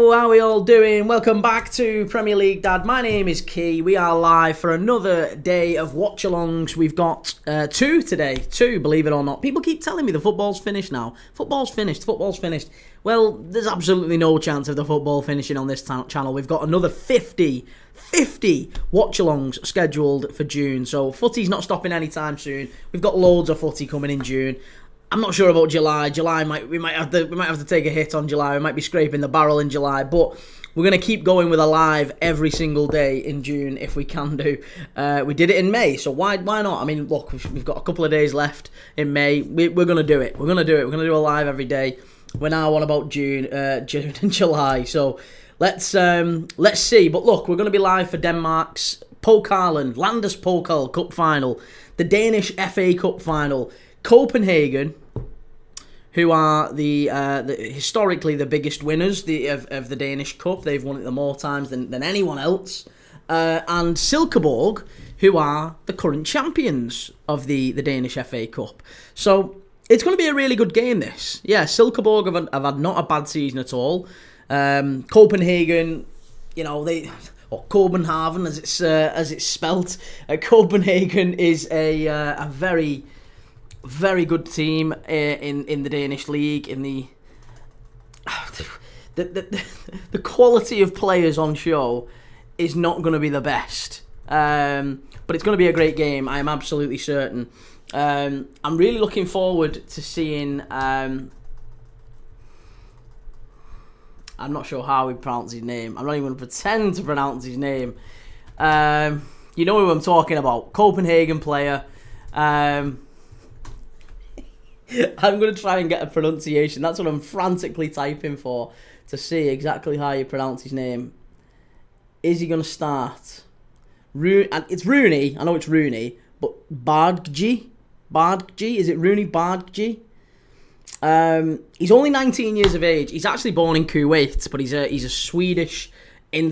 Yo, how are we all doing? Welcome back to Premier League Dad. My name is Key. We are live for another day of watch-alongs. We've got two today. Two, believe it or not. People keep telling me the football's finished now. Football's finished. Well, there's absolutely no chance of the football finishing on this channel. We've got another 50 watch-alongs scheduled for June. So footy's not stopping anytime soon. We've got loads of footy coming in June. I'm not sure about July. We might have to take a hit on July. We might be scraping the barrel in July, but we're going to keep going with a live every single day in June if we can do. We did it in May, so why not? I mean, look, we've got a couple of days left in May. We're going to do it. We're going to do a live every day. We're now on about June and July, so let's see. But look, we're going to be live for Denmark's Pokalen, Landers Pokal Cup final, the Danish FA Cup final. Copenhagen, who are the historically the biggest winners of the Danish Cup. They've won it more times than anyone else. And Silkeborg, who are the current champions of the Danish FA Cup. So it's going to be a really good game, this. Yeah, Silkeborg have had not a bad season at all. Copenhagen, or Copenhagen as it's spelt. Copenhagen is a very good team in the Danish league. In the quality of players on show is not going to be the best, but it's going to be a great game. I am absolutely certain. I'm really looking forward to seeing. I'm not sure how we pronounce his name. I'm not even going to pretend to pronounce his name. You know who I'm talking about? Copenhagen player. I'm going to try and get a pronunciation. That's what I'm frantically typing for, to see exactly how you pronounce his name. Is he going to start? It's Rooney. I know it's Rooney, but Bardghji? Is it Rooney Bardghji? He's only 19 years of age. He's actually born in Kuwait, but he's a Swedish under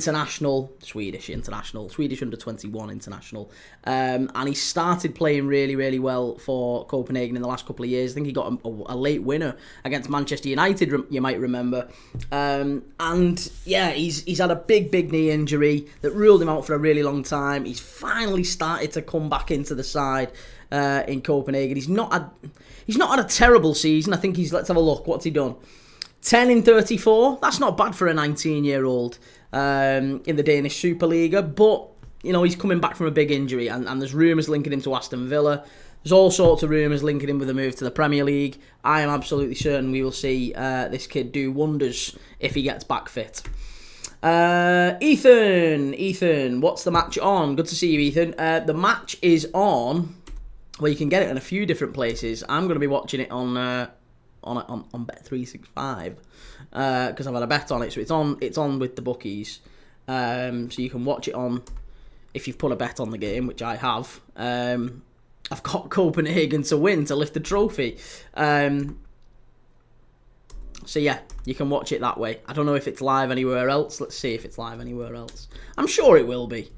21 international, and he started playing really well for Copenhagen in the last couple of years. I think he got a late winner against Manchester United, you might remember, and yeah, he's had a big knee injury that ruled him out for a really long time. He's finally started to come back into the side in Copenhagen. He's not had a terrible season. I think let's have a look, what's he done? 10 in 34. That's not bad for a 19-year-old in the Danish Superliga, but he's coming back from a big injury, and there's rumours linking him to Aston Villa. There's all sorts of rumours linking him with a move to the Premier League. I am absolutely certain we will see this kid do wonders if he gets back fit. Ethan, what's the match on? Good to see you, Ethan. The match is on. Well, you can get it in a few different places. I'm going to be watching it on Bet365 because I've had a bet on it, so it's on with the bookies, so you can watch it on if you've put a bet on the game, which I have. I've got Copenhagen to win to lift the trophy, so yeah, you can watch it that way. I don't know if it's live anywhere else. Let's see if it's live anywhere else. I'm sure it will be.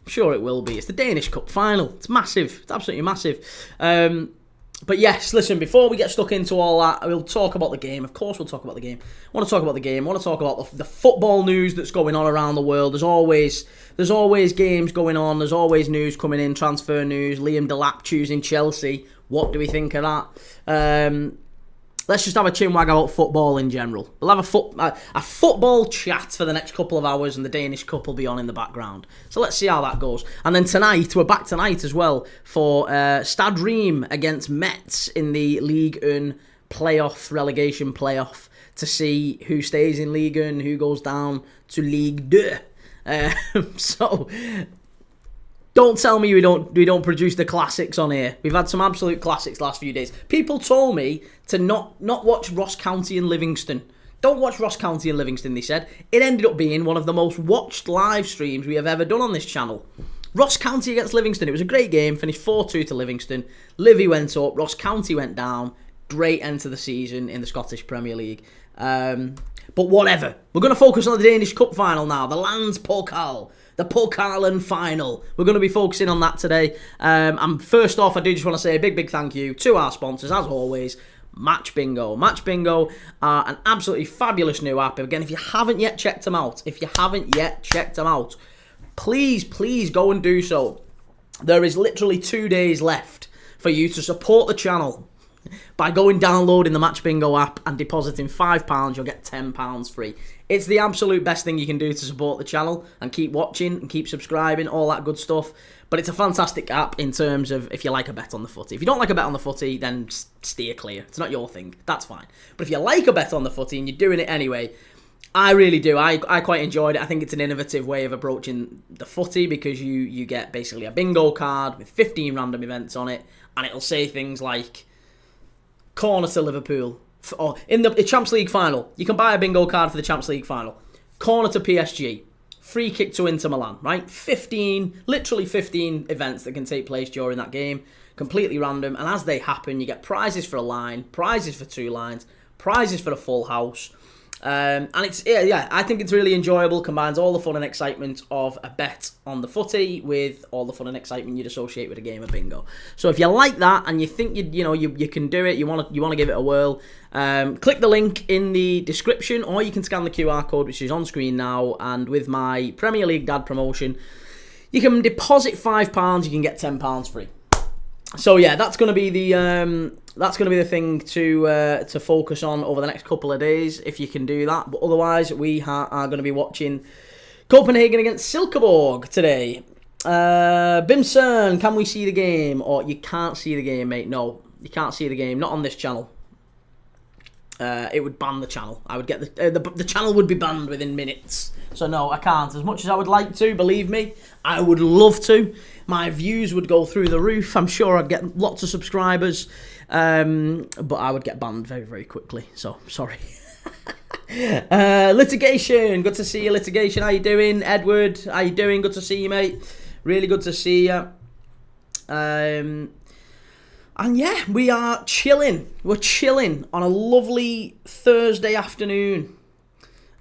It's the Danish Cup final. It's massive. It's absolutely massive. But yes, listen, before we get stuck into all that, we'll talk about the game. Of course we'll talk about the game. I want to talk about the game. I want to talk about the football news that's going on around the world. There's always games going on. There's always news coming in, transfer news. Liam Delap choosing Chelsea. What do we think of that? Let's just have a chinwag about football in general. We'll have a football chat for the next couple of hours, and the Danish Cup will be on in the background. So let's see how that goes. And then tonight, we're back tonight as well for Stad Riem against Metz in the Ligue 1 relegation playoff, to see who stays in Ligue 1, who goes down to Ligue 2. So don't tell me we don't produce the classics on here. We've had some absolute classics the last few days. People told me to not watch Ross County and Livingston. Don't watch Ross County and Livingston, they said. It ended up being one of the most watched live streams we have ever done on this channel. Ross County against Livingston. It was a great game. Finished 4-2 to Livingston. Livy went up. Ross County went down. Great end to the season in the Scottish Premier League. But whatever. We're going to focus on the Danish Cup final now. The Lands Pokal. The Pokalen final. We're going to be focusing on that today. And first off, I do just want to say a big thank you to our sponsors, as always. Match Bingo. Match Bingo are an absolutely fabulous new app. Again, if you haven't yet checked them out, please go and do so. There is literally 2 days left for you to support the channel by going downloading the Match Bingo app and depositing £5. You'll get £10 free. It's the absolute best thing you can do to support the channel and keep watching and keep subscribing, all that good stuff. But it's a fantastic app in terms of if you like a bet on the footy. If you don't like a bet on the footy, then steer clear. It's not your thing. That's fine. But if you like a bet on the footy and you're doing it anyway, I really do. I quite enjoyed it. I think it's an innovative way of approaching the footy because you get basically a bingo card with 15 random events on it, and it'll say things like corner to Liverpool, or in the Champions League final, you can buy a bingo card for the Champions League final. Corner to PSG, free kick to Inter Milan, right? Literally 15 events that can take place during that game, completely random, and as they happen, you get prizes for a line, prizes for 2 lines, prizes for a full house. And it's I think it's really enjoyable. Combines all the fun and excitement of a bet on the footy with all the fun and excitement you'd associate with a game of bingo. So if you like that and you think you can do it, you want to give it a whirl, click the link in the description, or you can scan the QR code which is on screen now. And with my Premier League Dad promotion, you can deposit £5, you can get £10 free. So yeah, that's going to be the thing to focus on over the next couple of days, if you can do that. But otherwise, we are going to be watching Copenhagen against Silkeborg today. Bimson, can we see the game? Or you can't see the game, mate. No, you can't see the game. Not on this channel. It would ban the channel. I would get the channel would be banned within minutes. So no, I can't. As much as I would like to, believe me, I would love to. My views would go through the roof. I'm sure I'd get lots of subscribers. But I would get banned very, very quickly. So, sorry. Litigation. Good to see you, Litigation. How you doing? Edward, how you doing? Good to see you, mate. Really good to see you. And yeah, we are chilling. We're chilling on a lovely Thursday afternoon.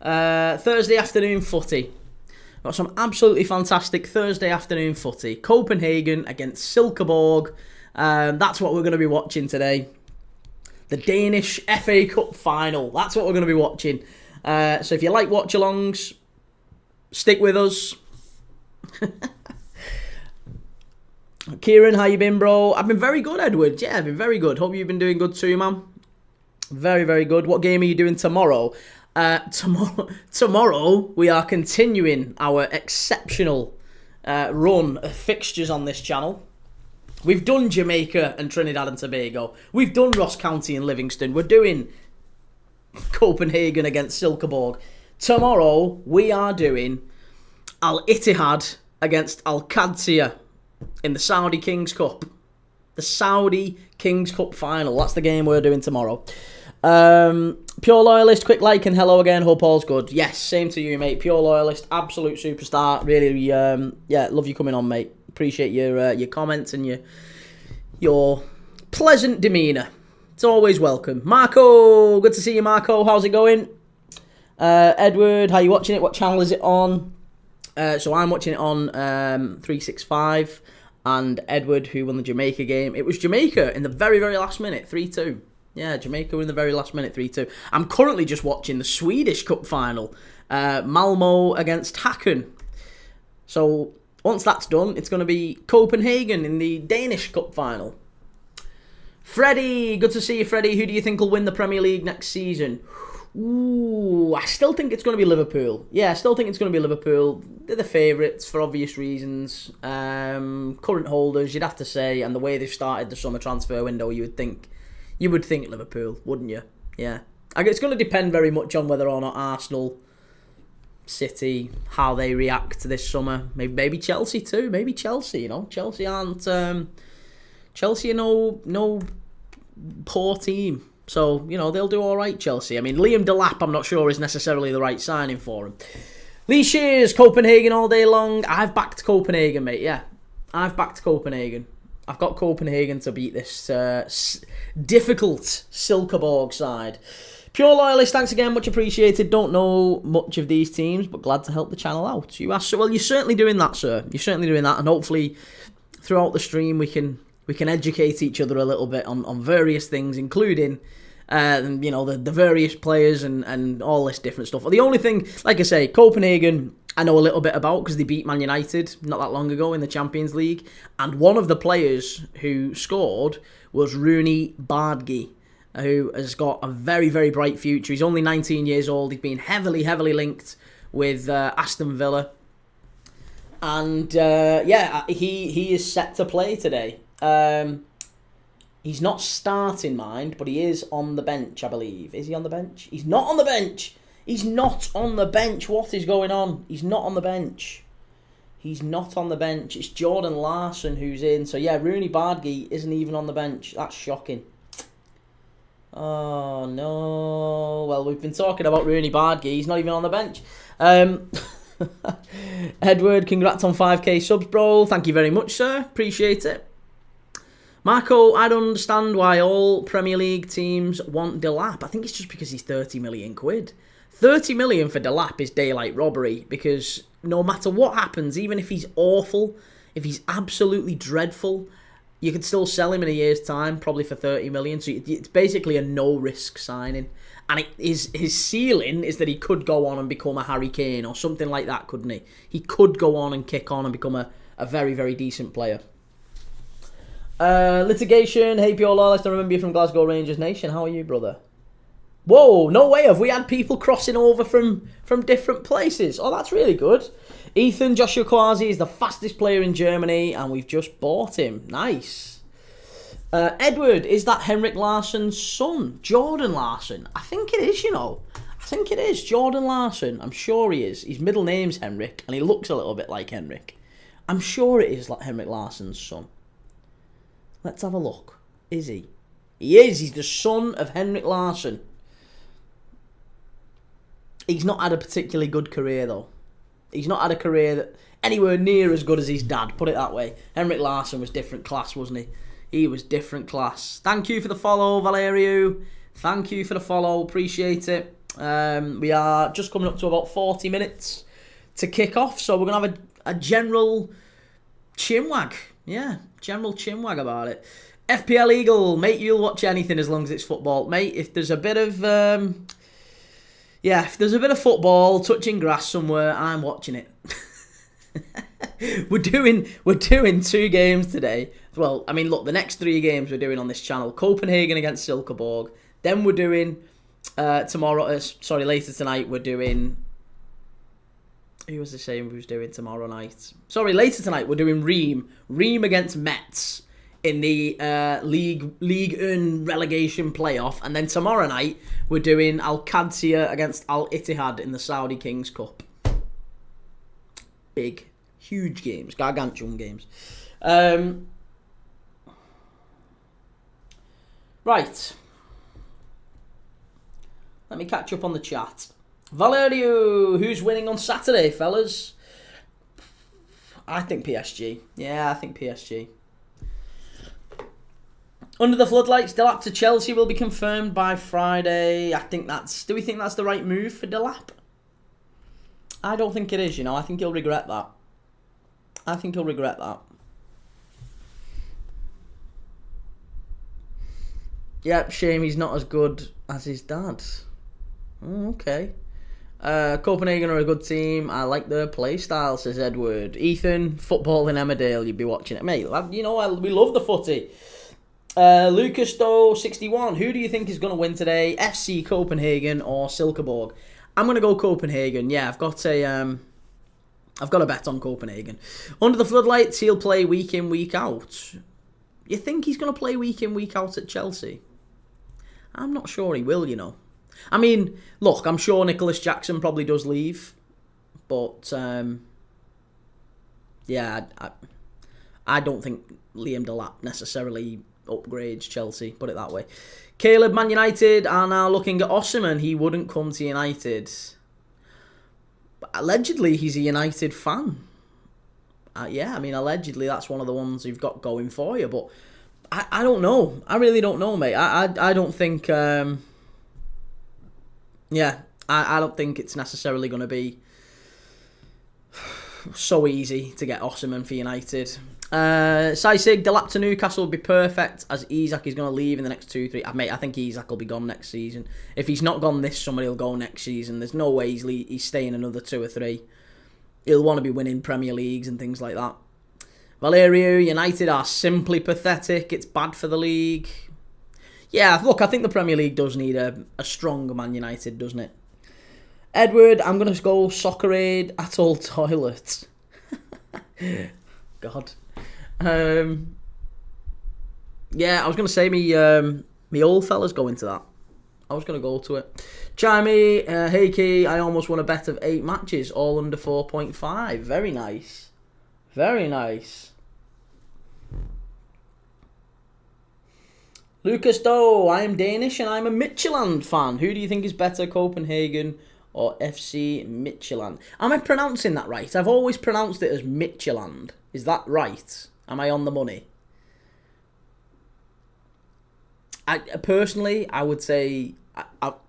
Thursday afternoon footy. Got some absolutely fantastic Thursday afternoon footy. Copenhagen against Silkeborg. That's what we're going to be watching today. The Danish FA Cup final. That's what we're going to be watching. So if you like watch-alongs, stick with us. Kieran, how you been, bro? I've been very good, Edward. Yeah, I've been very good. Hope you've been doing good too, man. Very, very good. What game are you doing tomorrow? Tomorrow we are continuing our exceptional run of fixtures on this channel. We've done Jamaica and Trinidad and Tobago. We've done Ross County and Livingston. We're doing Copenhagen against Silkeborg. Tomorrow we are doing Al Ittihad against Al Qadsiya in the Saudi Kings Cup. The Saudi Kings Cup final. That's the game we're doing tomorrow. Pure Loyalist, quick like and hello again. Hope all's good. Yes, same to you, mate. Pure Loyalist, absolute superstar. Really, love you coming on, mate. Appreciate your comments and your pleasant demeanour. It's always welcome. Marco, good to see you, Marco. How's it going? Edward, how you watching it? What channel is it on? So I'm watching it on 365. And Edward, who won the Jamaica game. It was Jamaica in the very, very last minute, 3-2. Yeah, Jamaica in the very last minute, 3-2. I'm currently just watching the Swedish Cup final. Malmo against Häcken. So once that's done, it's going to be Copenhagen in the Danish Cup final. Freddie, good to see you, Freddie. Who do you think will win the Premier League next season? Ooh, I still think it's going to be Liverpool. Yeah, I still think it's going to be Liverpool. They're the favourites for obvious reasons. Current holders, you'd have to say, and the way they've started the summer transfer window, you would think Liverpool, wouldn't you? Yeah. It's going to depend very much on whether or not Arsenal, City, how they react this summer. Maybe Chelsea too. Maybe Chelsea, you know. Chelsea aren't... Chelsea are no poor team. So, you know, they'll do all right, Chelsea. I mean, Liam Delap, I'm not sure, is necessarily the right signing for him. Lee Shears, Copenhagen all day long. I've backed Copenhagen, mate, yeah. I've backed Copenhagen. I've got Copenhagen to beat this difficult Silkeborg side. Pure Loyalist, thanks again, much appreciated. Don't know much of these teams, but glad to help the channel out. Well, you're certainly doing that, sir. You're certainly doing that, and hopefully throughout the stream we can educate each other a little bit on various things, including You know, the various players and all this different stuff. The only thing, like I say, Copenhagen, I know a little bit about because they beat Man United not that long ago in the Champions League. And one of the players who scored was Rooney Bardghji, who has got a very, very bright future. He's only 19 years old. He's been heavily, heavily linked with Aston Villa. And, he is set to play today. He's not starting, mind, but he is on the bench, I believe. Is he on the bench? He's not on the bench! He's not on the bench. What is going on? He's not on the bench. He's not on the bench. It's Jordan Larson who's in. So, yeah, Rooney Bardghji isn't even on the bench. That's shocking. Oh, no. Well, we've been talking about Rooney Bardghji. He's not even on the bench. Edward, congrats on 5k subs, bro. Thank you very much, sir. Appreciate it. Marco, I don't understand why all Premier League teams want Delap. I think it's just because he's 30 million quid. 30 million for Delap is daylight robbery because no matter what happens, even if he's awful, if he's absolutely dreadful, you could still sell him in a year's time, probably for 30 million. So it's basically a no-risk signing. And his ceiling is that he could go on and become a Harry Kane or something like that, couldn't he? He could go on and kick on and become a very, very decent player. Litigation, hey Pure Lawless, I remember you from Glasgow Rangers Nation. How are you, brother? Whoa, no way, have we had people crossing over from different places? Oh, that's really good. Ethan Joshua Kouazi is the fastest player in Germany, and we've just bought him. Nice. Edward, is that Henrik Larsson's son? Jordan Larsson? I think it is, you know. I think it is. Jordan Larsson. I'm sure he is. His middle name's Henrik, and he looks a little bit like Henrik. I'm sure it is like Henrik Larsson's son. Let's have a look. Is he? He is. He's the son of Henrik Larsson. He's not had a particularly good career, though. He's not had a career that anywhere near as good as his dad, put it that way. Henrik Larsson was different class, wasn't he? He was different class. Thank you for the follow, Valerio. Thank you for the follow. Appreciate it. We are just coming up to about 40 minutes to kick off, so we're going to have a general chinwag. Yeah, general chinwag about it. FPL Eagle, mate, you'll watch anything as long as it's football. Mate, if there's a bit of... if there's a bit of football touching grass somewhere, I'm watching it. We're doing 2 games today. Well, I mean, look, the next 3 games we're doing on this channel: Copenhagen against Silkeborg. Then we're doing later tonight we're doing. Who was the same we was doing tomorrow night? Sorry, later tonight we're doing Ream against Metz in the League 1 relegation playoff, and then tomorrow night we're doing Al Qadsiya against Al Ittihad in the Saudi Kings Cup. Big, huge games, gargantuan games. Right. Let me catch up on the chat. Valerio, who's winning on Saturday, fellas? I think PSG. Yeah, I think PSG. Under the floodlights, Delap to Chelsea will be confirmed by Friday. Do we think that's the right move for Delap? I don't think it is, you know. I think he'll regret that. Yep, shame he's not as good as his dad. Oh, okay. Copenhagen are a good team. I like their play style, says Edward. Ethan, football in Emmerdale, you'd be watching it. Mate, you know, we love the footy. Lucas Doe 61. Who do you think is going to win today? FC Copenhagen or Silkeborg? I'm going to go Copenhagen. Yeah, I've got a bet on Copenhagen. Under the floodlights, he'll play week in, week out. You think he's going to play week in, week out at Chelsea? I'm not sure he will, you know. I mean, look, I'm sure Nicholas Jackson probably does leave. But, I don't think Liam Delap necessarily upgrades Chelsea, put it that way. Caleb, Man United are now looking at Osimhen. He wouldn't come to United. But allegedly, he's a United fan. Allegedly, that's one of the ones you've got going for you. But I don't know. I really don't know, mate. I don't think... I don't think it's necessarily going to be so easy to get Osimhen for United. Saisig, Delap to Newcastle would be perfect, as Isak is going to leave in the next 2-3. I think Isak will be gone next season. If he's not gone this summer, he'll go next season. There's no way he's staying another 2 or 3. He'll want to be winning Premier Leagues and things like that. Valerio, United are simply pathetic. It's bad for the league. Yeah, look, I think the Premier League does need a stronger Man United, doesn't it? Edward, I'm going to go Soccer Aid at all toilets. God. Yeah, I was going to say me old fella's going to that. I was going to go to it. Chimey, hey Key, I almost won a bet of 8 matches, all under 4.5. Very nice. Very nice. Lucas Doe, I am Danish and I'm a Midtjylland fan. Who do you think is better, Copenhagen or FC Midtjylland? Am I pronouncing that right? I've always pronounced it as Midtjylland. Is that right? Am I on the money? Personally, I would say,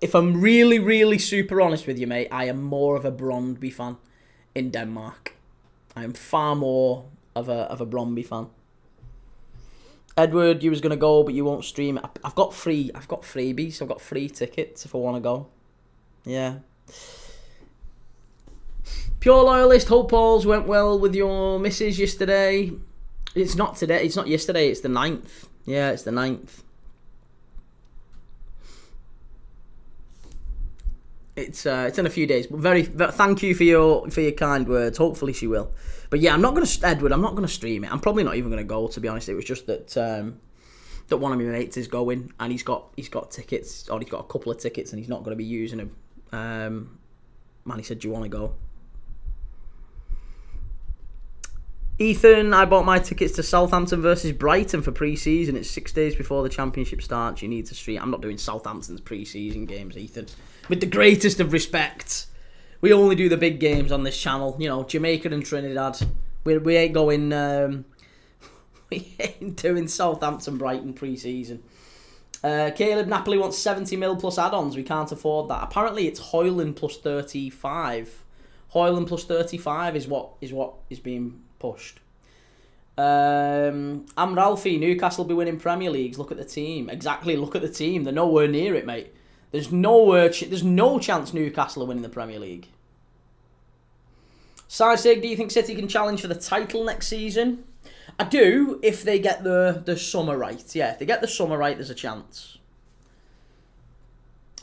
if I'm really, really super honest with you, mate, I am more of a Brøndby fan in Denmark. I am far more of a Brøndby fan. Edward, you was gonna go, but you won't stream it. I've got freebies. I've got free tickets if I want to go. Yeah. Pure Loyalist, hope all's went well with your missus yesterday. It's not today. It's not yesterday. It's the 9th. Yeah, it's the 9th. It's in a few days. But thank you for your kind words. Hopefully she will. But yeah, I'm not gonna stream it. I'm probably not even gonna go, to be honest. It was just that one of my mates is going and he's got tickets, or he's got a couple of tickets and he's not gonna be using them. Man, he said, "Do you want to go?" Ethan, I bought my tickets to Southampton versus Brighton for pre-season. It's 6 days before the championship starts. You need to stream. I'm not doing Southampton's pre-season games, Ethan. With the greatest of respect, we only do the big games on this channel. You know, Jamaica and Trinidad. We ain't going. We ain't doing Southampton Brighton pre-season. Caleb, Napoli wants 70 mil plus add-ons. We can't afford that. Apparently, it's Hoyland plus 35. Hoyland plus 35 is what is being pushed. I'm Ralphie. Newcastle will be winning Premier Leagues. Look at the team. Exactly. Look at the team. They're nowhere near it, mate. There's no chance Newcastle are winning the Premier League. Saisig, do you think City can challenge for the title next season? I do, if they get the summer right. Yeah, if they get the summer right, there's a chance.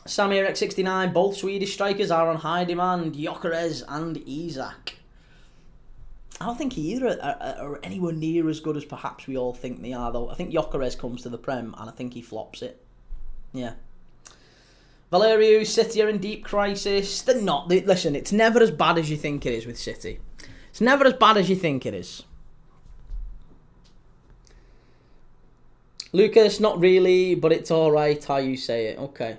Samir X69, both Swedish strikers are on high demand. Gyökeres and Isak. I don't think either are anywhere near as good as perhaps we all think they are, though. I think Gyökeres comes to the Prem, and I think he flops it. Yeah. Valerio, City are in deep crisis. They're not. Listen, it's never as bad as you think it is with City. It's never as bad as you think it is. Lucas, not really, but it's alright how you say it. Okay.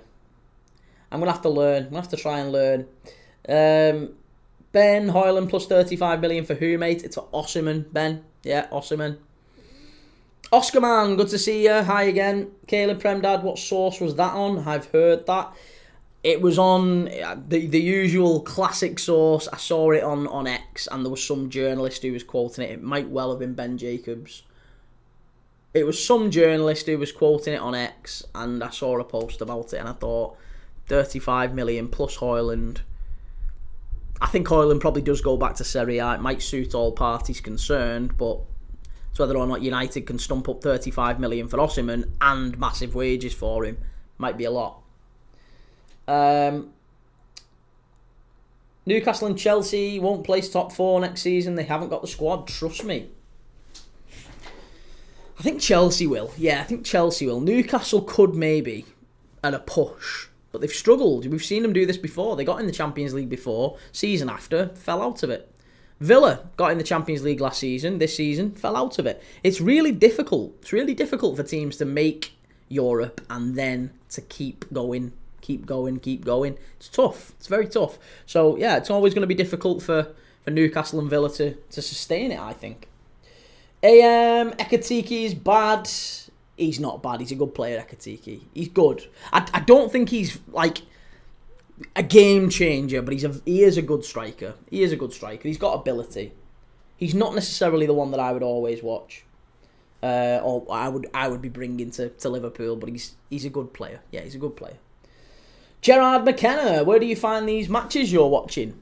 I'm going to have to learn. I'm going to have to try and learn. Ben, Hoyland plus 35 million for who, mate? It's for Osimhen, Ben. Yeah, Osimhen. Oscar Man, good to see you. Hi again. Caleb Premdad, what source was that on? I've heard that. It was on the usual classic source. I saw it on X, and there was some journalist who was quoting it. It might well have been Ben Jacobs. It was some journalist who was quoting it on X, and I saw a post about it, and I thought, 35 million plus Hoyland. I think Hoyland probably does go back to Serie A. It might suit all parties concerned, but it's whether or not United can stump up 35 million for Osimhen and massive wages for him. Might be a lot. Newcastle and Chelsea won't place top 4 next season. They haven't got the squad, trust me. I think Chelsea will. Yeah, I think Chelsea will. Newcastle could maybe at a push, but they've struggled. We've seen them do this before. They got in the Champions League before. Season after, fell out of it. Villa got in the Champions League last season. This season, fell out of it. It's really difficult. It's really difficult for teams to make Europe and then to keep going. It's tough. It's very tough. So, yeah, it's always going to be difficult for Newcastle and Villa to sustain it, I think. Ekatike is bad. He's not bad. He's a good player, Ekatike. He's good. I don't think he's, like, a game changer, but he is a good striker. He's got ability. He's not necessarily the one that I would always watch. Or I would be bringing to Liverpool, but he's a good player. Yeah, he's a good player. Gerard McKenna, where do you find these matches you're watching?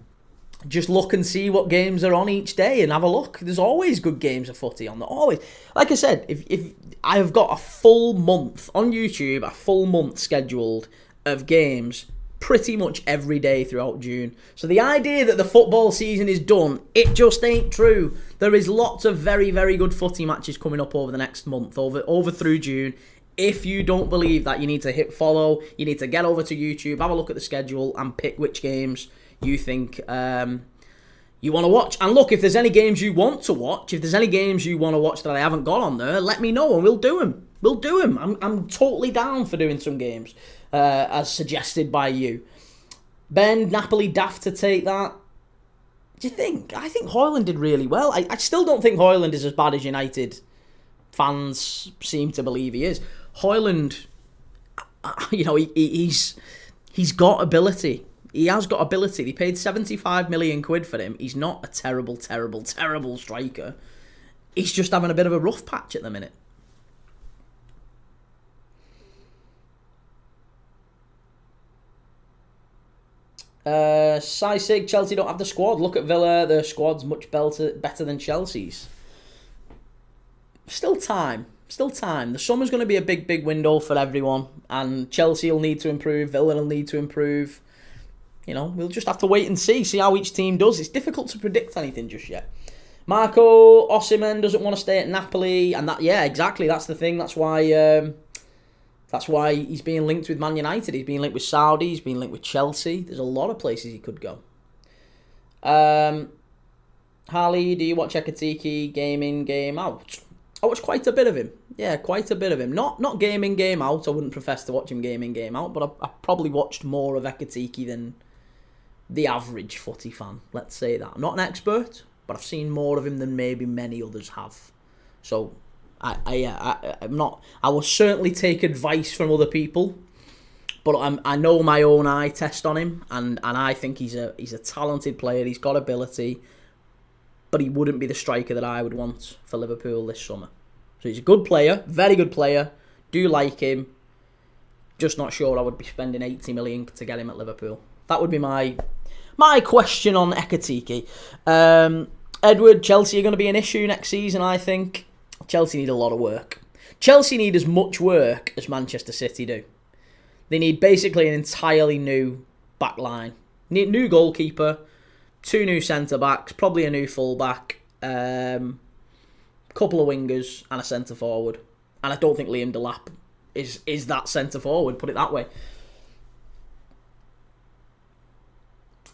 Just look and see what games are on each day and have a look. There's always good games of footy on there. Always. Like I said, if I have got a full month on YouTube, a full month scheduled of games pretty much every day throughout June. So the idea that the football season is done, it just ain't true. There is lots of very, very good footy matches coming up over the next month, over through June. If you don't believe that, you need to hit follow. You need to get over to YouTube, have a look at the schedule, and pick which games you think you want to watch. And look, if there's any games you want to watch, if there's any games you want to watch that I haven't got on there, let me know and we'll do them. We'll do them. I'm totally down for doing some games, as suggested by you. Ben, Napoli daft to take that. Do you think? I think Højlund did really well. I still don't think Højlund is as bad as United fans seem to believe he is. Højlund, he's got ability. He has got ability. They paid 75 million quid for him. He's not a terrible, terrible, terrible striker. He's just having a bit of a rough patch at the minute. Sig, Chelsea don't have the squad. Look at Villa. Their squad's much better than Chelsea's. Still time. The summer's going to be a big, big window for everyone. And Chelsea will need to improve. Villa will need to improve. We'll just have to wait and see how each team does. It's difficult to predict anything just yet. Marco Osimhen doesn't want to stay at Napoli. And exactly. That's the thing. That's why he's being linked with Man United. He's being linked with Saudi. He's being linked with Chelsea. There's a lot of places he could go. Harley, do you watch Ekatike game in, game out? I watch quite a bit of him. Yeah, quite a bit of him. Not game in, game out. I wouldn't profess to watch him game in, game out. But I probably watched more of Ekatike than the average footy fan. Let's say that. I'm not an expert, but I've seen more of him than maybe many others have. So I'm not. I will certainly take advice from other people, but I know my own eye test on him, and I think he's a talented player. He's got ability, but he wouldn't be the striker that I would want for Liverpool this summer. So he's a good player, very good player. Do like him. Just not sure I would be spending 80 million to get him at Liverpool. That would be my question on Ekatike. Edward, Chelsea are going to be an issue next season, I think. Chelsea need a lot of work. Chelsea need as much work as Manchester City do. They need basically an entirely new back line. Need new goalkeeper, 2 new centre-backs, probably a new full-back, couple of wingers and a centre-forward. And I don't think Liam Delap is that centre-forward, put it that way.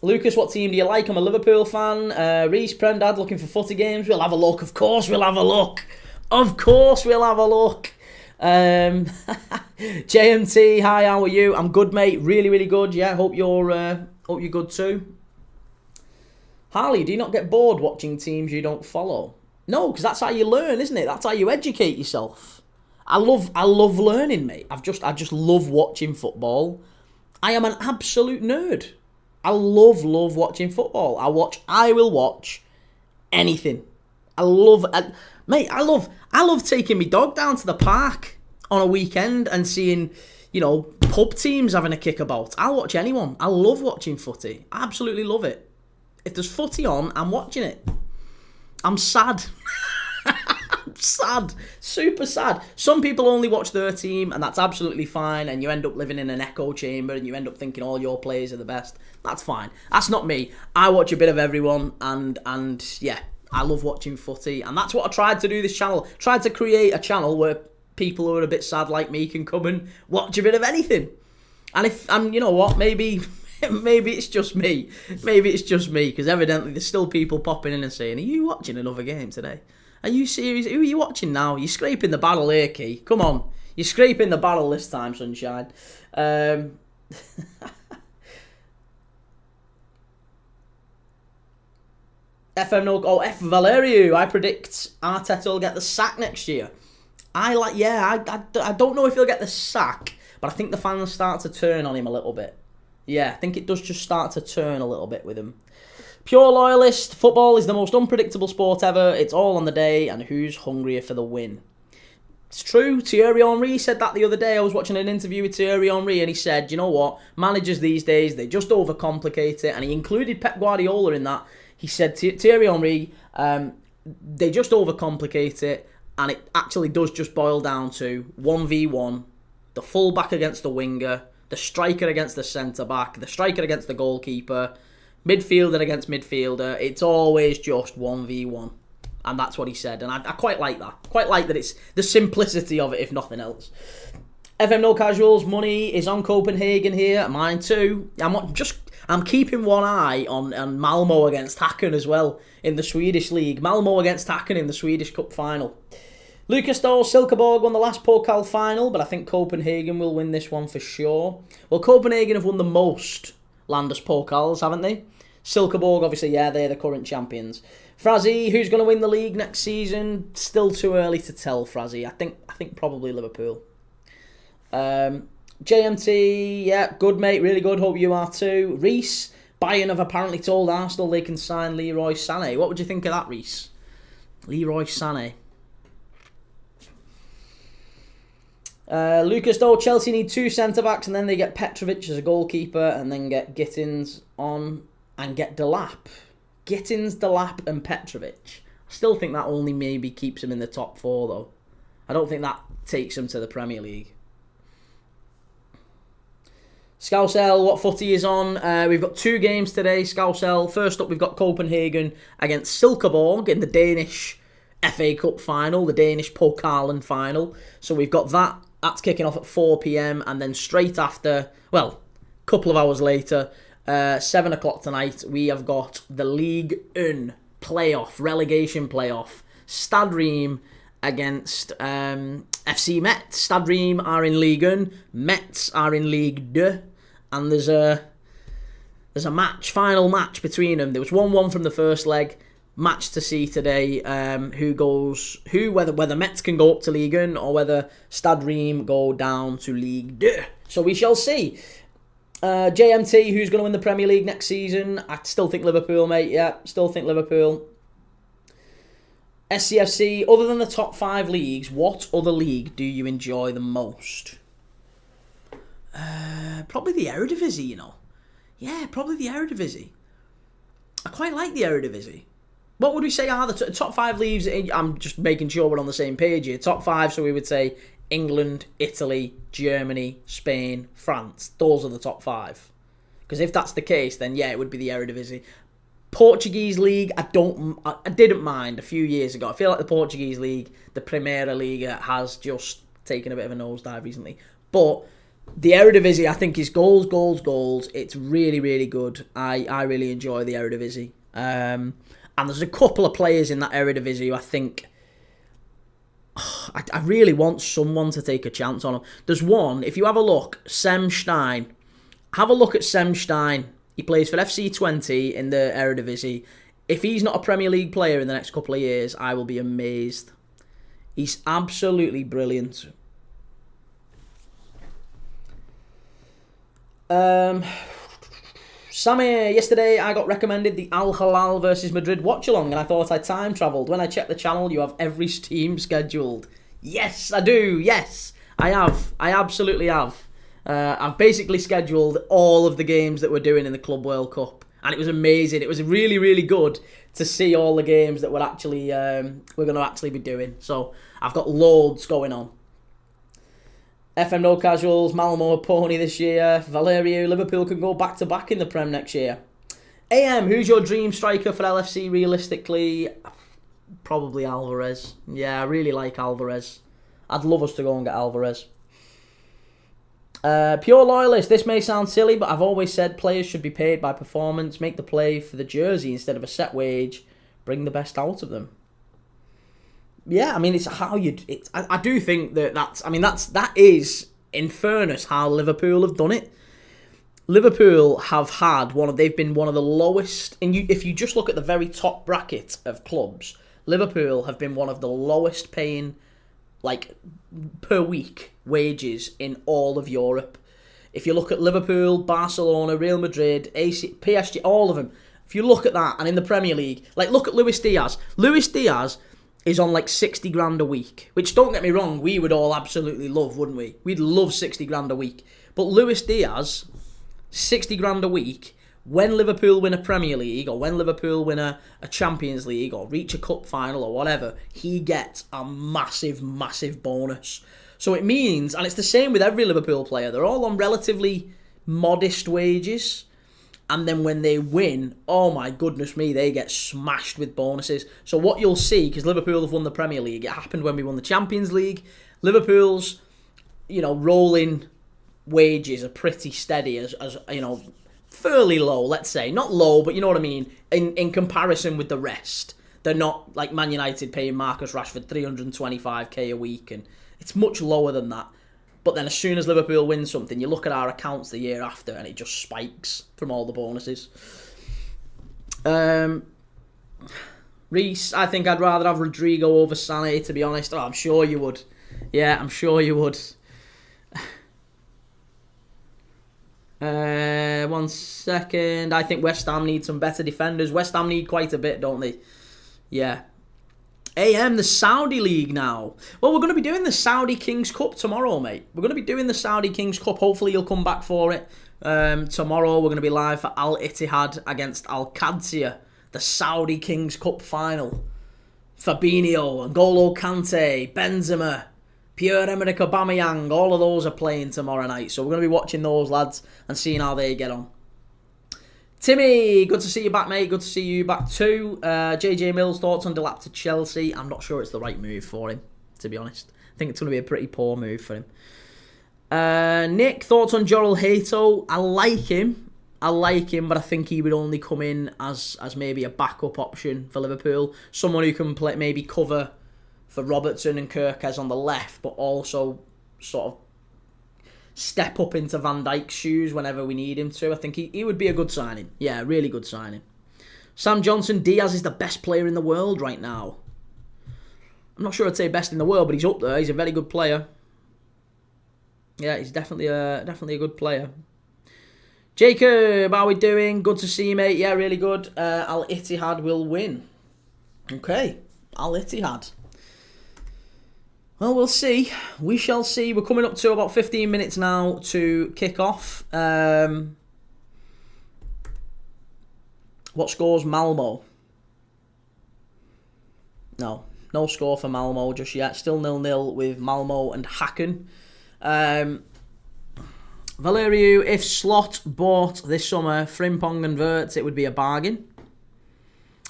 Lucas, what team do you like? I'm a Liverpool fan. Reece, Prendad, looking for footy games. We'll have a look. Of course we'll have a look. JMT, hi, how are you? I'm good, mate. Really, really good. Yeah, hope you're good too. Harley, do you not get bored watching teams you don't follow? No, because that's how you learn, isn't it? That's how you educate yourself. I love learning, mate. I just love watching football. I am an absolute nerd. I love watching football. I will watch anything. I love taking my dog down to the park on a weekend and seeing, pub teams having a kickabout. I'll watch anyone. I love watching footy. I absolutely love it. If there's footy on, I'm watching it. I'm sad. I'm sad. Super sad. Some people only watch their team, and that's absolutely fine, and you end up living in an echo chamber, and you end up thinking all your players are the best. That's fine. That's not me. I watch a bit of everyone, and yeah, I love watching footy, and that's what I tried to do this channel. Tried to create a channel where people who are a bit sad like me can come and watch a bit of anything. And you know what, maybe it's just me. Maybe it's just me, because evidently there's still people popping in and saying, are you watching another game today? Are you serious? Who are you watching now? You're scraping the barrel here, Key. Come on. You're scraping the barrel this time, sunshine. FM F Valerio. I predict Arteta will get the sack next year. I don't know if he'll get the sack, but I think the fans start to turn on him a little bit. Yeah, I think it does just start to turn a little bit with him. Pure loyalist, football is the most unpredictable sport ever. It's all on the day, and who's hungrier for the win? It's true. Thierry Henry said that the other day. I was watching an interview with Thierry Henry, and he said, you know what? Managers these days, they just overcomplicate it. And he included Pep Guardiola in that. He said, Thierry Henry, they just overcomplicate it, and it actually does just boil down to 1v1, the full-back against the winger, the striker against the centre-back, the striker against the goalkeeper, midfielder against midfielder. It's always just 1v1. And that's what he said. And I quite like that. Quite like that it's the simplicity of it, if nothing else. FM No Casuals, money is on Copenhagen here. Mine too. I'm keeping one eye on Malmo against Häcken as well in the Swedish League. Malmo against Häcken in the Swedish Cup final. Lucas Dahl, Silkeborg won the last Pokal final, but I think Copenhagen will win this one for sure. Well, Copenhagen have won the most Landers Pokals, haven't they? Silkeborg, obviously, yeah, they're the current champions. Frazzy, who's going to win the league next season? Still too early to tell, Frazzy. I think probably Liverpool. JMT, yeah, good mate, really good. Hope you are too. Reese, Bayern have apparently told Arsenal they can sign Leroy Sané. What would you think of that, Reese? Leroy Sané. Lucas Doe, Chelsea need 2 centre-backs and then they get Petrovic as a goalkeeper and then get Gittins on and get Delap. Gittins, Delap and Petrovic. I still think that only maybe keeps him in the top 4 though. I don't think that takes him to the Premier League. Scousel, what footy is on? We've got 2 games today, Scousel. First up, we've got Copenhagen against Silkeborg in the Danish FA Cup final, the Danish Pokalen final. So we've got that. That's kicking off at 4 p.m. and then straight after, well, a couple of hours later, 7 o'clock tonight, we have got the Ligue 1 playoff, relegation playoff. Stade Reims against FC Metz. Stade Reims are in Ligue 1, Metz are in Ligue 2, and there's a final match between them. There was 1-1 from the first leg. Match to see today, whether Metz can go up to Ligue 1 or whether Stade Reims go down to Ligue 2. So we shall see. JMT, who's going to win the Premier League next season? I still think Liverpool, mate. Yeah, still think Liverpool. SCFC, other than the top 5 leagues, what other league do you enjoy the most? Probably the Eredivisie, you know. Yeah, probably the Eredivisie. I quite like the Eredivisie. What would we say are the top 5 leagues? I'm just making sure we're on the same page here. Top 5, so we would say England, Italy, Germany, Spain, France. Those are the top 5. Because if that's the case, then yeah, it would be the Eredivisie. Portuguese league, I didn't mind a few years ago. I feel like the Portuguese league, the Primeira Liga, has just taken a bit of a nosedive recently. But the Eredivisie, I think, is goals, goals, goals. It's really, really good. I really enjoy the Eredivisie. And there's a couple of players in that Eredivisie who I think I really want someone to take a chance on him. There's one, if you have a look, Sem Stein. Have a look at Sem Stein. He plays for FC 20 in the Eredivisie. If he's not a Premier League player in the next couple of years, I will be amazed. He's absolutely brilliant. Sammy, yesterday I got recommended the Al Hilal versus Madrid watch-along and I thought I time-travelled. When I checked the channel, you have every team scheduled. Yes, I do. Yes, I have. I absolutely have. I've basically scheduled all of the games that we're doing in the Club World Cup. And it was amazing. It was really, really good to see all the games that we're going to actually be doing. So I've got loads going on. FM No Casuals, Malmo a pony this year. Valerio, Liverpool can go back-to-back in the Prem next year. AM, who's your dream striker for LFC realistically? Probably Alvarez. Yeah, I really like Alvarez. I'd love us to go and get Alvarez. Pure loyalist, this may sound silly, but I've always said players should be paid by performance. Make the play for the jersey instead of a set wage. Bring the best out of them. Yeah, I mean, it's how you. I do think that is, in fairness, how Liverpool have done it. Liverpool have they've been one of the lowest, and if you just look at the very top bracket of clubs, Liverpool have been one of the lowest paying, like, per week wages in all of Europe. If you look at Liverpool, Barcelona, Real Madrid, AC, PSG, all of them, if you look at that, and in the Premier League, like look at Luis Diaz. Luis Diaz is on like 60 grand a week, which don't get me wrong, we would all absolutely love, wouldn't we? We'd love 60 grand a week. But Luis Diaz, 60 grand a week, when Liverpool win a Premier League or when Liverpool win a Champions League or reach a cup final or whatever, he gets a massive, massive bonus. So it means, and it's the same with every Liverpool player, they're all on relatively modest wages. And then when they win, oh my goodness me, they get smashed with bonuses. So what you'll see, because Liverpool have won the Premier League, it happened when we won the Champions League. Liverpool's, rolling wages are pretty steady as fairly low, let's say. Not low, but you know what I mean, in comparison with the rest. They're not like Man United paying Marcus Rashford 325k a week, and it's much lower than that. But then as soon as Liverpool win something, you look at our accounts the year after and it just spikes from all the bonuses. Reece, I think I'd rather have Rodrigo over Sané, to be honest. Oh, I'm sure you would. Yeah, I'm sure you would. 1 second. I think West Ham need some better defenders. West Ham need quite a bit, don't they? Yeah. AM, the Saudi League now. Well, we're going to be doing the Saudi Kings Cup tomorrow, mate. We're going to be doing the Saudi Kings Cup. Hopefully you'll come back for it. Tomorrow we're going to be live for Al Ittihad against Al Qadsiya, the Saudi Kings Cup final. Fabinho, N'Golo Kante, Benzema, Pierre-Emerick Aubameyang, all of those are playing tomorrow night. So we're going to be watching those lads and seeing how they get on. Timmy, good to see you back, mate. Good to see you back too. JJ Mills, thoughts on Delap to Chelsea? I'm not sure it's the right move for him, to be honest. I think it's going to be a pretty poor move for him. Nick, thoughts on Jorrel Hato? I like him, but I think he would only come in as maybe a backup option for Liverpool. Someone who can play, maybe cover for Robertson and Kirkes on the left, but also sort of step up into Van Dijk's shoes whenever we need him to. I think he would be a good signing. Yeah, really good signing. Sam Johnson, Diaz is the best player in the world right now. I'm not sure I'd say best in the world, but he's up there. He's a very good player. Yeah, he's definitely a good player. Jacob, how are we doing? Good to see you, mate. Yeah, really good. Al Ittihad will win. Okay, Al Ittihad. Well, we'll see. We shall see. We're coming up to about 15 minutes now to kick off. What scores Malmo? No score for Malmo just yet. Still 0-0 with Malmo and Hacken. Valeriu, if Slot bought this summer Frimpong and Wirtz, it would be a bargain.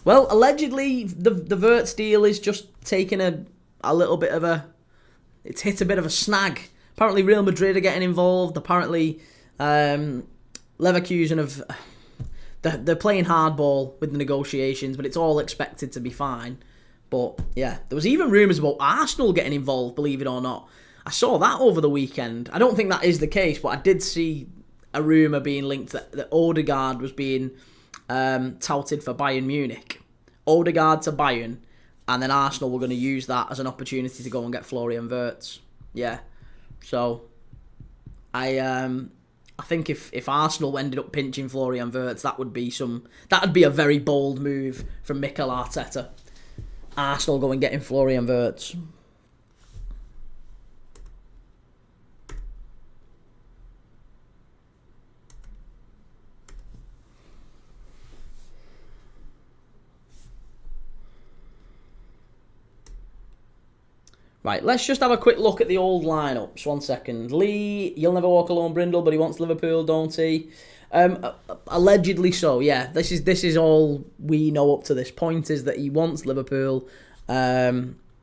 Well, allegedly, the Wirtz deal is just taking a little bit of a... It's hit a bit of a snag. Apparently Real Madrid are getting involved. Apparently Leverkusen have... They're playing hardball with the negotiations, but it's all expected to be fine. But, yeah, there was even rumours about Arsenal getting involved, believe it or not. I saw that over the weekend. I don't think that is the case, but I did see a rumour being linked that Odegaard was being touted for Bayern Munich. Odegaard to Bayern. And then Arsenal were going to use that as an opportunity to go and get Florian Wirtz. Yeah. So, I think if Arsenal ended up pinching Florian Wirtz, that would be a very bold move from Mikel Arteta. Arsenal go and getting Florian Wirtz. Right, let's just have a quick look at the old lineups. 1 second. Lee, you'll never walk alone, Brindle, but he wants Liverpool, don't he? Allegedly so, yeah. This is all we know up to this point, is that he wants Liverpool.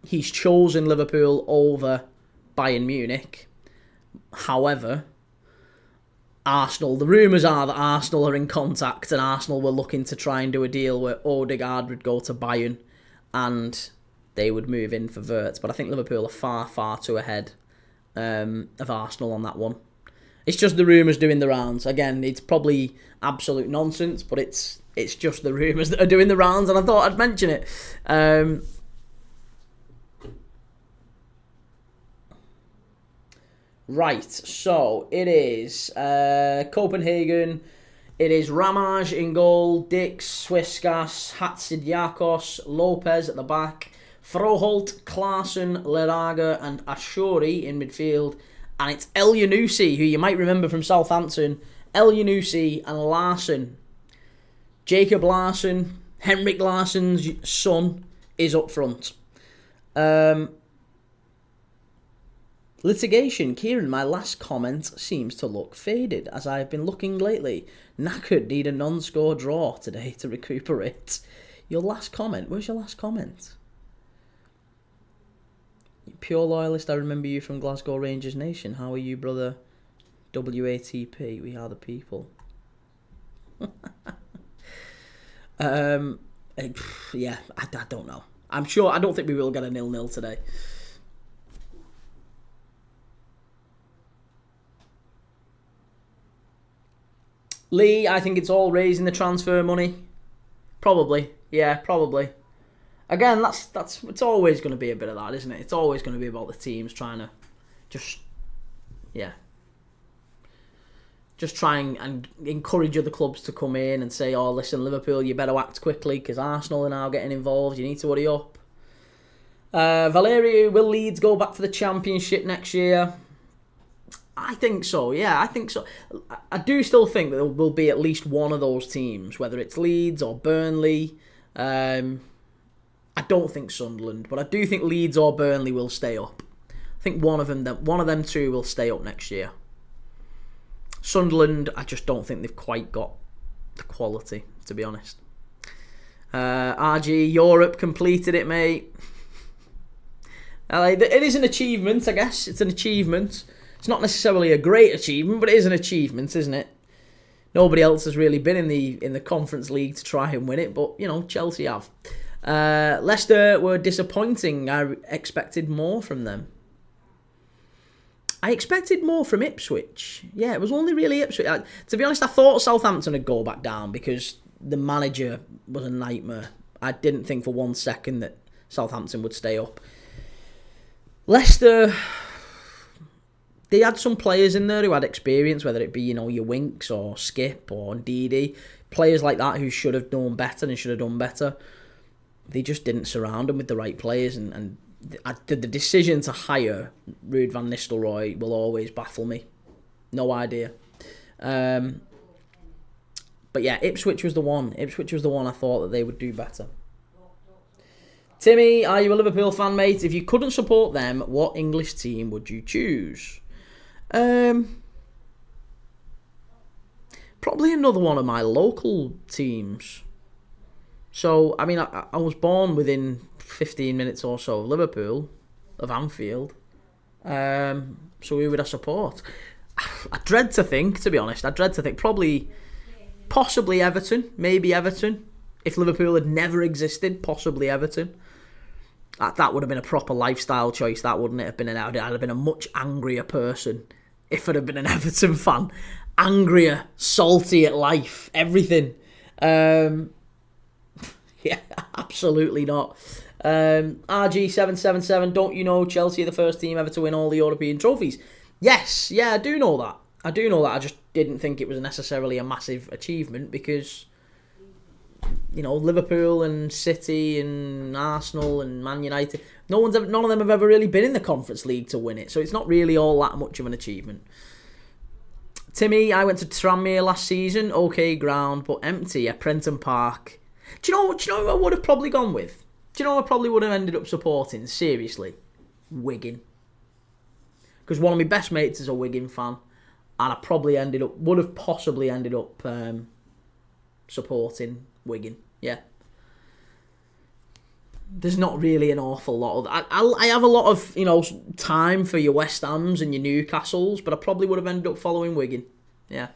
He's chosen Liverpool over Bayern Munich. However, Arsenal, the rumours are that Arsenal are in contact and Arsenal were looking to try and do a deal where Odegaard would go to Bayern and they would move in for Wirtz. But I think Liverpool are far, far too ahead of Arsenal on that one. It's just the rumours doing the rounds. Again, it's probably absolute nonsense, but it's just the rumours that are doing the rounds, and I thought I'd mention it. Right, so it is Copenhagen. It is Ramage in goal, Dix, Swiskas, Hatzidiakos, Lopez at the back, Froholt, Klaassen, Lerager and Ashuri in midfield. And it's El Yunusi, who you might remember from Southampton. El Yunusi and Larsen. Jacob Larsen, Henrik Larsen's son, is up front. Litigation. Kieran, my last comment seems to look faded, as I have been looking lately. Knackered, need a non-score draw today to recuperate. Your last comment? Where's your last comment? Pure loyalist, I remember you from Glasgow Rangers Nation. How are you, brother? WATP, we are the people. Yeah, I don't know. I don't think we will get a 0-0 today. Lee, I think it's all raising the transfer money. Probably. Yeah, probably. Again, that's it's always going to be a bit of that, isn't it? It's always going to be about the teams trying to just try and encourage other clubs to come in and say, oh, listen, Liverpool, you better act quickly because Arsenal are now getting involved. You need to hurry up. Valerio, will Leeds go back to the Championship next year? I think so, yeah, I think so. I do still think that there will be at least one of those teams, whether it's Leeds or Burnley. I don't think Sunderland, but I do think Leeds or Burnley will stay up. I think one of them two will stay up next year. Sunderland, I just don't think they've quite got the quality, to be honest. RG, Europe completed it, mate. It is an achievement, I guess. It's an achievement. It's not necessarily a great achievement, but it is an achievement, isn't it? Nobody else has really been in the Conference League to try and win it, but, Chelsea have. Leicester were disappointing. I expected more from them. I expected more from Ipswich. Yeah, it was only really Ipswich. To be honest, I thought Southampton would go back down because the manager was a nightmare. I didn't think for 1 second that Southampton would stay up. Leicester, they had some players in there who had experience, whether it be, your Winks or Skip or Ndidi. Players like that who should have known better and should have done better. They just didn't surround them with the right players, and the decision to hire Ruud van Nistelrooy will always baffle me. No idea. But yeah, Ipswich was the one. Ipswich was the one I thought that they would do better. Timmy, are you a Liverpool fan, mate? If you couldn't support them, what English team would you choose? Probably another one of my local teams. So, I mean, I was born within 15 minutes or so of Liverpool, of Anfield. So who would I support? I dread to think, to be honest. Possibly Everton. Maybe Everton. If Liverpool had never existed, possibly Everton. That would have been a proper lifestyle choice, that wouldn't it have been? I'd have been a much angrier person if I'd have been an Everton fan. Angrier, salty at life, everything. Yeah, absolutely not. RG777, don't you know Chelsea are the first team ever to win all the European trophies? Yes, yeah, I do know that. I just didn't think it was necessarily a massive achievement because, Liverpool and City and Arsenal and Man United, none of them have ever really been in the Conference League to win it, so it's not really all that much of an achievement. Timmy, I went to Tranmere last season, okay ground, but empty at Prenton Park. Do you know who I would have probably gone with? Do you know who I probably would have ended up supporting? Seriously, Wigan. Because one of my best mates is a Wigan fan, and I would have possibly ended up supporting Wigan. Yeah. There's not really an awful lot of... I have a lot of, time for your West Hams and your Newcastles, but I probably would have ended up following Wigan. Yeah.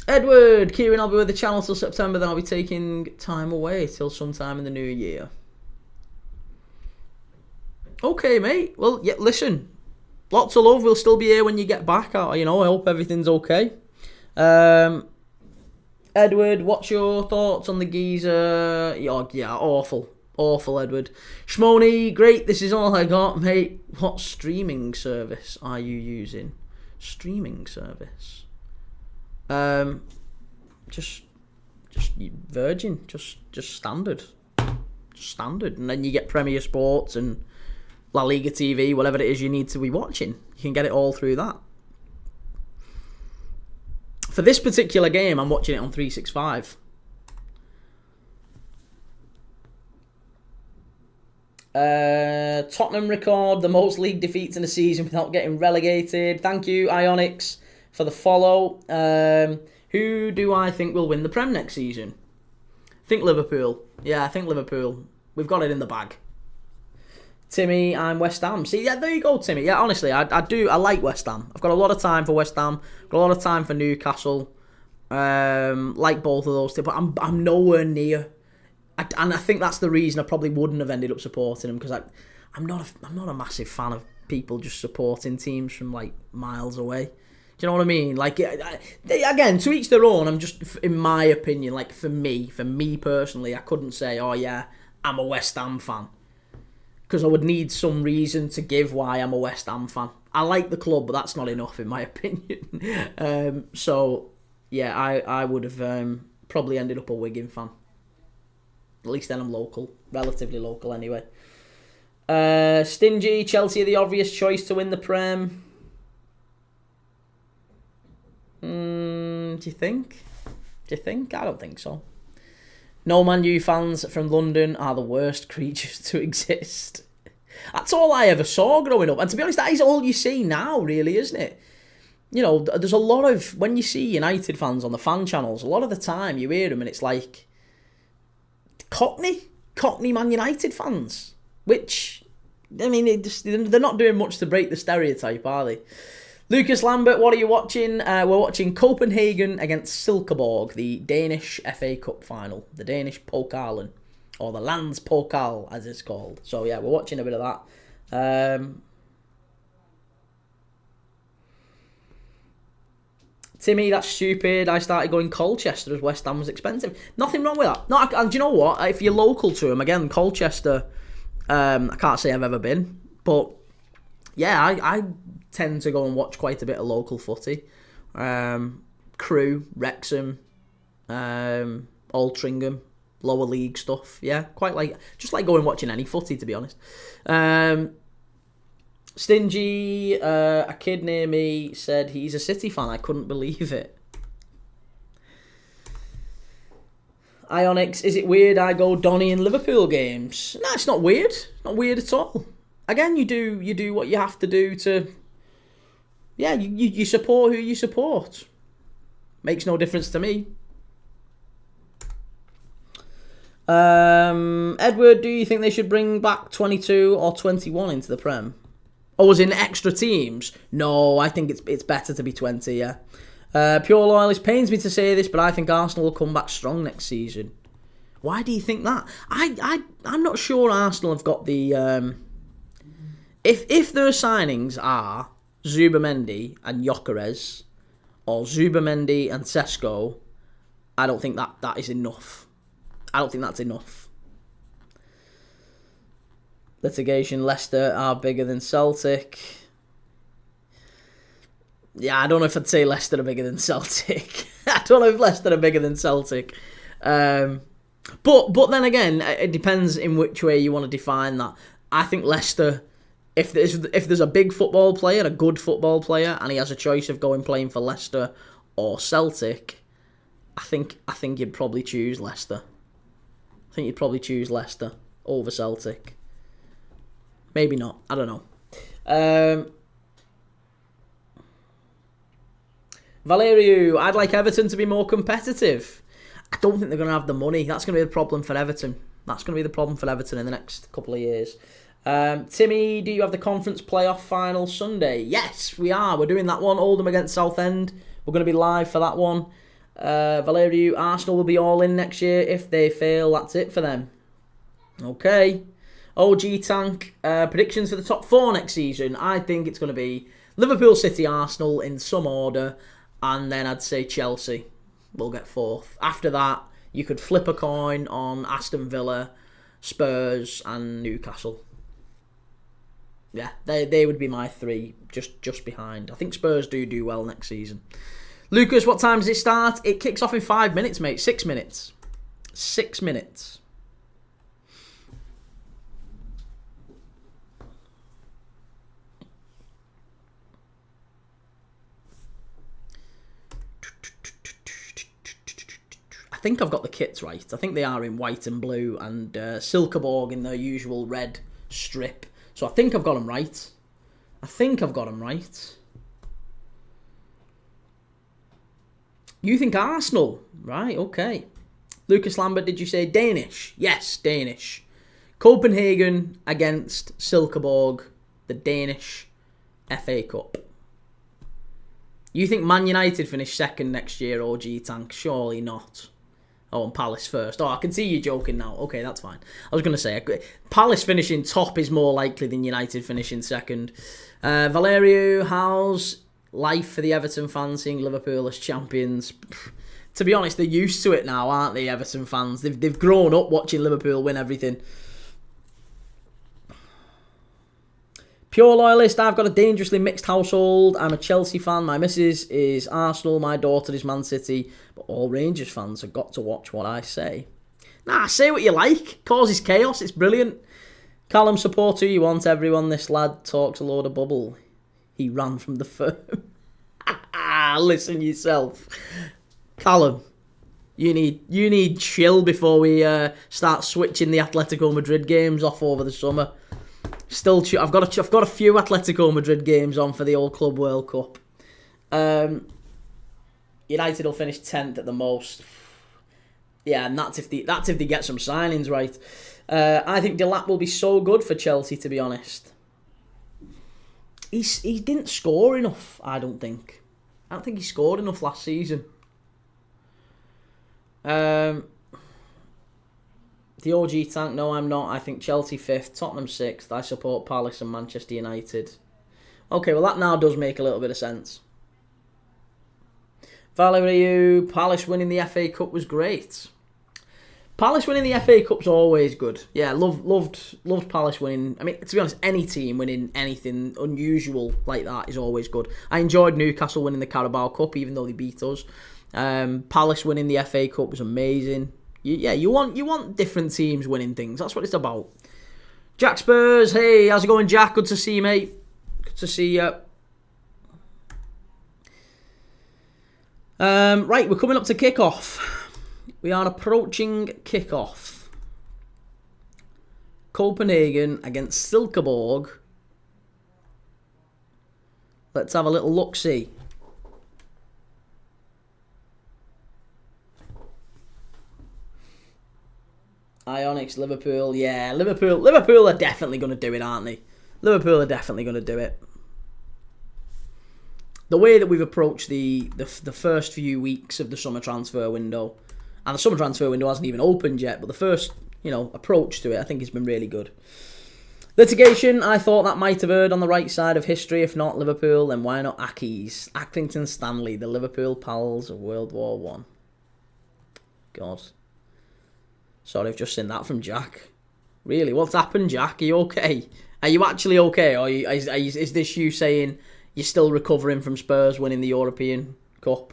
Edward, Kieran, I'll be with the channel till September, then I'll be taking time away till sometime in the new year. Okay, mate. Well, yeah, listen. Lots of love. We'll still be here when you get back. I hope everything's okay. Edward, what's your thoughts on the geezer? Yeah, awful. Awful, Edward. Shmoney, great. This is all I got, mate. What streaming service are you using? Streaming service. Just Virgin. Just standard. Just standard. And then you get Premier Sports and La Liga TV, whatever it is you need to be watching. You can get it all through that. For this particular game, I'm watching it on 365. Tottenham record the most league defeats in a season without getting relegated. Thank you, Ionics, for the follow. Who do I think will win the Prem next season? I think Liverpool. Yeah, I think Liverpool. We've got it in the bag. Timmy, I'm West Ham. See, yeah, there you go, Timmy. Yeah, honestly, I like West Ham. I've got a lot of time for West Ham. I've got a lot of time for Newcastle. Like both of those two, but I'm nowhere near. And I think that's the reason I probably wouldn't have ended up supporting them, because I'm not a massive fan of people just supporting teams from like miles away. Do you know what I mean? Like, again, to each their own. I'm just, in my opinion, like for me personally, I couldn't say, oh yeah, I'm a West Ham fan, because I would need some reason to give why I'm a West Ham fan. I like the club, but that's not enough in my opinion. So yeah, I would have probably ended up a Wigan fan. At least then I'm local, relatively local anyway. Stingy, Chelsea are the obvious choice to win the Prem. Do you think? I don't think so. No Man U fans from London are the worst creatures to exist. That's all I ever saw growing up. And to be honest, that is all you see now, really, isn't it? You know, there's a lot of... When you see United fans on the fan channels, a lot of the time you hear them and it's like... Cockney Man United fans, which, I mean, they're not doing much to break the stereotype, are they? Lucas Lambert, what are you watching? We're watching Copenhagen against Silkeborg, the Danish FA Cup final, the Danish Pokalen, or the Lands Pokal, as it's called. So yeah, we're watching a bit of that. Timmy, that's stupid. I started going Colchester as West Ham was expensive. Nothing wrong with that. No, and do you know what? If you're local to them, again, Colchester, I can't say I've ever been. But, yeah, I tend to go and watch quite a bit of local footy. Crewe, Wrexham, Altrincham, lower league stuff. Yeah, just like going watching any footy, to be honest. Stingy, a kid near me said he's a City fan. I couldn't believe it. Ionics, is it weird I go Donny in Liverpool games? No, it's not weird. Not weird at all. Again, you do what you have to do to... Yeah, you support who you support. Makes no difference to me. Edward, do you think they should bring back 22 or 21 into the Prem? Oh, as in extra teams? No, I think it's better to be 20, yeah. Pure Loyalist, pains me to say this, but I think Arsenal will come back strong next season. Why do you think that? I'm not sure Arsenal have got the... If their signings are Zubamendi and Gyökeres, or Zubamendi and Sesko, I don't think that is enough. I don't think that's enough. Litigation, Leicester are bigger than Celtic. Yeah, I don't know if I'd say Leicester are bigger than Celtic. I don't know if Leicester are bigger than Celtic. But then again, it depends in which way you want to define that. I think Leicester, if there's a big football player, a good football player, and he has a choice of playing for Leicester or Celtic, I think you'd probably choose Leicester. I think you'd probably choose Leicester over Celtic. Maybe not. I don't know. Valeriu, I'd like Everton to be more competitive. I don't think they're going to have the money. That's going to be the problem for Everton. That's going to be the problem for Everton in the next couple of years. Timmy, do you have the conference playoff final Sunday? Yes, we are. We're doing that one. Oldham against Southend. We're going to be live for that one. Valeriu, Arsenal will be all in next year. If they fail, that's it for them. Okay. OG Tank, predictions for the top 4 next season. I think it's going to be Liverpool, City, Arsenal in some order, and then I'd say Chelsea will get 4th. After that, you could flip a coin on Aston Villa, Spurs and Newcastle. Yeah, they would be my 3, just behind. I think Spurs do well next season. Lucas, what time does it start? It kicks off in 5 minutes, mate. 6 minutes. 6 minutes. I think I've got the kits right. I think they are in white and blue, and Silkeborg in their usual red strip. So I think I've got them right. You think Arsenal? Right, okay. Lucas Lambert, did you say Danish? Yes, Danish. Copenhagen against Silkeborg, the Danish FA Cup. You think Man United finish second next year, OG Tank? Surely not. Oh, and Palace first. Oh, I can see you joking now. Okay, that's fine. I was going to say, Palace finishing top is more likely than United finishing second. Valerio, how's life for the Everton fans seeing Liverpool as champions? To be honest, they're used to it now, aren't they, Everton fans? They've grown up watching Liverpool win everything. Pure loyalist, I've got a dangerously mixed household. I'm a Chelsea fan. My missus is Arsenal. My daughter is Man City. But all Rangers fans have got to watch what I say. Nah, say what you like. Causes chaos. It's brilliant. Callum, support who you want, everyone. This lad talks a load of bubble. He ran from the firm. Listen yourself. Callum, you need chill before we start switching the Atletico Madrid games off over the summer. Still, I've got a few Atletico Madrid games on for the old Club World Cup. United will finish 10th at the most. Yeah, and that's if they get some signings right. I think Delap will be so good for Chelsea, to be honest. He didn't score enough, I don't think. I don't think he scored enough last season. The OG Tank, no, I'm not. I think Chelsea 5th, Tottenham 6th. I support Palace and Manchester United. Okay, well, that now does make a little bit of sense. Valerie, Palace winning the FA Cup was great. Palace winning the FA Cup's always good. Yeah, loved Palace winning. I mean, to be honest, any team winning anything unusual like that is always good. I enjoyed Newcastle winning the Carabao Cup, even though they beat us. Palace winning the FA Cup was amazing. You want different teams winning things. That's what it's about. Jack Spurs, hey, how's it going, Jack? Good to see you, mate. Good to see you. Right, we're coming up to kickoff. We are approaching kickoff. Copenhagen against Silkeborg. Let's have a little look-see. Ionics, Liverpool, yeah, Liverpool are definitely going to do it, aren't they? Liverpool are definitely going to do it. The way that we've approached the first few weeks of the summer transfer window, and the summer transfer window hasn't even opened yet, but the first, approach to it, I think has been really good. Litigation, I thought that might have erred on the right side of history. If not Liverpool, then why not Ackies? Accrington Stanley, the Liverpool pals of World War One. God. Sorry, I've just seen that from Jack. Really, what's happened, Jack? Are you okay? Are you actually okay? Or is this you saying you're still recovering from Spurs winning the European Cup?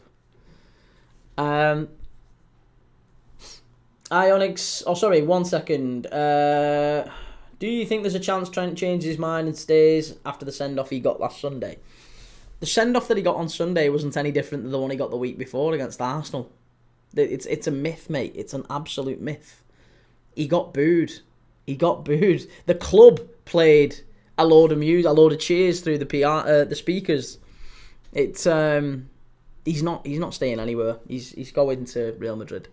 Ionics... Oh, sorry, 1 second. Do you think there's a chance Trent changes his mind and stays after the send-off he got last Sunday? The send-off that he got on Sunday wasn't any different than the one he got the week before against Arsenal. It's a myth, mate. It's an absolute myth. He got booed. The club played a load of cheers through the speakers. It's he's not staying anywhere. He's going to Real Madrid.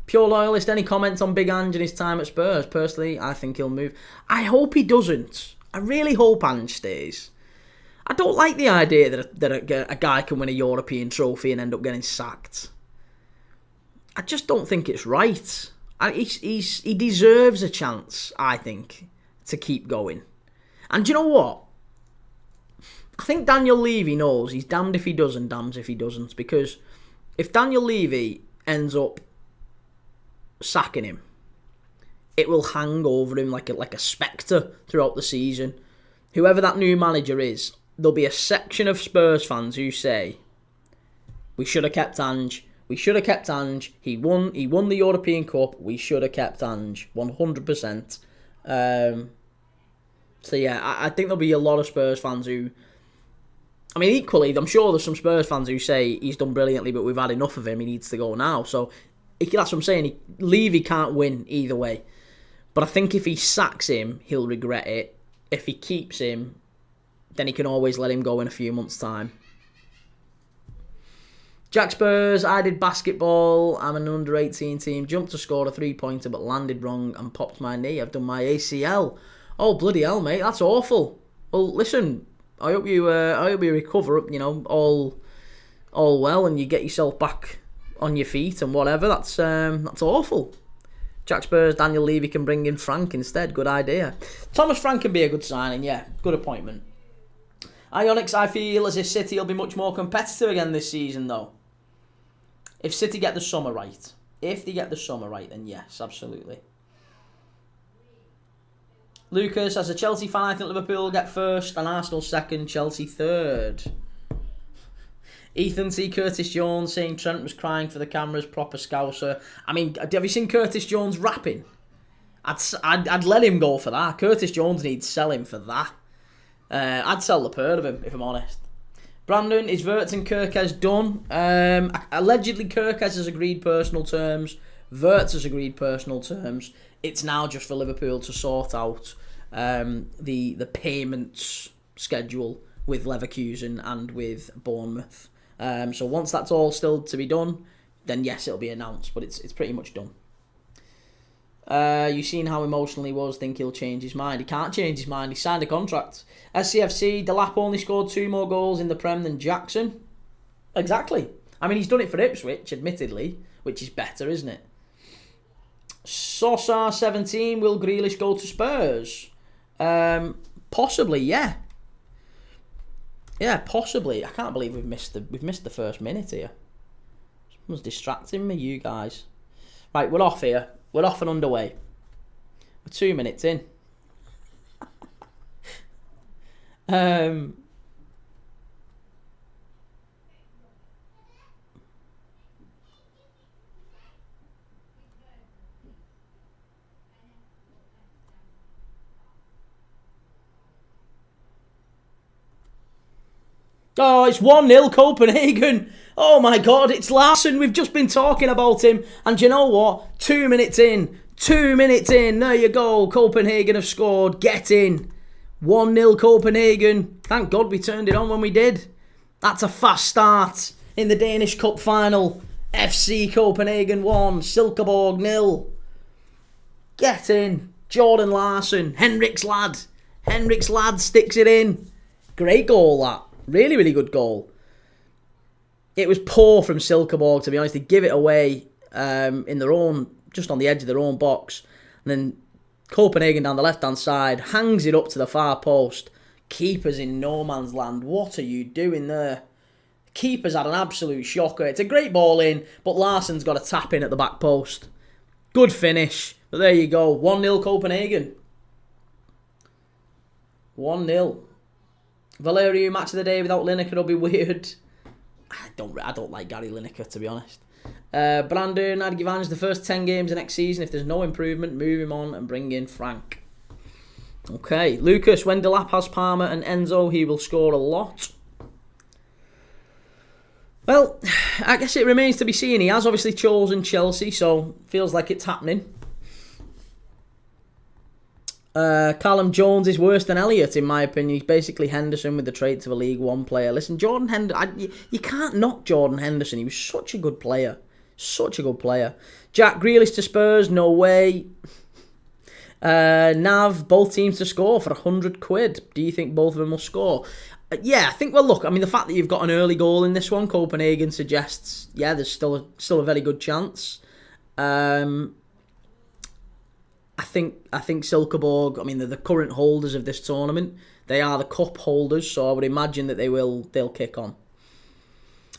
Pure loyalist, any comments on Big Ange and his time at Spurs? Personally, I think he'll move. I hope he doesn't. I really hope Ange stays. I don't like the idea that a guy can win a European trophy and end up getting sacked. I just don't think it's right. He deserves a chance, I think, to keep going. And do you know what? I think Daniel Levy knows he's damned if he does and damned if he doesn't. Because if Daniel Levy ends up sacking him, it will hang over him like a spectre throughout the season. Whoever that new manager is, there'll be a section of Spurs fans who say, we should have kept Ange. We should have kept Ange. He won the European Cup. We should have kept Ange. 100%. So yeah, I think there'll be a lot of Spurs fans who... I mean, equally, I'm sure there's some Spurs fans who say he's done brilliantly, but we've had enough of him. He needs to go now. So that's what I'm saying. Levy can't win either way. But I think if he sacks him, he'll regret it. If he keeps him, then he can always let him go in a few months' time. Jack Spurs, I did basketball. I'm an under-18 team. Jumped to score a 3-pointer, but landed wrong and popped my knee. I've done my ACL. Oh, bloody hell, mate. That's awful. Well, listen, I hope you recover, all well, and you get yourself back on your feet and whatever. That's awful. Jack Spurs, Daniel Levy can bring in Frank instead. Good idea. Thomas Frank can be a good signing, yeah. Good appointment. Ionics, I feel as if City will be much more competitive again this season, though. If City get the summer right. If they get the summer right, then yes, absolutely. Lucas, as a Chelsea fan, I think Liverpool will get first and Arsenal second, Chelsea third. Ethan C. Curtis Jones saying Trent was crying for the cameras, proper scouser. I mean, have you seen Curtis Jones rapping? I'd let him go for that. Curtis Jones needs selling for that. I'd sell the bird of him, if I'm honest. Brandon, is Wirtz and Kirkes done? Allegedly, Kirkes has agreed personal terms. Wirtz has agreed personal terms. It's now just for Liverpool to sort out the payments schedule with Leverkusen and with Bournemouth. So once that's all still to be done, then yes, it'll be announced. But it's pretty much done. You've seen how emotional he was. Think he'll change his mind. He can't change his mind. He signed a contract. SCFC, Delap only scored 2 more goals in the Prem than Jackson. Exactly. I mean, he's done it for Ipswich, admittedly, which is better, isn't it? Sosa 17, will Grealish go to Spurs? Possibly, yeah. Yeah, possibly. I can't believe we've missed the first minute here. Someone's distracting me, you guys. Right, we're off here. We're off and underway. We're 2 minutes in. Oh, it's 1-0 Copenhagen. Oh my God, it's Larsen. We've just been talking about him. And you know what? 2 minutes in. 2 minutes in. There you go. Copenhagen have scored. Get in. 1-0 Copenhagen. Thank God we turned it on when we did. That's a fast start in the Danish Cup final. FC Copenhagen 1. Silkeborg 0. Get in. Jordan Larsen. Henrik's lad. Henrik's lad sticks it in. Great goal, that. Really, really good goal. It was poor from Silkeborg, to be honest. They give it away in their own, just on the edge of their own box. And then Copenhagen down the left-hand side hangs it up to the far post. Keeper's in no man's land. What are you doing there? Keeper's had an absolute shocker. It's a great ball in, but Larsen's got a tap in at the back post. Good finish. But there you go. 1-0 Copenhagen. 1-0. Valerio, match of the day without Lineker will be weird. I don't like Gary Lineker, to be honest. Brandon, I'd give Ange the first 10 games of next season. If there's no improvement, move him on and bring in Frank. Okay, Lucas, when Delap has Palmer and Enzo, he will score a lot. Well, I guess it remains to be seen. He has obviously chosen Chelsea, so feels like it's happening. Callum Jones is worse than Elliott, in my opinion. He's basically Henderson with the traits of a League One player. Listen, Jordan Henderson, you can't knock Jordan Henderson. He was such a good player. Such a good player. Jack Grealish to Spurs, no way. Nav, both teams to score for £100. Do you think both of them will score? Yeah, I think, well, look, I mean, the fact that you've got an early goal in this one, Copenhagen suggests, yeah, there's still a very good chance. I think Silkeborg, I mean, they're the current holders of this tournament. They are the cup holders, so I would imagine that they'll kick on.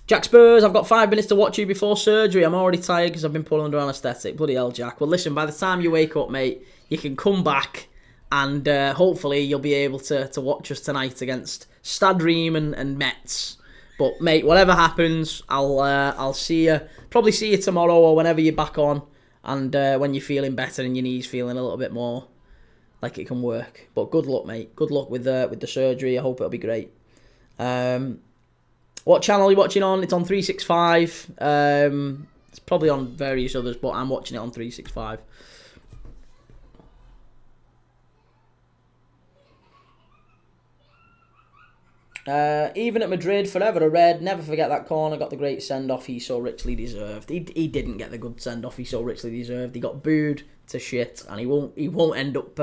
Jack Spurs, I've got 5 minutes to watch you before surgery. I'm already tired because I've been put under anaesthetic. Bloody hell, Jack. Well, listen, by the time you wake up, mate, you can come back and hopefully you'll be able to watch us tonight against Stade Reims and Metz. But, mate, whatever happens, I'll see you. Probably see you tomorrow or whenever you're back on. And when you're feeling better and your knee's feeling a little bit more like it can work. But good luck, mate. Good luck with the surgery. I hope it'll be great. What channel are you watching on? It's on 365. It's probably on various others, but I'm watching it on 365. Even at Madrid, forever a red. Never forget that corner. Got the great send-off he so richly deserved. He didn't get the good send-off he so richly deserved. He got booed to shit, and he won't end up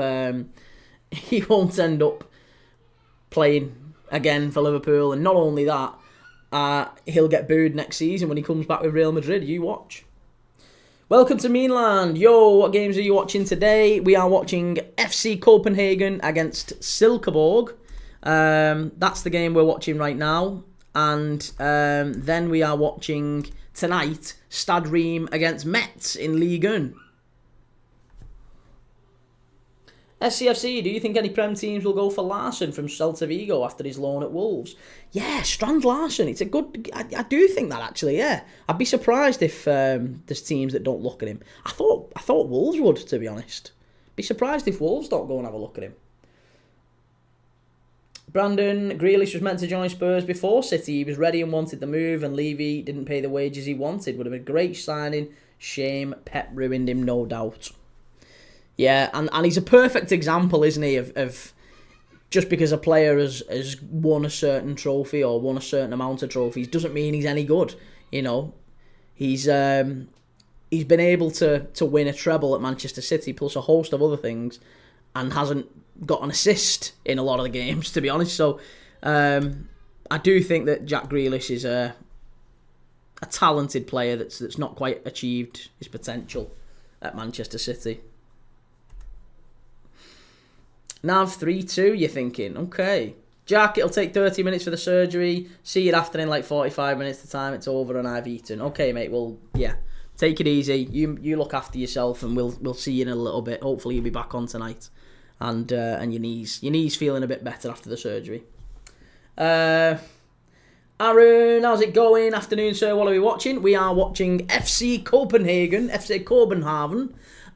playing again for Liverpool. And not only that, he'll get booed next season when he comes back with Real Madrid. You watch. Welcome to Mainland. Yo, what games are you watching today? We are watching FC Copenhagen against Silkeborg. That's the game we're watching right now. And then we are watching tonight Stade Reims against Metz in Liga. SCFC, do you think any Prem teams will go for Larsson from Celta Vigo after his loan at Wolves? Yeah, Strand Larsson. It's a good... I do think that, actually, yeah. I'd be surprised if there's teams that don't look at him. I thought Wolves would, to be honest. Be surprised if Wolves don't go and have a look at him. Brandon, Grealish was meant to join Spurs before City. He was ready and wanted the move, and Levy didn't pay the wages he wanted. Would have been a great signing. Shame Pep ruined him, no doubt. Yeah, and he's a perfect example, isn't he, of just because a player has won a certain trophy or won a certain amount of trophies doesn't mean he's any good. You know, he's been able to win a treble at Manchester City plus a host of other things, and hasn't got an assist in a lot of the games, to be honest. So I do think that Jack Grealish is a talented player that's not quite achieved his potential at Manchester City. Nav 3-2, you're thinking. Okay. Jack, it'll take 30 minutes for the surgery. See you after in like 45 minutes the time it's over and I've eaten. Okay, mate, well, yeah. Take it easy. You look after yourself and we'll see you in a little bit. Hopefully you'll be back on tonight. And your knees feeling a bit better after the surgery. Aaron, how's it going? Afternoon, sir. What are we watching? We are watching FC Copenhagen against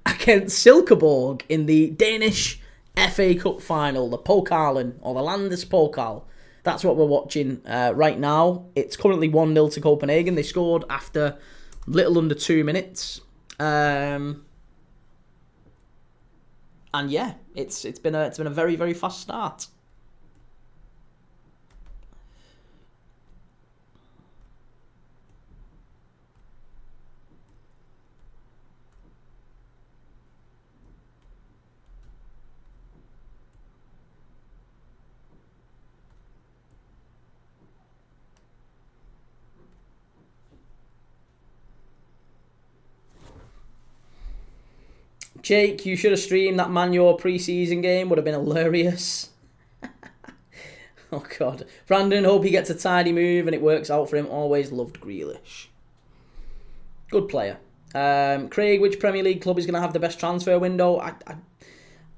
Silkeborg in the Danish FA Cup final, the Pokalen, or the Landespokal. That's what we're watching right now. It's currently 1-0 to Copenhagen. They scored after little under 2 minutes. And yeah, it's been a very, very fast start. Jake, you should have streamed that Man U pre-season game. Would have been hilarious. Oh, God. Brandon, hope he gets a tidy move and it works out for him. Always loved Grealish. Good player. Craig, which Premier League club is going to have the best transfer window?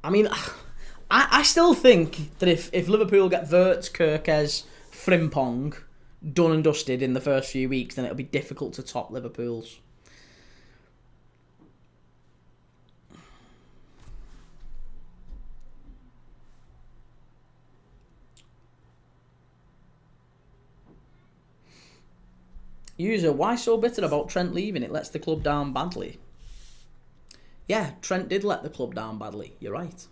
I mean, I still think that if Liverpool get Wirtz, Kerkez, Frimpong done and dusted in the first few weeks, then it'll be difficult to top Liverpool's. User, why so bitter about Trent leaving? It lets the club down badly. Yeah, Trent did let the club down badly. You're right.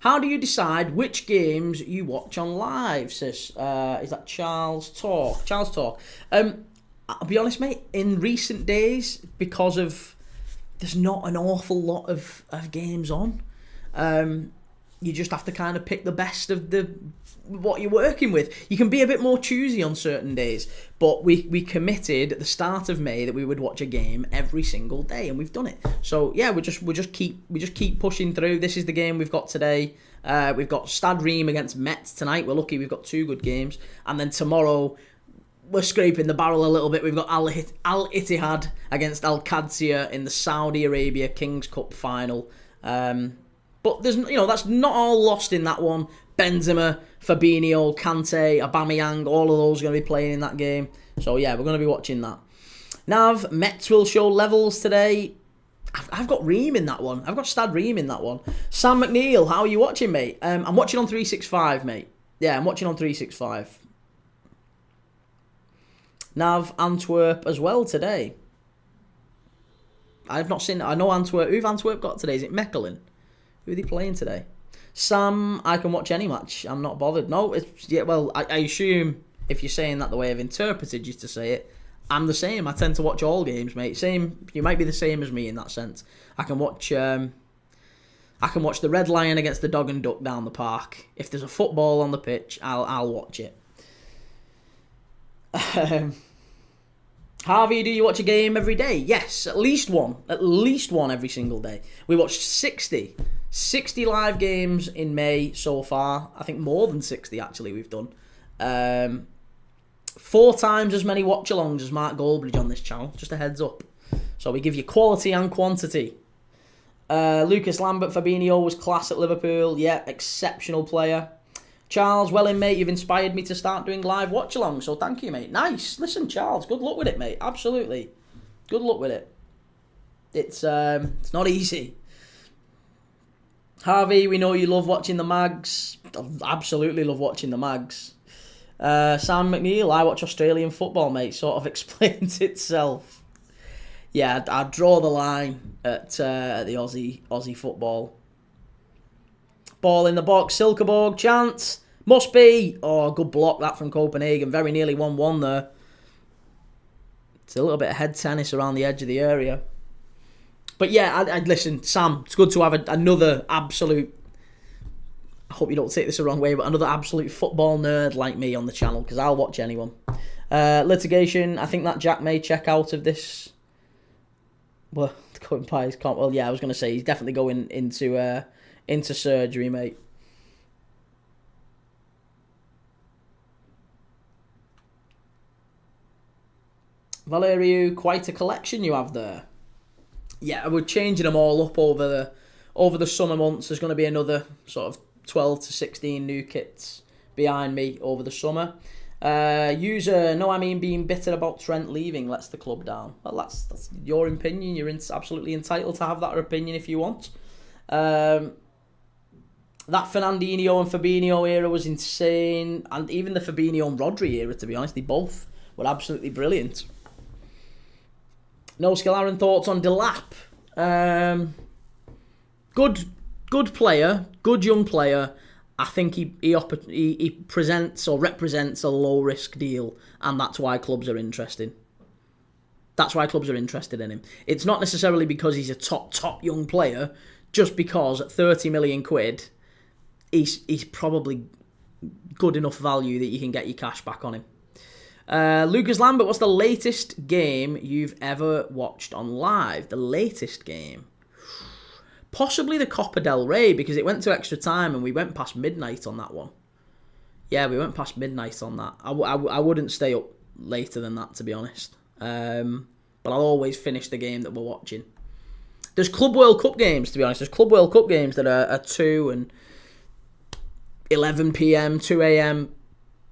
How do you decide which games you watch on live? Says, is that Charles Talk? Charles Talk. I'll be honest, mate. In recent days, because of there's not an awful lot of games on. You just have to kind of pick the best of what you're working with. You can be a bit more choosy on certain days, but we committed at the start of May that we would watch a game every single day, and we've done it. So yeah, we just keep pushing through. This is the game we've got today. We've got Stade Reims against Metz tonight. We're lucky we've got two good games, and then tomorrow we're scraping the barrel a little bit. We've got Al Ittihad against Al Qadsiya in the Saudi Arabia Kings Cup final. But there's, that's not all lost in that one. Benzema, Fabinho, Kante, Aubameyang, all of those are going to be playing in that game. So yeah, we're going to be watching that. Nav, Mets will show levels today. I've got Ream in that one. I've got Stad Ream in that one. Sam McNeil, how are you watching, mate? I'm watching on 365, mate. Yeah, I'm watching on 365. Nav, Antwerp as well today. I've not seen it. I know Antwerp. Who've Antwerp got today? Is it Mechelen? Who are they playing today? Sam, I can watch any match. I'm not bothered. No, I assume if you're saying that the way I've interpreted you to say it, I'm the same. I tend to watch all games, mate. Same. You might be the same as me in that sense. I can watch the Red Lion against the Dog and Duck down the park. If there's a football on the pitch, I'll watch it. Harvey, do you watch a game every day? Yes, at least one. At least one every single day. We watched 60 live games in May so far. I think more than 60 actually we've done. 4 times as many watch-alongs as Mark Goldbridge on this channel. Just a heads up. So we give you quality and quantity. Lucas Lambert, Fabinho was class at Liverpool. Yeah, exceptional player. Charles, well in, mate, you've inspired me to start doing live watch-alongs, so thank you, mate. Nice. Listen, Charles, good luck with it, mate. Absolutely. Good luck with it. It's not easy. Harvey, we know you love watching the mags. Absolutely love watching the mags. Sam McNeil, I watch Australian football, mate. Sort of explains itself. Yeah, I'd draw the line at the Aussie football. Ball in the box, Silkeborg, chance. Must be. Oh, good block that from Copenhagen. Very nearly 1-1 there. It's a little bit of head tennis around the edge of the area. But yeah, I'd listen, Sam, it's good to have another absolute, I hope you don't take this the wrong way, but another absolute football nerd like me on the channel, because I'll watch anyone. Litigation, I think that Jack may check out of this. Well, well, yeah, I was going to say, he's definitely going into surgery, mate. Valeriu, quite a collection you have there. Yeah, we're changing them all up over the summer months. There's going to be another sort of 12 to 16 new kits behind me over the summer. User, no, I mean being bitter about Trent leaving lets the club down. Well, that's your opinion. You're absolutely entitled to have that opinion if you want. That Fernandinho and Fabinho era was insane, and even the Fabinho and Rodri era, to be honest, they both were absolutely brilliant. No Skill Aaron, thoughts on Delap? Good player, good young player. I think he presents or represents a low risk deal, and that's why clubs are interested. That's why clubs are interested in him. It's not necessarily because he's a top young player, just because at 30 million quid, he's probably good enough value that you can get your cash back on him. Lucas Lambert, what's the latest game you've ever watched on live? The latest game? Possibly the Copa del Rey, because it went to extra time and we went past midnight on that one. Yeah, we went past midnight on that. I wouldn't stay up later than that, to be honest. But I'll always finish the game that we're watching. There's Club World Cup games, to be honest. There's Club World Cup games that are 2 and 11 p.m, 2 a.m.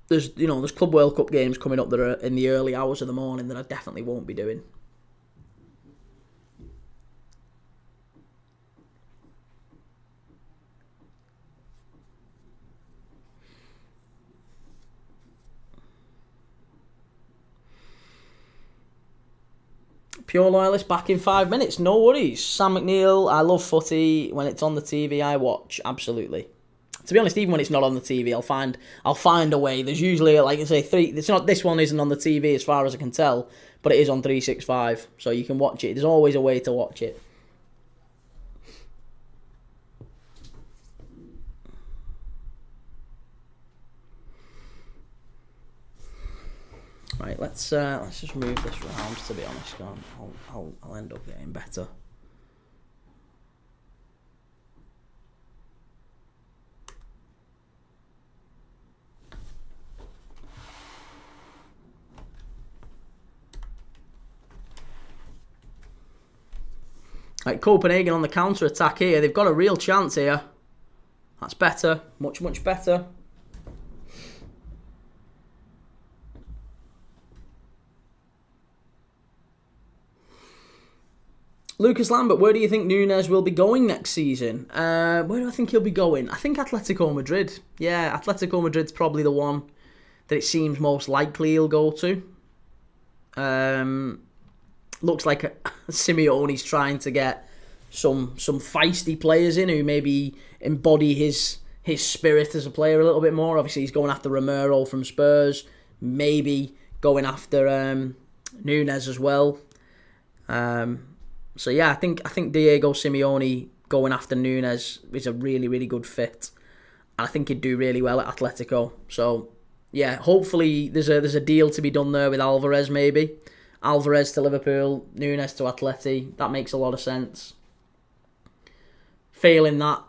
There's Club World Cup games coming up that are in the early hours of the morning that I definitely won't be doing. Pure Loyalist back in 5 minutes, no worries. Sam McNeil, I love footy. When it's on the TV, I watch, absolutely. To be honest, even when it's not on the TV, I'll find a way. There's usually, like I say, this one isn't on the TV as far as I can tell, but it is on 365, so you can watch it. There's always a way to watch it. Right, let's just move this round, to be honest. I'll end up getting better. Like Copenhagen on the counter-attack here. They've got a real chance here. That's better. Much, much better. Lucas Lambert, where do you think Núñez will be going next season? Where do I think he'll be going? I think Atletico Madrid. Yeah, Atletico Madrid's probably the one that it seems most likely he'll go to. Looks like Simeone's trying to get some feisty players in who maybe embody his spirit as a player a little bit more. Obviously, he's going after Romero from Spurs. Maybe going after Núñez as well. So yeah, I think Diego Simeone going after Núñez is a really, really good fit. And I think he'd do really well at Atletico. So yeah, hopefully there's a deal to be done there with Alvarez maybe. Alvarez to Liverpool, Núñez to Atleti. That makes a lot of sense. Failing that,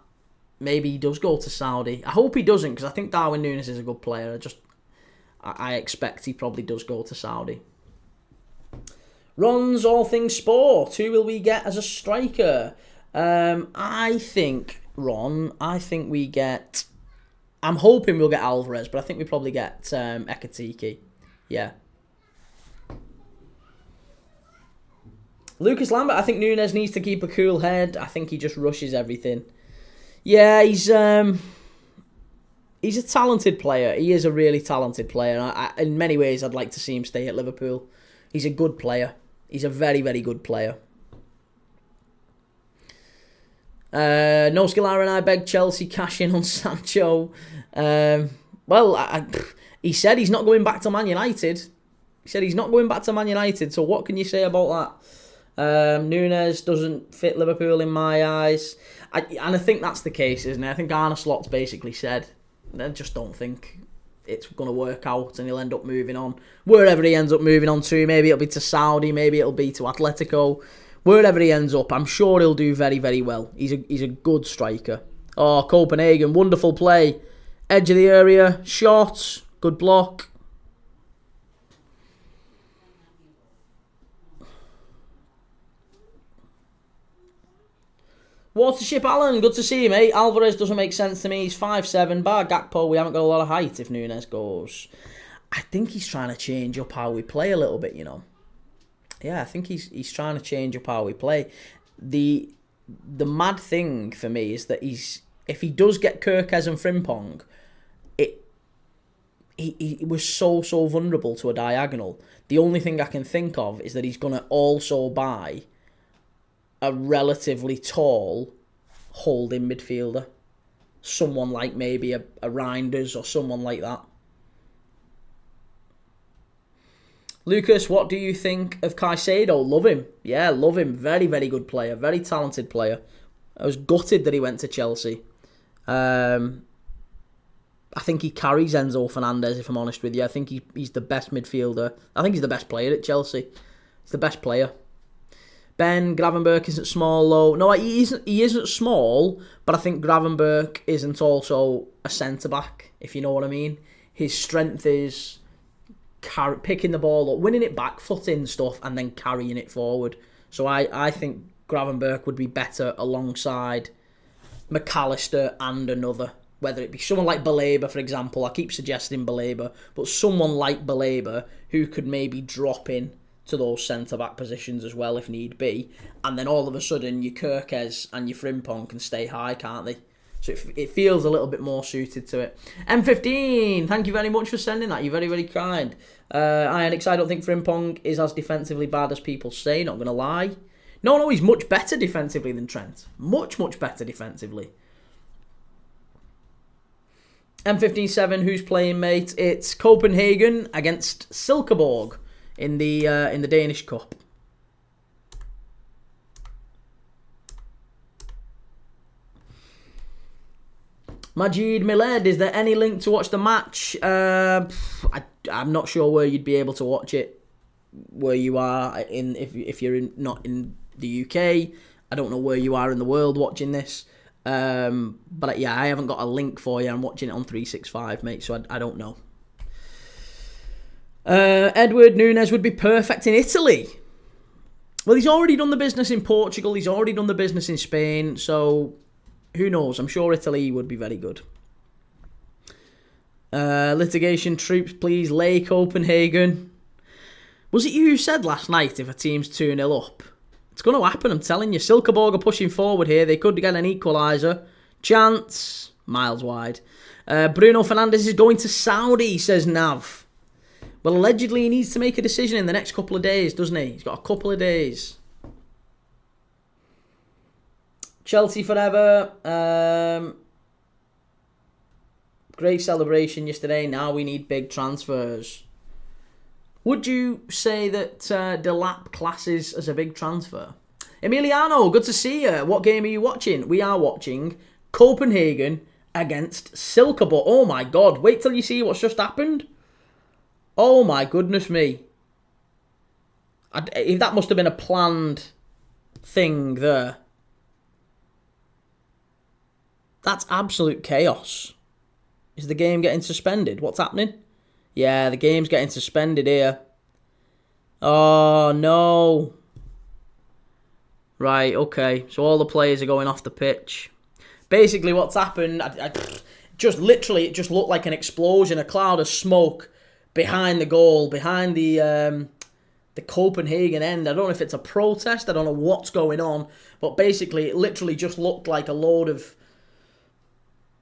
maybe he does go to Saudi. I hope he doesn't, because I think Darwin Núñez is a good player. I expect he probably does go to Saudi. Ron's All Things Sport. Who will we get as a striker? I think we get... I'm hoping we'll get Alvarez, but I think we probably get Ekatike. Yeah. Lucas Lambert, I think Núñez needs to keep a cool head. I think he just rushes everything. Yeah, he's a talented player. He is a really talented player. In many ways, I'd like to see him stay at Liverpool. He's a good player. He's a very, very good player. No Scalar and I beg Chelsea cash in on Sancho. He said he's not going back to Man United. So what can you say about that? Núñez doesn't fit Liverpool in my eyes. And I think that's the case, isn't it? I think Arne Slot's basically said, I just don't think it's going to work out and he'll end up moving on. Wherever he ends up moving on to, maybe it'll be to Saudi, maybe it'll be to Atletico. Wherever he ends up, I'm sure he'll do very, very well. He's a good striker. Oh, Copenhagen, wonderful play. Edge of the area, shot, good block. Watership Allen, good to see you, mate. Alvarez doesn't make sense to me. He's 5'7". Bar Gakpo, we haven't got a lot of height if Núñez goes. I think he's trying to change up how we play a little bit, you know. Yeah, I think he's trying to change up how we play. The mad thing for me is that if he does get Kirkes and Frimpong, he was so vulnerable to a diagonal. The only thing I can think of is that he's going to also buy a relatively tall holding midfielder. Someone like maybe a Reinders or someone like that. Lucas, what do you think of Caicedo? Love him. Yeah, love him. Very, very good player. Very talented player. I was gutted that he went to Chelsea. I think he carries Enzo Fernandez, if I'm honest with you. I think he's the best midfielder. I think he's the best player at Chelsea. He's the best player. Ben, Gravenberch isn't small though. No, he isn't small, but I think Gravenberch isn't also a centre-back, if you know what I mean. His strength is picking the ball up, winning it back, footing stuff, and then carrying it forward. So I think Gravenberch would be better alongside McAllister and another. Whether it be someone like Baleba, for example. I keep suggesting Baleba, but someone like Baleba who could maybe drop in to those centre-back positions as well if need be. And then all of a sudden your Kirkes and your Frimpong can stay high, can't they? So it feels a little bit more suited to it. M15, thank you very much for sending that. You're very, very kind. Ionix, I don't think Frimpong is as defensively bad as people say, not going to lie. No, he's much better defensively than Trent. Much, much better defensively. M15-7, who's playing, mate? It's Copenhagen against Silkeborg in the Danish Cup. Majid Miled, is there any link to watch the match? I'm not sure where you'd be able to watch it. Where you are if you're not in the UK, I don't know where you are in the world watching this. But yeah, I haven't got a link for you. I'm watching it on 365, mate. So I don't know. Edward Núñez would be perfect in Italy. Well, he's already done the business in Portugal. He's already done the business in Spain. So, who knows? I'm sure Italy would be very good. Litigation troops, please. Lay Copenhagen. Was it you who said last night if a team's 2-0 up? It's going to happen, I'm telling you. Silkeborg are pushing forward here. They could get an equaliser. Chance. Miles wide. Bruno Fernandes is going to Saudi, says Nav. Well, allegedly he needs to make a decision in the next couple of days, doesn't he? He's got a couple of days. Chelsea forever. Great celebration yesterday. Now we need big transfers. Would you say that Delap classes as a big transfer? Emiliano, good to see you. What game are you watching? We are watching Copenhagen against Silkeborg. Oh my God. Wait till you see what's just happened. Oh my goodness me. That must have been a planned thing there. That's absolute chaos. Is the game getting suspended? What's happening? Yeah, the game's getting suspended here. Oh, no. Right, okay. So all the players are going off the pitch. Basically, what's happened, it just looked like an explosion, a cloud of smoke behind the goal, behind the Copenhagen end. I don't know if it's a protest. I don't know what's going on. But basically, it literally just looked like a load of...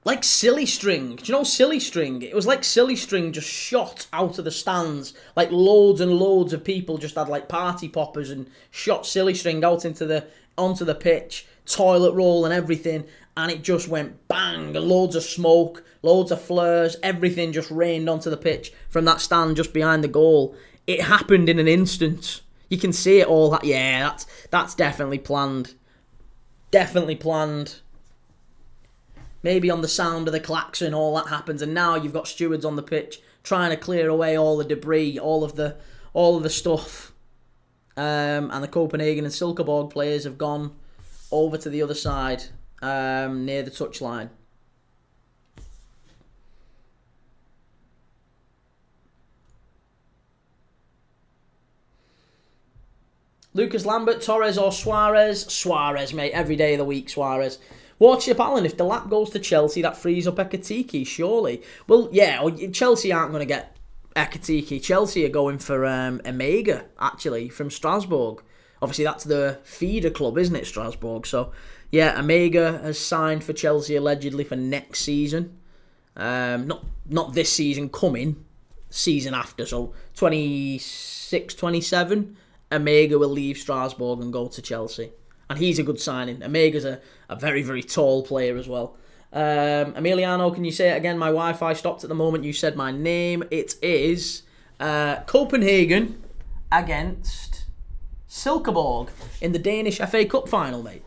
like silly string. Do you know silly string? It was like silly string just shot out of the stands. Like loads and loads of people just had like party poppers and shot silly string out onto the pitch, toilet roll and everything, and it just went bang, and loads of smoke, loads of flares, everything just rained onto the pitch from that stand just behind the goal. It happened in an instant. You can see it all. Yeah, that's definitely planned. Definitely planned. Maybe on the sound of the klaxon, all that happens, and now you've got stewards on the pitch trying to clear away all the debris, all of the stuff. And the Copenhagen and Silkeborg players have gone over to the other side, near the touchline. Lucas Lambert, Torres or Suarez? Suarez, mate. Every day of the week, Suarez. Worship Allen, if the lap goes to Chelsea, that frees up Ekatike, surely. Well, yeah, Chelsea aren't going to get Ekatike. Chelsea are going for Omega, actually, from Strasbourg. Obviously, that's the feeder club, isn't it, Strasbourg? So, yeah, Omega has signed for Chelsea, allegedly, for next season. Not this season coming, season after. So, 26-27, Omega will leave Strasbourg and go to Chelsea. And he's a good signing. Omega's a very, very tall player as well. Emiliano, can you say it again? My Wi-Fi stopped at the moment you said my name. It is Copenhagen against Silkeborg in the Danish FA Cup final, mate.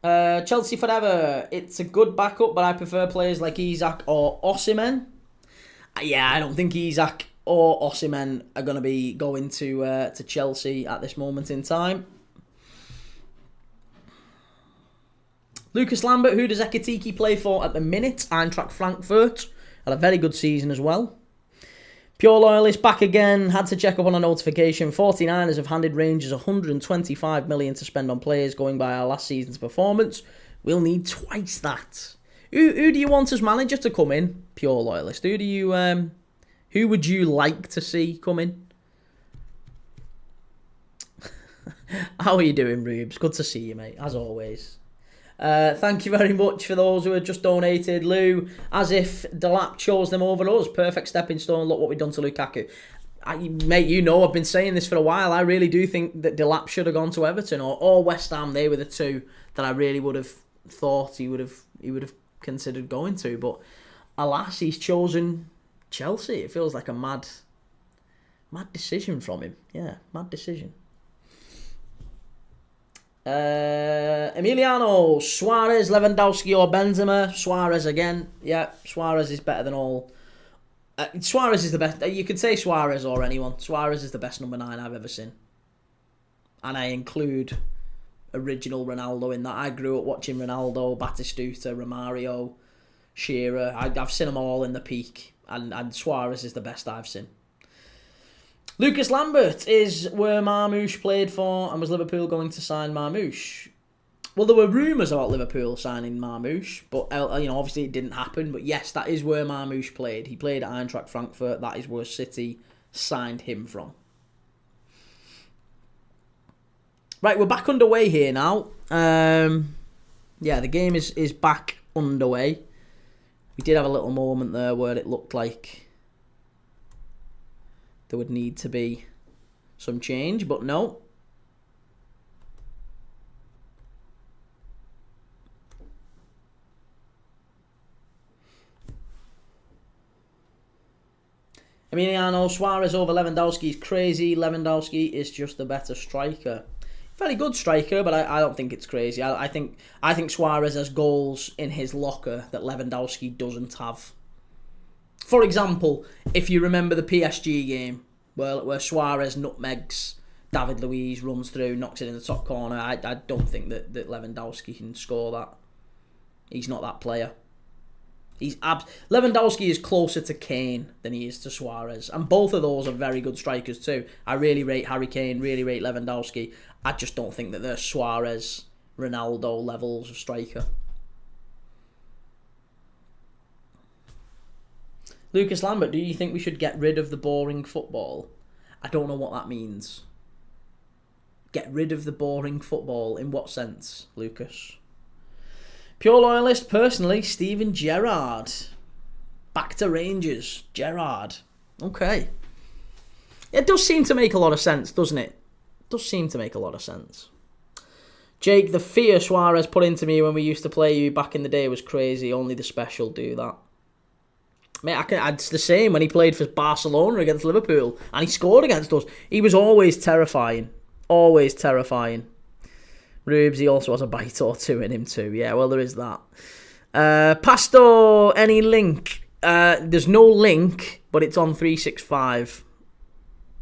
Chelsea forever. It's a good backup, but I prefer players like Isak or Osimhen. Yeah, I don't think Isak or Osimhen are going to be going to Chelsea at this moment in time. Lucas Lambert, who does Ekatike play for at the minute? Eintracht Frankfurt. Had a very good season as well. Pure Loyalist back again. Had to check up on a notification. 49ers have handed Rangers 125 million to spend on players going by our last season's performance. We'll need twice that. Who do you want as manager to come in? Pure Loyalist. Who would you like to see come in? How are you doing, Rubes? Good to see you, mate, as always. Thank you very much for those who have just donated. Lou, as if Delap chose them over us. Perfect stepping stone. Look what we've done to Lukaku. Mate, you know I've been saying this for a while. I really do think that Delap should have gone to Everton or West Ham. They were the two that I really would have thought he would have considered going to. But alas, he's chosen Chelsea. It feels like a mad decision from him. Yeah, mad decision. Emiliano, Suarez, Lewandowski or Benzema? Suarez again. Yeah, Suarez is better than all. Suarez is the best. You could say Suarez or anyone. Suarez is the best number 9 I've ever seen. And I include original Ronaldo in that. I grew up watching Ronaldo, Batistuta, Romario, Shearer. I've seen them all in the peak. And Suarez is the best I've seen. Lucas Lambert is where Marmoush played for, and was Liverpool going to sign Marmoush? Well, there were rumours about Liverpool signing Marmoush, but obviously it didn't happen. But yes, that is where Marmoush played. He played at Eintracht Frankfurt. That is where City signed him from. Right, we're back underway here now. The game is back underway. We did have a little moment there where it looked like there would need to be some change, but no. Emiliano Suarez over Lewandowski is crazy. Lewandowski is just the better striker. Very good striker, but I don't think it's crazy. I think Suarez has goals in his locker that Lewandowski doesn't have. For example, if you remember the PSG game where Suarez nutmegs David Luiz, runs through, knocks it in the top corner, I don't think that Lewandowski can score that. He's not that player. Lewandowski is closer to Kane than he is to Suarez, and both of those are very good strikers too. I really rate Harry Kane, really rate Lewandowski. I just don't think that they're Suarez, Ronaldo levels of striker. Lucas Lambert, do you think we should get rid of the boring football? I don't know what that means. Get rid of the boring football in what sense, Lucas? Pure loyalist, personally, Steven Gerrard. Back to Rangers, Gerrard. Okay. It does seem to make a lot of sense, doesn't it? It does seem to make a lot of sense. Jake, the fear Suarez put into me when we used to play you back in the day was crazy. Only the special do that. Mate, it's the same when he played for Barcelona against Liverpool and he scored against us. He was always terrifying. Always terrifying. Rubes, he also has a bite or two in him too. Yeah, well, there is that. Pasto, any link? There's no link, but it's on 365.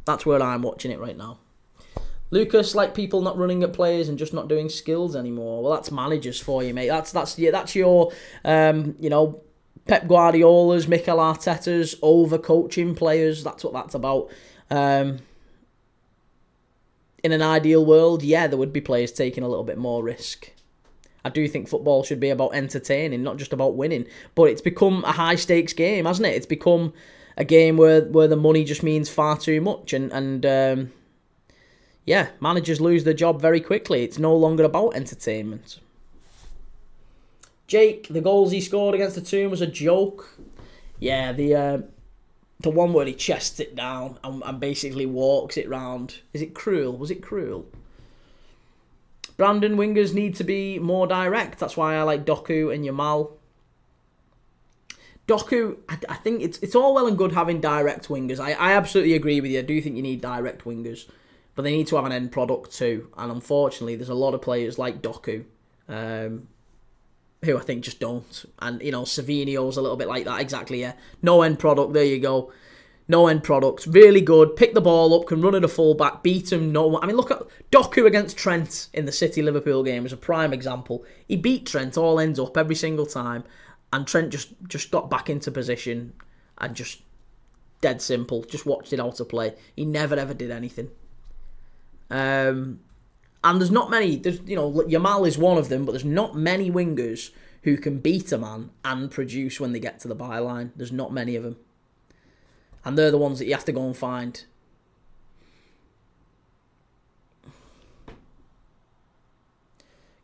That's where I'm watching it right now. Lucas, like people not running at players and just not doing skills anymore. Well, that's managers for you, mate. That's your, Pep Guardiola's, Mikel Arteta's over-coaching players. That's what that's about. In an ideal world, yeah, there would be players taking a little bit more risk. I do think football should be about entertaining, not just about winning. But it's become a high-stakes game, hasn't it? It's become a game where the money just means far too much. And managers lose their job very quickly. It's no longer about entertainment. Jake, the goals he scored against the Toon was a joke. Yeah, the one where he chests it down and basically walks it round. Is it cruel? Was it cruel? Brandon, wingers need to be more direct. That's why I like Doku and Yamal. Doku, I think it's all well and good having direct wingers. I absolutely agree with you. I do think you need direct wingers. But they need to have an end product too. And unfortunately, there's a lot of players like Doku who I think just don't. And, Savinio's a little bit like that. Exactly, yeah. No end product. There you go. No end product. Really good. Pick the ball up. Can run at a full-back. Beat him. No. I mean, look at Doku against Trent in the City-Liverpool game as a prime example. He beat Trent all ends up every single time. And Trent just got back into position and just dead simple. Just watched it out to play. He never, ever did anything. And there's not many, Yamal is one of them, but there's not many wingers who can beat a man and produce when they get to the byline. There's not many of them. And they're the ones that you have to go and find.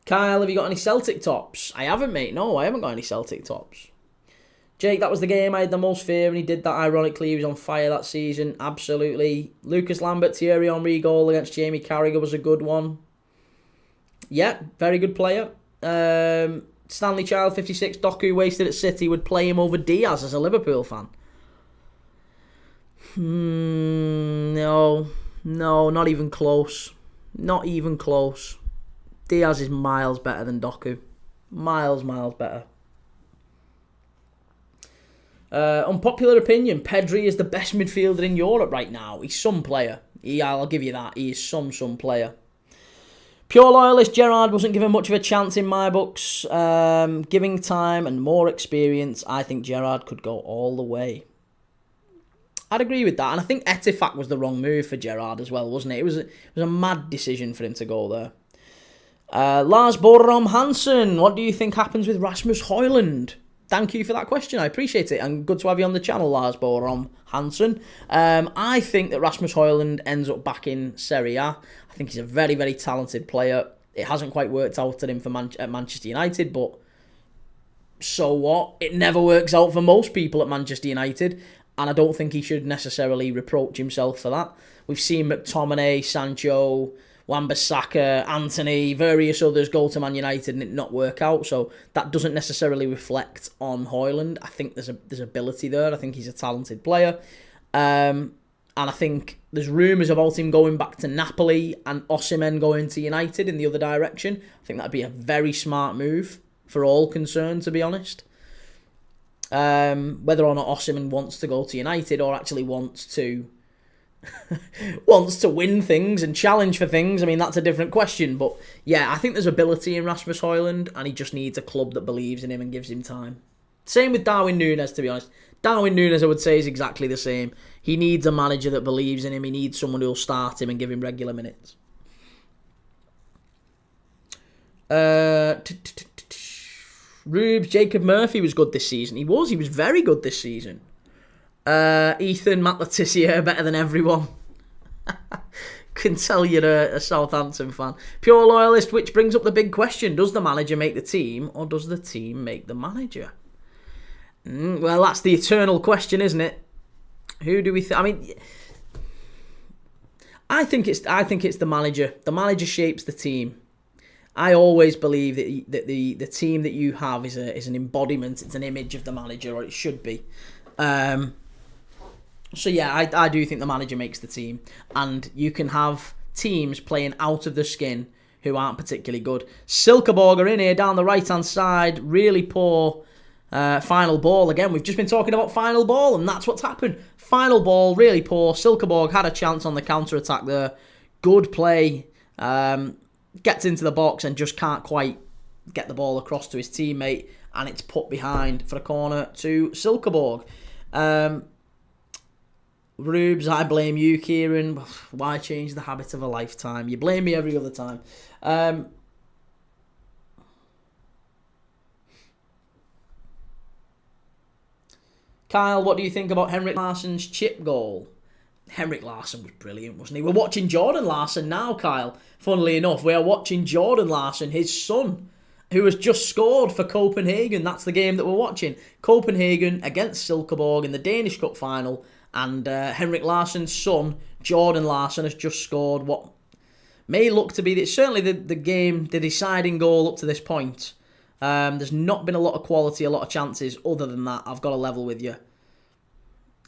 Kyle, have you got any Celtic tops? I haven't, mate. No, I haven't got any Celtic tops. Jake, that was the game I had the most fear, and he did that ironically. He was on fire that season. Absolutely. Lucas Lambert, Thierry Henry goal against Jamie Carragher was a good one. Yeah, very good player. Stanley Child, 56. Doku wasted at City. Would play him over Diaz as a Liverpool fan. No, not even close. Not even close. Diaz is miles better than Doku. Miles better. Unpopular opinion, Pedri is the best midfielder in Europe right now. He's some player. I'll give you that. He is some player. Pure loyalist, Gerrard wasn't given much of a chance in my books. Giving time and more experience, I think Gerrard could go all the way. I'd agree with that. And I think Etifak was the wrong move for Gerrard as well, wasn't it? It was a mad decision for him to go there. Lars Borum Hansen, what do you think happens with Rasmus Højlund? Thank you for that question. I appreciate it. And good to have you on the channel, Lars Borum Hansen. I think that Rasmus Højlund ends up back in Serie A. I think he's a very, very talented player. It hasn't quite worked out at him at Manchester United, but so what? It never works out for most people at Manchester United, and I don't think he should necessarily reproach himself for that. We've seen McTominay, Sancho, Wan-Bissaka, Anthony, various others go to Man United and it not work out, so that doesn't necessarily reflect on Højlund. I think there's ability there. I think he's a talented player. And I think there's rumours about him going back to Napoli and Osimhen going to United in the other direction. I think that'd be a very smart move for all concerned, to be honest. Whether or not Osimhen wants to go to United or actually wants to win things and challenge for things, I mean, that's a different question. But yeah, I think there's ability in Rasmus Højlund, and he just needs a club that believes in him and gives him time. Same with Darwin Núñez, to be honest. Darwin Núñez, I would say, is exactly the same. He needs a manager that believes in him. He needs someone who'll start him and give him regular minutes. Rubes, Jacob Murphy was good this season. He was very good this season. Ethan, Matt Letizia, better than everyone. Can tell you're a Southampton fan. Pure loyalist, which brings up the big question. Does the manager make the team, or does the team make the manager? Well, that's the eternal question, isn't it? Who do we I mean, I think it's the manager. The manager shapes the team. I always believe that the team that you have is an embodiment. It's an image of the manager, or it should be. So yeah, I do think the manager makes the team, and you can have teams playing out of the skin who aren't particularly good. Silkeborg are in here down the right hand side, really poor final ball. Again, we've just been talking about final ball, and that's what's happened. Final ball, really poor. Silkeborg had a chance on the counter attack there. Good play. Gets into the box and just can't quite get the ball across to his teammate, and it's put behind for a corner to Silkeborg. Rubes, I blame you, Kieran. Why change the habit of a lifetime? You blame me every other time. Kyle, what do you think about Henrik Larsson's chip goal? Henrik Larsson was brilliant, wasn't he? We're watching Jordan Larsson now, Kyle. Funnily enough, we are watching Jordan Larsson, his son, who has just scored for Copenhagen. That's the game that we're watching. Copenhagen against Silkeborg in the Danish Cup final. And Henrik Larsson's son, Jordan Larsson, has just scored what may look to be certainly the deciding goal up to this point. There's not been a lot of quality, a lot of chances. Other than that, I've got to level with you.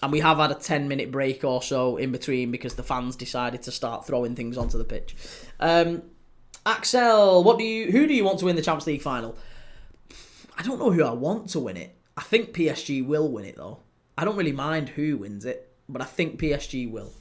And we have had a 10-minute break or so in between because the fans decided to start throwing things onto the pitch. Axel, who do you want to win the Champions League final? I don't know who I want to win it. I think PSG will win it, though. I don't really mind who wins it, but I think PSG will.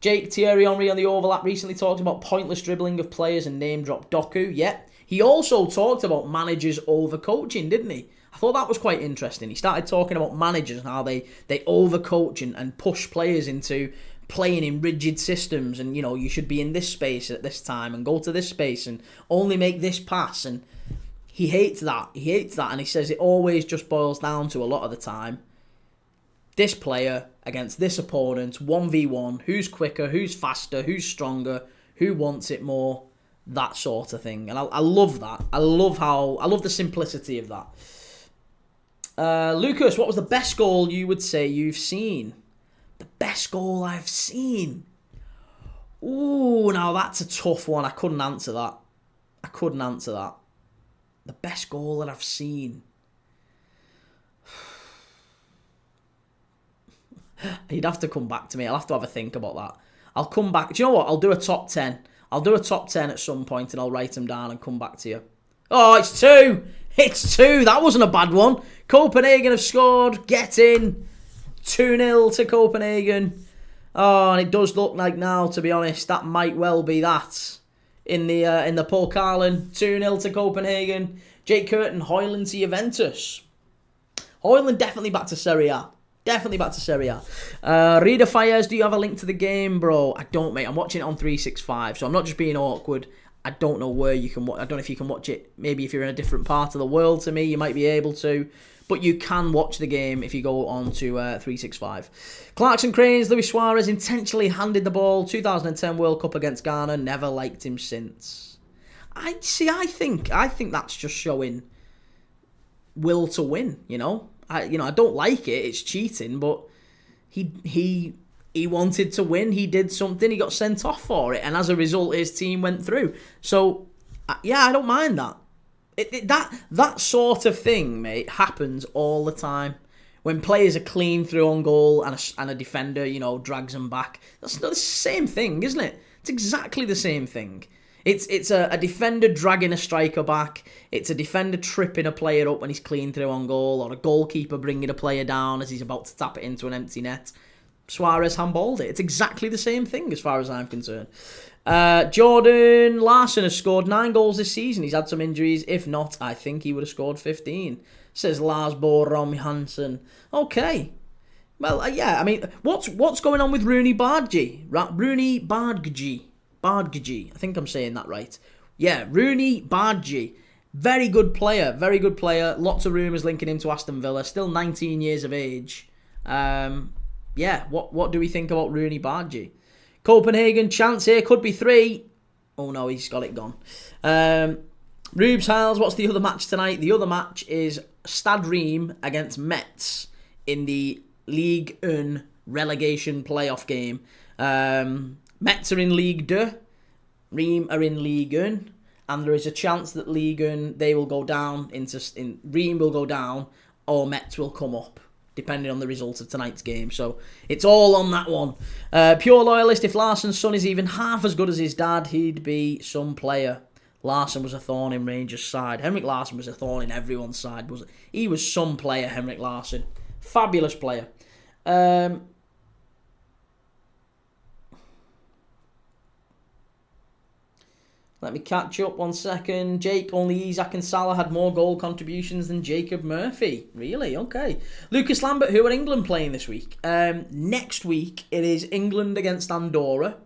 Jake Thierry Henry on the overlap recently talked about pointless dribbling of players and name-dropped Doku. Yeah. He also talked about managers over-coaching, didn't he? I thought that was quite interesting. He started talking about managers and how they overcoach and push players into playing in rigid systems, and you should be in this space at this time and go to this space and only make this pass. And he hates that. And he says it always just boils down to, a lot of the time, this player against this opponent, 1v1, who's quicker, who's faster, who's stronger, who wants it more, that sort of thing. And I love that. I love the simplicity of that. Lucas, what was the best goal you would say you've seen? The best goal I've seen? Ooh, now that's a tough one. I couldn't answer that. The best goal that I've seen. You'd have to come back to me. I'll have to have a think about that. I'll come back. Do you know what? I'll do a top 10. I'll do a top 10 at some point and I'll write them down and come back to you. Oh, it's 2. It's 2. That wasn't a bad one. Copenhagen have scored. Get in. 2-0 to Copenhagen. Oh, and it does look like now, to be honest, that might well be that. In the Pokalen, 2-0 to Copenhagen. Jake Curtin, Højlund to Juventus. Højlund definitely back to Serie A. Definitely back to Serie A. Reader Fires, do you have a link to the game, bro? I don't, mate. I'm watching it on 365, so I'm not just being awkward. I don't know where you can watch. I don't know if you can watch it. Maybe if you're in a different part of the world to me, you might be able to. But you can watch the game if you go on to 365. Clarkson Cranes, Luis Suarez intentionally handed the ball. 2010 World Cup against Ghana. Never liked him since. I think that's just showing will to win. I don't like it. It's cheating, but he wanted to win. He did something. He got sent off for it, and as a result, his team went through. So, yeah, I don't mind that. That sort of thing, mate, happens all the time. When players are clean through on goal and a defender, drags them back. That's not the same thing, isn't it? It's exactly the same thing. It's a defender dragging a striker back. It's a defender tripping a player up when he's clean through on goal, or a goalkeeper bringing a player down as he's about to tap it into an empty net. Suarez handballed it. It's exactly the same thing as far as I'm concerned. Jordan Larson has scored 9 goals this season. He's had some injuries. If not, I think he would have scored 15. Says Lars Bo Rom Hansen. Okay. Well, yeah, I mean, what's going on with Rooney Bardghji? Rooney Bardghji. Bardghji. I think I'm saying that right. Yeah, Rooney Bardghji. Very good player. Very good player. Lots of rumours linking him to Aston Villa. Still 19 years of age. Yeah, what do we think about Rooney Bardghji? Copenhagen, chance here. Could be 3. Oh, no, he's got it gone. Rubes Hiles, what's the other match tonight? The other match is Stade Reims against Metz in the Ligue 1 relegation playoff game. Metz are in Ligue 2, Reims are in Ligue 1, and there is a chance that Ligue 1, they will go down, Reims will go down, or Metz will come up, depending on the result of tonight's game. So it's all on that one. Pure loyalist, if Larsson's son is even half as good as his dad, he'd be some player. Larsson was a thorn in Rangers' side. Henrik Larsson was a thorn in everyone's side. He was some player, Henrik Larsson. Fabulous player. Let me catch up 1 second. Jake, only Isak and Salah had more goal contributions than Jacob Murphy. Really? Okay. Lucas Lambert, who are England playing this week? Next week, it is England against Andorra.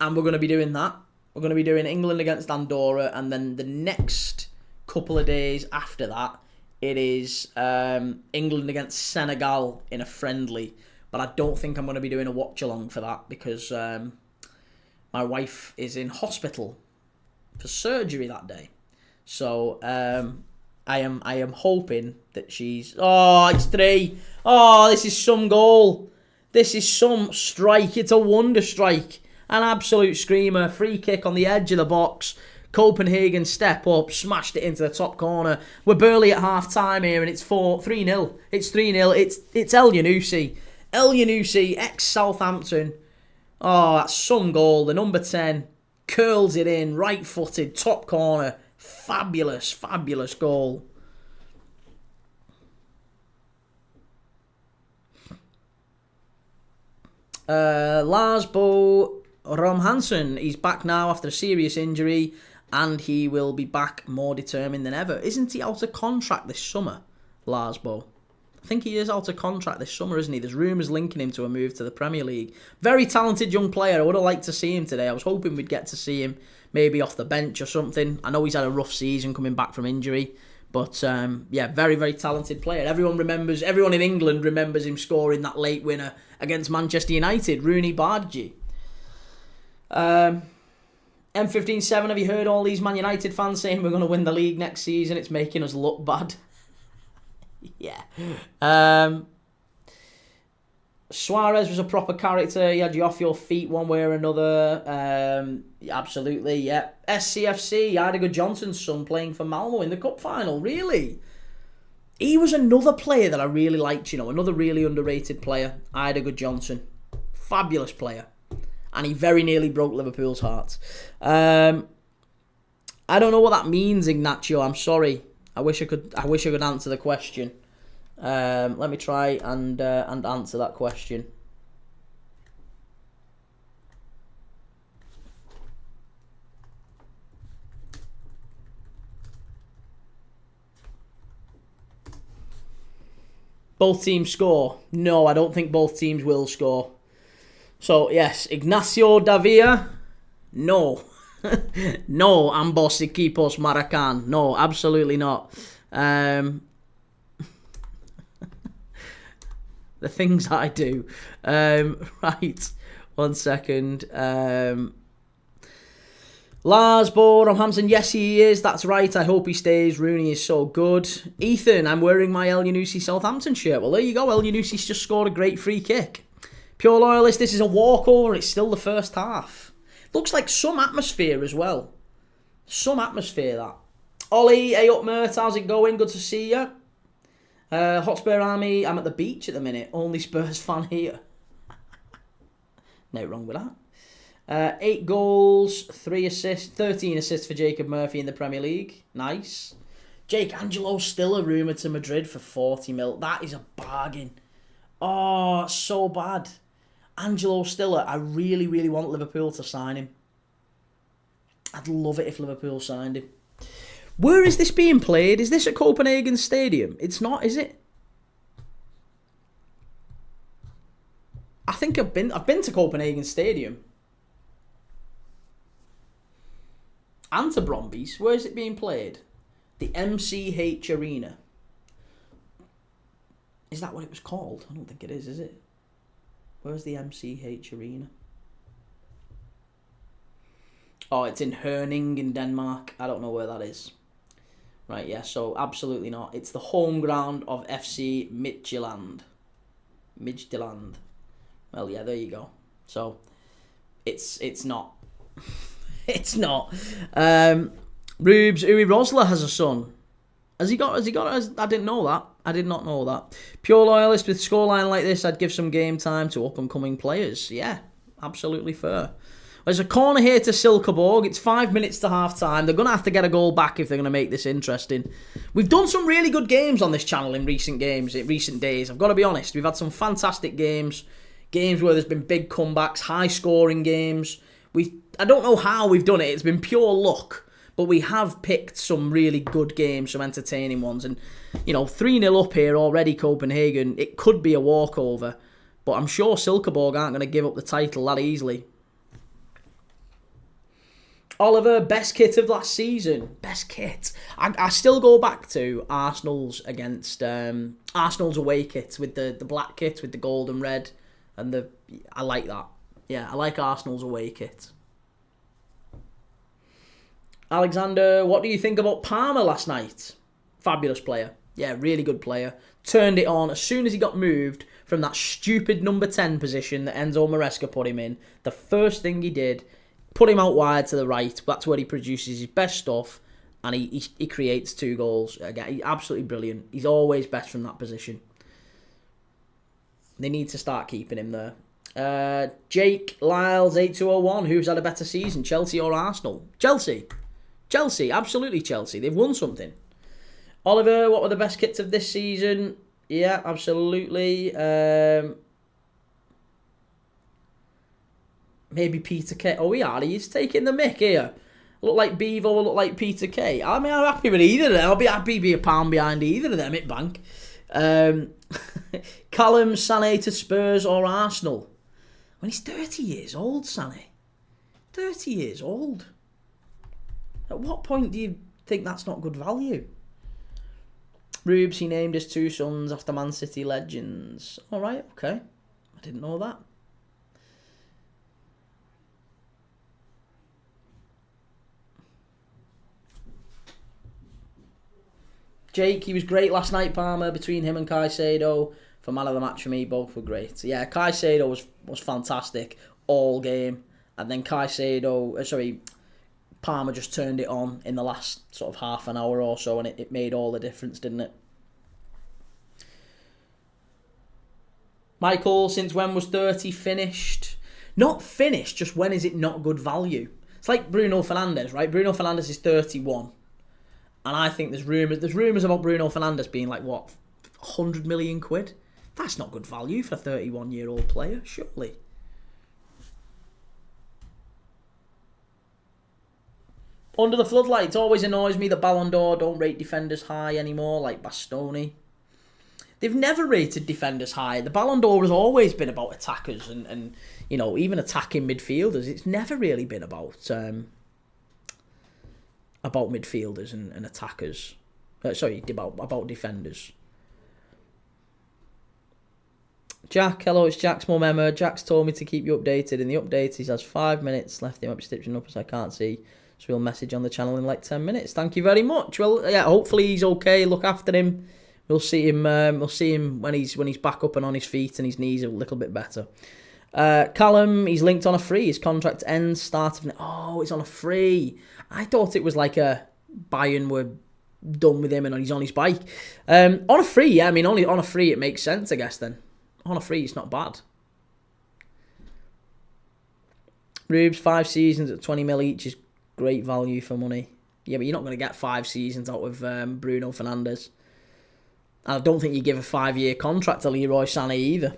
And we're going to be doing that. We're going to be doing England against Andorra. And then the next couple of days after that, it is England against Senegal in a friendly. But I don't think I'm going to be doing a watch-along for that because my wife is in hospital for surgery that day. So I am hoping that she's... Oh, it's 3. Oh, this is some goal. This is some strike. It's a wonder strike. An absolute screamer. Free kick on the edge of the box. Copenhagen step up, smashed it into the top corner. We're barely at half time here and it's 3-0. It's 3-0. It's El Yunusi. El Yunusi, ex-Southampton. Oh, that's some goal. The number 10 curls it in, right-footed, top corner. Fabulous, fabulous goal. Lars Bo Rom Hansen, he's back now after a serious injury, and he will be back more determined than ever. Isn't he out of contract this summer, Lars Bo? I think he is out of contract this summer, isn't he? There's rumours linking him to a move to the Premier League. Very talented young player. I would have liked to see him today. I was hoping we'd get to see him maybe off the bench or something. I know he's had a rough season coming back from injury. But, yeah, very, very talented player. Everyone in England remembers him scoring that late winner against Manchester United, Rooney Bardghji. M157, have you heard all these Man United fans saying we're going to win the league next season? It's making us look bad. Yeah. Suarez was a proper character. He had you off your feet one way or another. Absolutely, yeah. SCFC, Heidegger Johnson's son playing for Malmo in the cup final. Really? He was another player that I really liked, another really underrated player. Heidegger Johnson. Fabulous player. And he very nearly broke Liverpool's heart. I don't know what that means, Ignacio. I'm sorry. I wish I could answer the question. Let me try and answer that question. Both teams score. No, I don't think both teams will score. So, yes, Ignacio Davia. No. No, ambos equipos marcan. No, absolutely not. The things I do. Right, 1 second. Lars Borum Hampson, yes he is, that's right, I hope he stays, Rooney is so good. Ethan, I'm wearing my El Yunusi Southampton shirt. Well, there you go, El Yunusi's just scored a great free kick. Pure Loyalist, this is a walkover, it's still the first half. Looks like some atmosphere as well. Some atmosphere, that. Ollie, hey up Mert, how's it going? Good to see you. Hotspur Army, I'm at the beach at the minute, only Spurs fan here. No wrong with that. 8 goals, 3 assists, 13 assists for Jacob Murphy in the Premier League. Nice. Jake Angelo's still a rumoured to Madrid for 40 mil. That is a bargain. Oh, so bad. Angelo Stiller, I really, really want Liverpool to sign him. I'd love it if Liverpool signed him. Where is this being played? Is this at Copenhagen Stadium? It's not, is it? I think I've been to Copenhagen Stadium. And to Brombies. Where is it being played? The MCH Arena. Is that what it was called? I don't think it is it? Where's the MCH Arena? Oh, it's in Herning in Denmark. I don't know where that is. Right, yeah, so absolutely not. It's the home ground of FC Midtjylland. Midtjylland. Well, yeah, there you go. So, it's not. It's not. Rubes, Uwe Rosler has a son. Has he got, I didn't know that. I did not know that. Pure Loyalist, with scoreline like this, I'd give some game time to up-and-coming players. Yeah, absolutely fair. There's a corner here to Silkeborg. It's 5 minutes to half-time. They're going to have to get a goal back if they're going to make this interesting. We've done some really good games on this channel in recent days. I've got to be honest. We've had some fantastic games. Games where there's been big comebacks, high-scoring games. I don't know how we've done it. It's been pure luck. But we have picked some really good games, some entertaining ones. And, 3-0 up here already, Copenhagen. It could be a walkover. But I'm sure Silkeborg aren't going to give up the title that easily. Oliver, best kit of last season. Best kit. I still go back to Arsenal's against Arsenal's away kit with the black kit with the gold and red. And I like that. Yeah, I like Arsenal's away kit. Alexander, what do you think about Palmer last night? Fabulous player. Yeah, really good player. Turned it on as soon as he got moved from that stupid number 10 position that Enzo Maresca put him in. The first thing he did, put him out wide to the right. That's where he produces his best stuff. And he creates 2 goals. Again, he's absolutely brilliant. He's always best from that position. They need to start keeping him there. Jake Lyles 8201. Who's had a better season, Chelsea or Arsenal? Chelsea, absolutely Chelsea. They've won something. Oliver, what were the best kits of this season? Yeah, absolutely. Maybe Peter Kay. Oh, he's taking the mick here. Look like Bevo, look like Peter Kay. I mean, I'm happy with either of them. I'll be happy to be a pound behind either of them at bank. Callum, Sané to Spurs or Arsenal? When he's 30 years old, Sané. 30 years old. At what point do you think that's not good value? Rubes, he named his 2 sons after Man City legends. All right, okay. I didn't know that. Jake, he was great last night, Palmer, between him and Caicedo. For man of the match for me, both were great. Yeah, Caicedo was fantastic all game. And then Palmer just turned it on in the last sort of half an hour or so, and it made all the difference, didn't it? Michael, since when was 30 finished? Not finished, just when is it not good value? It's like Bruno Fernandes, right? Bruno Fernandes is 31. And I think there's rumours about Bruno Fernandes being like, what, 100 million quid? That's not good value for a 31-year-old player, surely. Under the floodlights, always annoys me that Ballon d'Or don't rate defenders high anymore, like Bastoni. They've never rated defenders high. The Ballon d'Or has always been about attackers and you know, even attacking midfielders. It's never really been about midfielders and attackers. About defenders. Jack, hello, it's Jack's mum Emma. Jack's told me to keep you updated. In the update, he has 5 minutes left. He might be stitching up as I can't see. So we'll message on the channel in like 10 minutes. Thank you very much. Well, yeah, hopefully he's okay. Look after him. We'll see him. We'll see him when he's back up and on his feet and his knees are a little bit better. Callum, he's linked on a free. His contract ends start of. Oh, it's on a free. I thought it was like a Bayern were done with him and he's on his bike. On a free, yeah. I mean, only on a free it makes sense, I guess. Then on a free, it's not bad. Rubes, 5 seasons at 20 mil each is great value for money. Yeah, but you're not going to get 5 seasons out of Bruno Fernandes. I don't think you give a 5-year contract to Leroy Sané either.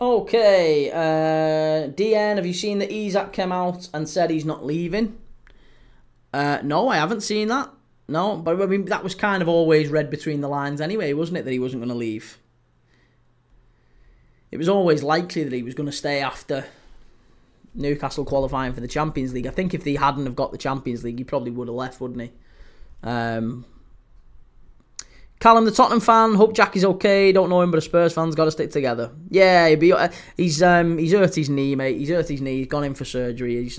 Okay, DN, have you seen that Isak came out and said he's not leaving? No, I haven't seen that. No, but I mean, that was kind of always read between the lines anyway, wasn't it, that he wasn't going to leave? It was always likely that he was going to stay after Newcastle qualifying for the Champions League. I think if he hadn't have got the Champions League, he probably would have left, wouldn't he? Callum, the Tottenham fan, hope Jack is okay. Don't know him, but a Spurs fan's got to stick together. Yeah, he's hurt his knee, mate. He's hurt his knee. He's gone in for surgery. He's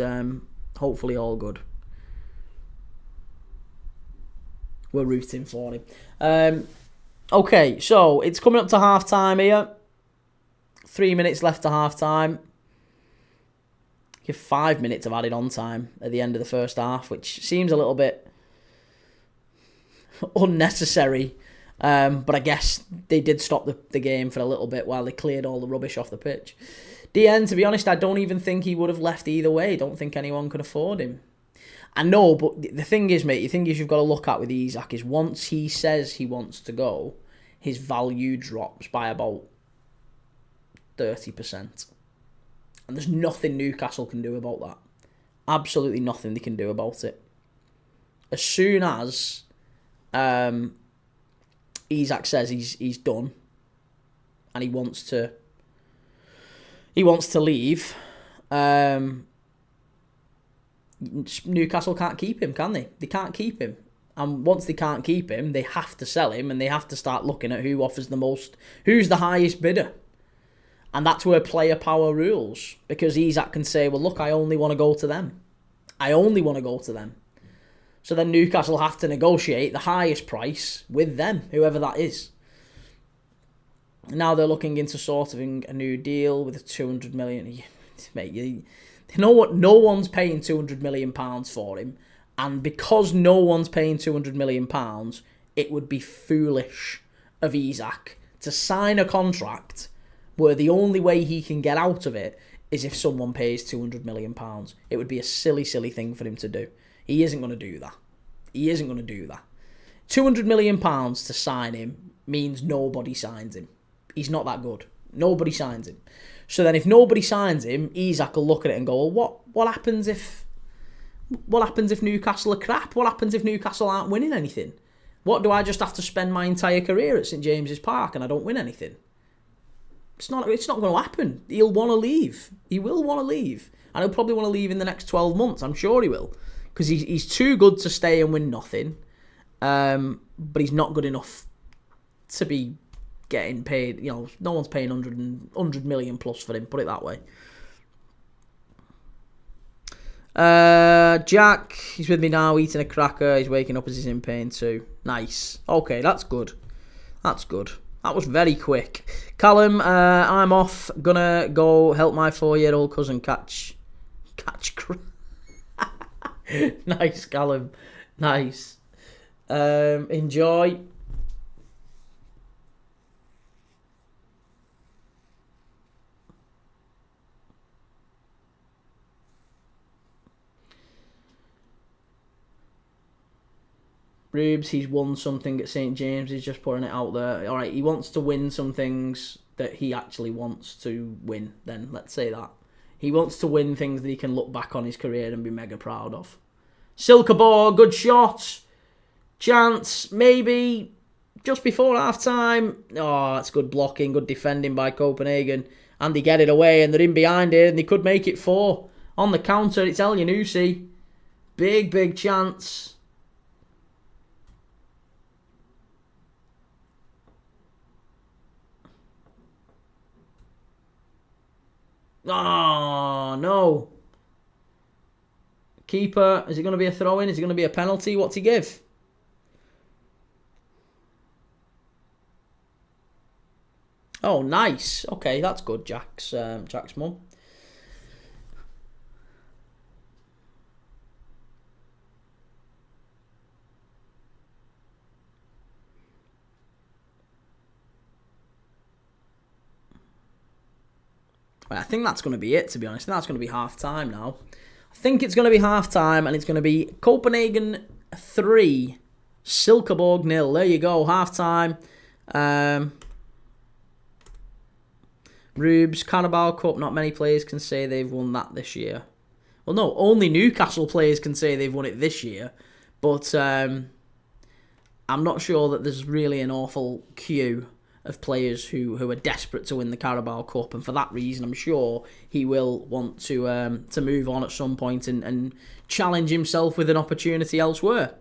hopefully all good. We're rooting for him. Okay, so it's coming up to half time here. 3 minutes left to half time. Give 5 minutes of added on time at the end of the first half, which seems a little bit unnecessary. But I guess they did stop the game for a little bit while they cleared all the rubbish off the pitch. DN, to be honest, I don't even think he would have left either way. I don't think anyone could afford him. I know, but the thing is, mate, you've got to look at with Isak is once he says he wants to go, his value drops by about 30%. And there's nothing Newcastle can do about that. Absolutely nothing they can do about it. As soon as Isak says he's done and he wants to leave, Newcastle can't keep him, can they? They can't keep him. And once they can't keep him, they have to sell him and they have to start looking at who offers the most, who's the highest bidder. And that's where player power rules. Because Isak can say, well, look, I only want to go to them. So then Newcastle have to negotiate the highest price with them, whoever that is. Now they're looking into sorting a new deal with a 200 million. Mate, you know what? No one's paying £200 million for him. And because no one's paying £200 million, it would be foolish of Isak to sign a contract where the only way he can get out of it is if someone pays £200 million. It would be a silly, silly thing for him to do. He isn't going to do that. £200 million to sign him means nobody signs him. He's not that good. Nobody signs him. So then if nobody signs him, Isak will look at it and go, well, what happens if Newcastle are crap? What happens if Newcastle aren't winning anything? What, do I just have to spend my entire career at St James's Park and I don't win anything? It's not going to happen. He'll want to leave. He will want to leave. And he'll probably want to leave in the next 12 months. I'm sure he will. Because he's too good to stay and win nothing. But he's not good enough to be getting paid. You know, no one's paying 100 million plus for him, put it that way. Jack, he's with me now, eating a cracker. He's waking up as he's in pain too. Nice. Okay, that's good. That was very quick. Callum, I'm off. Gonna go help my 4-year-old cousin catch Nice, Callum. Nice. Enjoy. Rubes, he's won something at St James. He's just putting it out there. All right, he wants to win some things that he actually wants to win. Then let's say that he wants to win things that he can look back on his career and be mega proud of. Silkeborg, good shot, chance, maybe just before half time. Oh, that's good blocking, good defending by Copenhagen, and they get it away, and they're in behind it, and they could make it 4 on the counter. It's El Yanusi, big chance. Oh, no. Keeper, is it going to be a throw-in? Is it going to be a penalty? What's he give? Oh, nice. Okay, that's good, Jack's mum. I think that's going to be it, to be honest. I think that's going to be half-time now. I think it's going to be half-time, and it's going to be Copenhagen 3, Silkeborg 0. There you go, half-time. Rubes, Carabao Cup, not many players can say they've won that this year. Well, no, only Newcastle players can say they've won it this year. But I'm not sure that there's really an awful queue of players who are desperate to win the Carabao Cup, and for that reason I'm sure he will want to move on at some point and challenge himself with an opportunity elsewhere.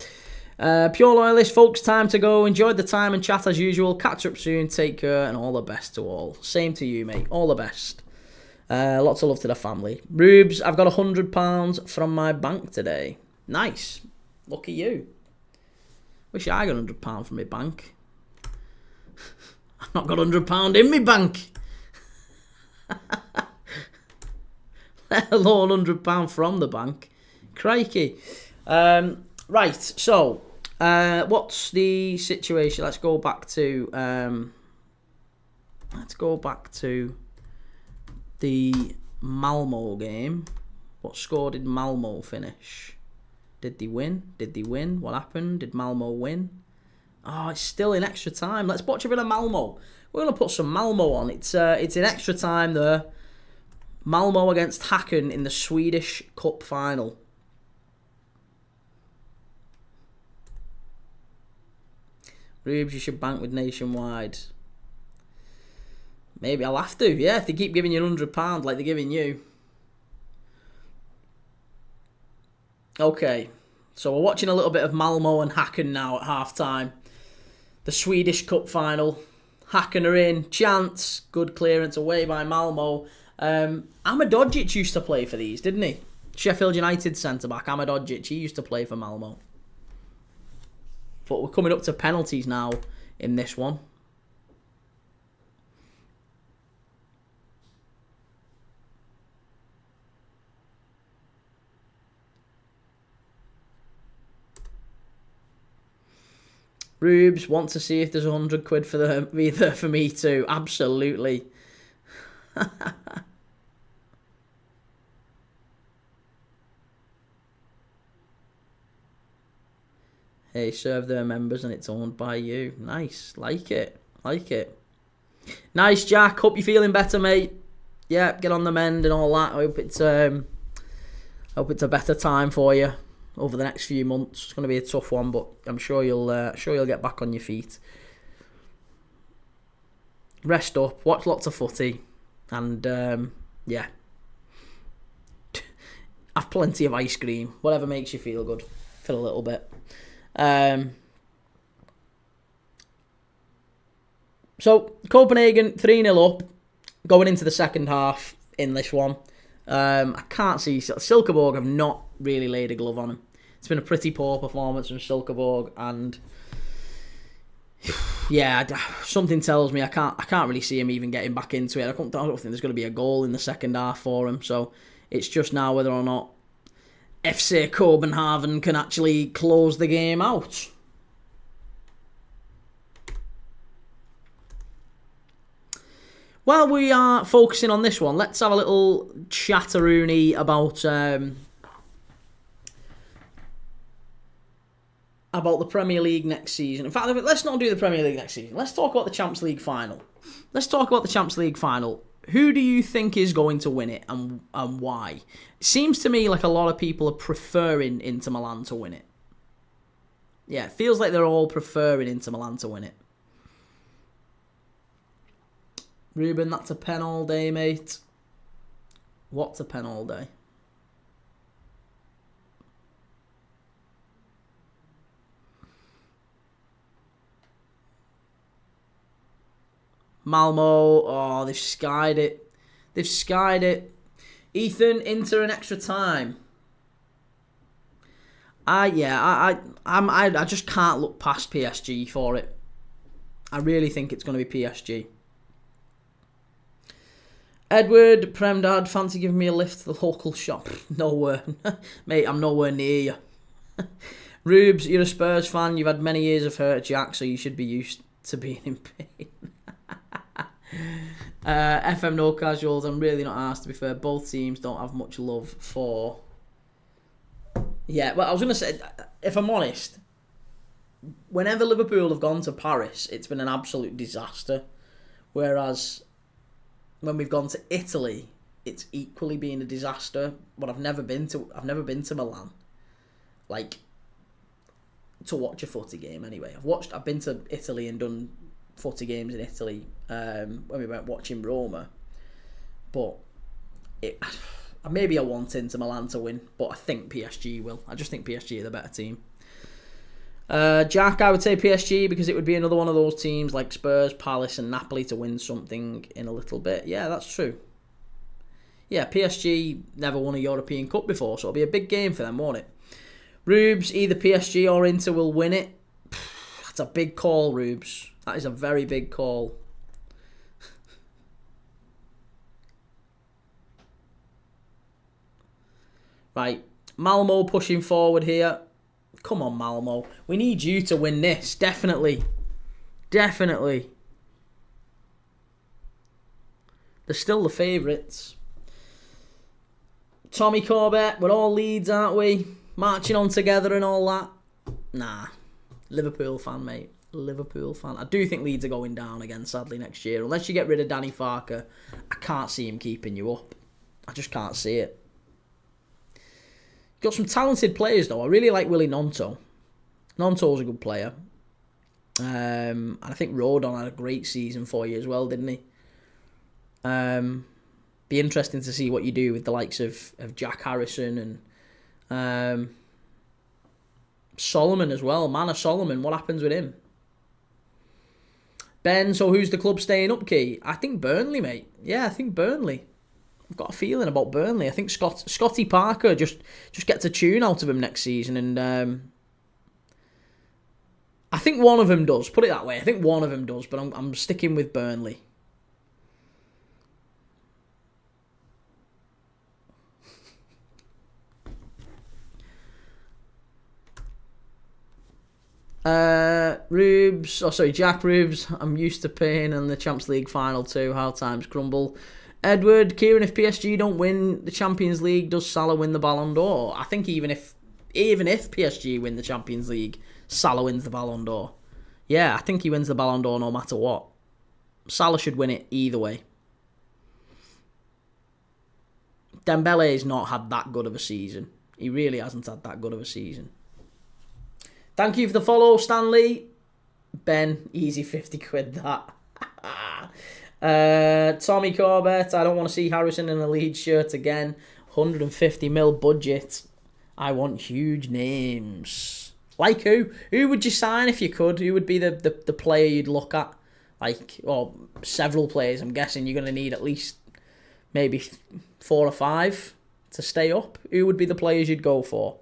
Pure Loyalist, folks, time to go. Enjoyed the time and chat as usual. Catch up soon, take care, and all the best to all. Same to you, mate, all the best. Lots of love to the family. Rubes, I've got £100 from my bank today. Nice, lucky you. Wish I got £100 from my bank. I've not got £100 in my bank. Let alone £100 from the bank. Crikey. Right, so what's the situation? Let's go back to the Malmo game. What score did Malmo finish? Did they win? Did they win? What happened? Did Malmo win? Oh, it's still in extra time. Let's watch a bit of Malmo. We're going to put some Malmo on. It's in extra time there. Malmo against Häcken in the Swedish Cup final. Rubes, you should bank with Nationwide. Maybe I'll have to. Yeah, if they keep giving you £100 like they're giving you. Okay. So we're watching a little bit of Malmo and Häcken now at half-time. The Swedish Cup final. Häcken are in. Chance. Good clearance away by Malmo. Ahmedhodzic used to play for these, didn't he? Sheffield United centre-back, Ahmedhodzic. He used to play for Malmo. But we're coming up to penalties now in this one. Rubes want to see if there's £100 for them, either for me too. Absolutely. Hey, serve their members and it's owned by you. Nice. Like it. Like it. Nice, Jack. Hope you're feeling better, mate. Yeah, get on the mend and all that. I hope it's a better time for you over the next few months. It's going to be a tough one, but I'm sure you'll get back on your feet. Rest up, watch lots of footy, and yeah, have plenty of ice cream, whatever makes you feel good for a little bit. So Copenhagen 3-0 up, going into the second half in this one. I can't see Silkeborg have not really laid a glove on him. It's been a pretty poor performance from Silkeborg, and yeah, something tells me I can't really see him even getting back into it. I don't think there's going to be a goal in the second half for him. So it's just now whether or not FC Copenhagen can actually close the game out. While we are focusing on this one, let's have a little chatteroony about about the Premier League next season. In fact, let's not do the Premier League next season. Let's talk about the Champions League final. Who do you think is going to win it and why? It seems to me like a lot of people are preferring Inter Milan to win it. Yeah, it feels like they're all preferring Inter Milan to win it. Ruben, that's a pen all day, mate. What's a pen all day? Malmo, oh, they've skied it. Ethan, Inter in extra time. I just can't look past PSG for it. I really think it's going to be PSG. Edward, Prem Dad, fancy giving me a lift to the local shop? Nowhere. Mate, I'm nowhere near you. Rubes, you're a Spurs fan. You've had many years of hurt, Jack, so you should be used to being in pain. FM No Casuals, I'm really not asked, to be fair. Both teams don't have much love for... Yeah, well, I was going to say, if I'm honest, whenever Liverpool have gone to Paris, it's been an absolute disaster. Whereas when we've gone to Italy, it's equally been a disaster. But I've never been to Milan, like, to watch a footy game anyway. I've been to Italy and done footy games in Italy when we went watching Roma, but maybe I want Inter Milan to win, but I think PSG will. I just think PSG are the better team. Jack, I would say PSG because it would be another one of those teams like Spurs, Palace and Napoli to win something in a little bit. Yeah, that's true. Yeah, PSG never won a European Cup before, so it'll be a big game for them, won't it? Rubes, either PSG or Inter will win it. That's a big call, Rubes. That is a very big call. Right, Malmo pushing forward here. Come on, Malmo. We need you to win this. Definitely. They're still the favourites. Tommy Corbett, we're all Leeds, aren't we? Marching on together and all that. Nah. Liverpool fan, mate. Liverpool fan. I do think Leeds are going down again, sadly, next year. Unless you get rid of Danny Farker, I can't see him keeping you up. I just can't see it. Got some talented players, though. I really like Willie Gnonto. Gnonto's a good player. And I think Rodon had a great season for you as well, didn't he? Be interesting to see what you do with the likes of Jack Harrison and Solomon as well. Mana Solomon, what happens with him? Ben, so who's the club staying up, Key? I think Burnley, mate. Yeah, I think Burnley. I've got a feeling about Burnley. I think Scotty Parker just gets a tune out of him next season, and I think one of them does. Put it that way. I think one of them does, but I'm sticking with Burnley. Jack Rubes. I'm used to pain and the Champions League final too. How times crumble. Edward, Kieran, if PSG don't win the Champions League, does Salah win the Ballon d'Or? I think even if PSG win the Champions League, Salah wins the Ballon d'Or. Yeah, I think he wins the Ballon d'Or no matter what. Salah should win it either way. Dembele's not had that good of a season. He really hasn't had that good of a season. Thank you for the follow, Stanley. Ben, easy 50 quid that. Tommy Corbett, I don't want to see Harrison in a Leeds shirt again. 150 mil budget. I want huge names. Like who? Who would you sign if you could? Who would be the player you'd look at? Like, well, several players. I'm guessing you're going to need at least maybe 4 or 5 to stay up. Who would be the players you'd go for?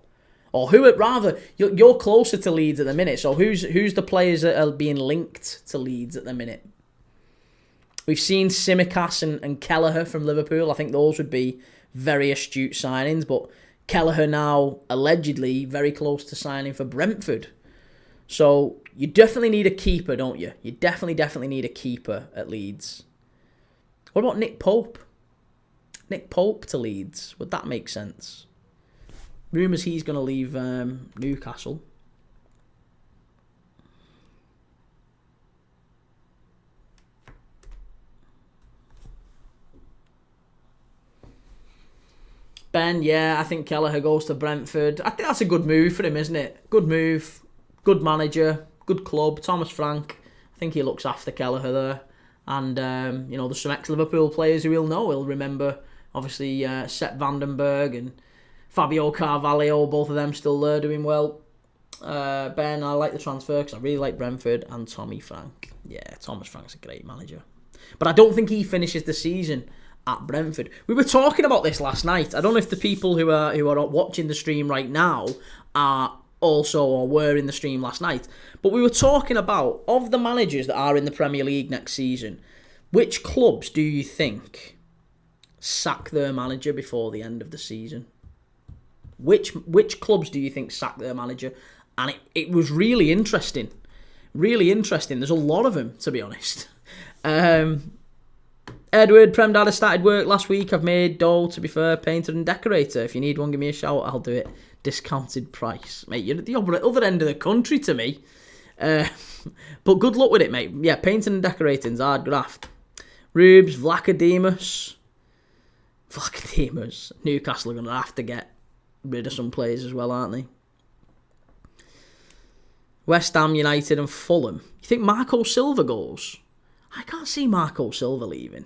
Or who would rather... You're closer to Leeds at the minute, so who's the players that are being linked to Leeds at the minute? We've seen Tsimikas and Kelleher from Liverpool. I think those would be very astute signings, but Kelleher now allegedly very close to signing for Brentford. So you definitely need a keeper, don't you? You definitely need a keeper at Leeds. What about Nick Pope? Nick Pope to Leeds. Would that make sense? Rumours he's going to leave Newcastle. Ben, yeah, I think Kelleher goes to Brentford. I think that's a good move for him, isn't it? Good move, good manager, good club. Thomas Frank, I think he looks after Kelleher there. And, there's some ex-Liverpool players who he'll know. He'll remember, obviously, Sepp Vandenberg and Fabio Carvalho, both of them still there doing well. Ben, I like the transfer because I really like Brentford and Tommy Frank. Yeah, Thomas Frank's a great manager. But I don't think he finishes the season at Brentford. We were talking about this last night. I don't know if the people who are watching the stream right now are also or were in the stream last night. But we were talking about, of the managers that are in the Premier League next season, which clubs do you think sack their manager before the end of the season? Which clubs do you think sack their manager? And it was really interesting. Really interesting. There's a lot of them, to be honest. Edward, Prem Dad, I started work last week. I've made dough, to be fair, painter and decorator. If you need one, give me a shout. I'll do it. Discounted price. Mate, you're at the other end of the country to me. But good luck with it, mate. Yeah, painting and decorating's hard graft. Rubes, Vlachodimos. Newcastle are going to have to get rid of some players as well, aren't they? West Ham, United and Fulham. You think Marco Silva goes? I can't see Marco Silva leaving.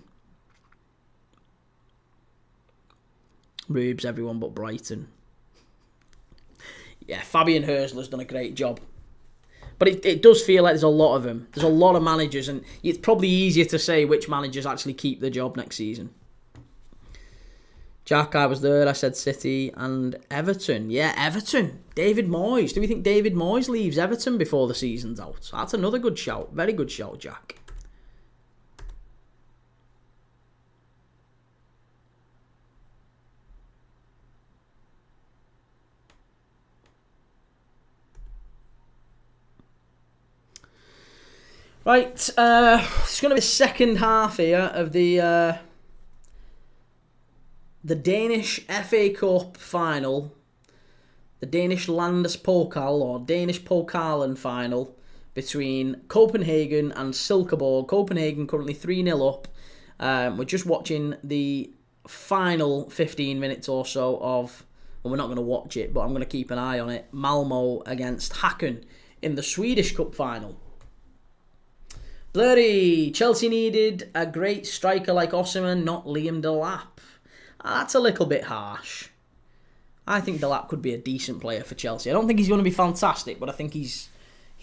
Rubes, everyone but Brighton. Yeah, Fabian Hersler's done a great job. But it does feel like there's a lot of them. There's a lot of managers, and it's probably easier to say which managers actually keep the job next season. Jack, I was there. I said City and Everton. Yeah, Everton. David Moyes. Do we think David Moyes leaves Everton before the season's out? That's another good shout. Very good shout, Jack. Right, it's going to be the second half here of the Danish FA Cup final, the Danish Landespokal or Danish Pokalen final between Copenhagen and Silkeborg. Copenhagen currently 3-0 up. We're just watching the final 15 minutes or so of, well, we're not going to watch it, but I'm going to keep an eye on it, Malmo against Häcken in the Swedish Cup final. Blurry, Chelsea needed a great striker like Osimhen, not Liam Delap. That's a little bit harsh. I think Delap could be a decent player for Chelsea. I don't think he's going to be fantastic, but I think he's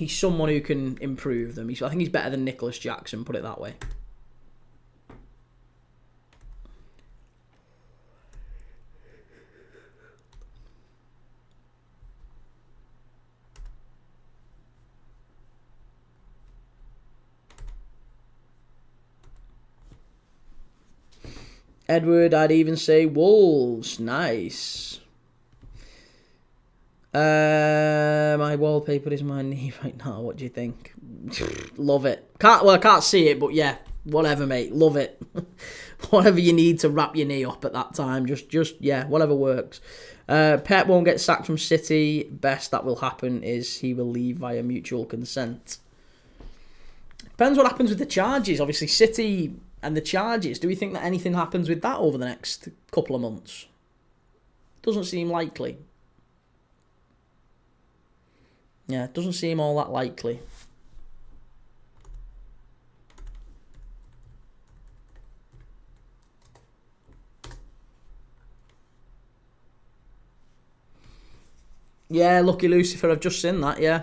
someone who can improve them. I think he's better than Nicholas Jackson, put it that way. Edward, I'd even say Wolves. Nice. My wallpaper is my knee right now. What do you think? Love it. I can't see it, but yeah, whatever, mate. Love it. Whatever you need to wrap your knee up at that time. Just yeah, whatever works. Pep won't get sacked from City. Best that will happen is he will leave via mutual consent. Depends what happens with the charges. Obviously, City and the charges. Do we think that anything happens with that over the next couple of months? Doesn't seem likely. Yeah, it doesn't seem all that likely. Yeah, Lucky Lucifer, I've just seen that, yeah.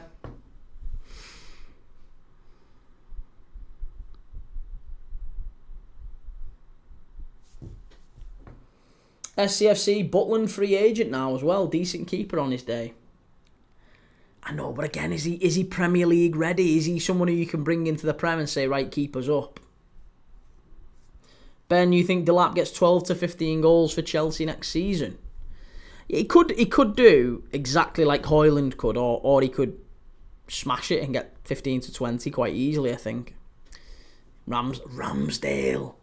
SCFC, Butland free agent now as well. Decent keeper on his day. I know, but again, is he Premier League ready? Is he someone who you can bring into the Prem and say, right, keep us up? Ben, you think Delap gets 12 to 15 goals for Chelsea next season? He could do exactly like Højlund could, or he could smash it and get 15 to 20 quite easily, I think. Ramsdale,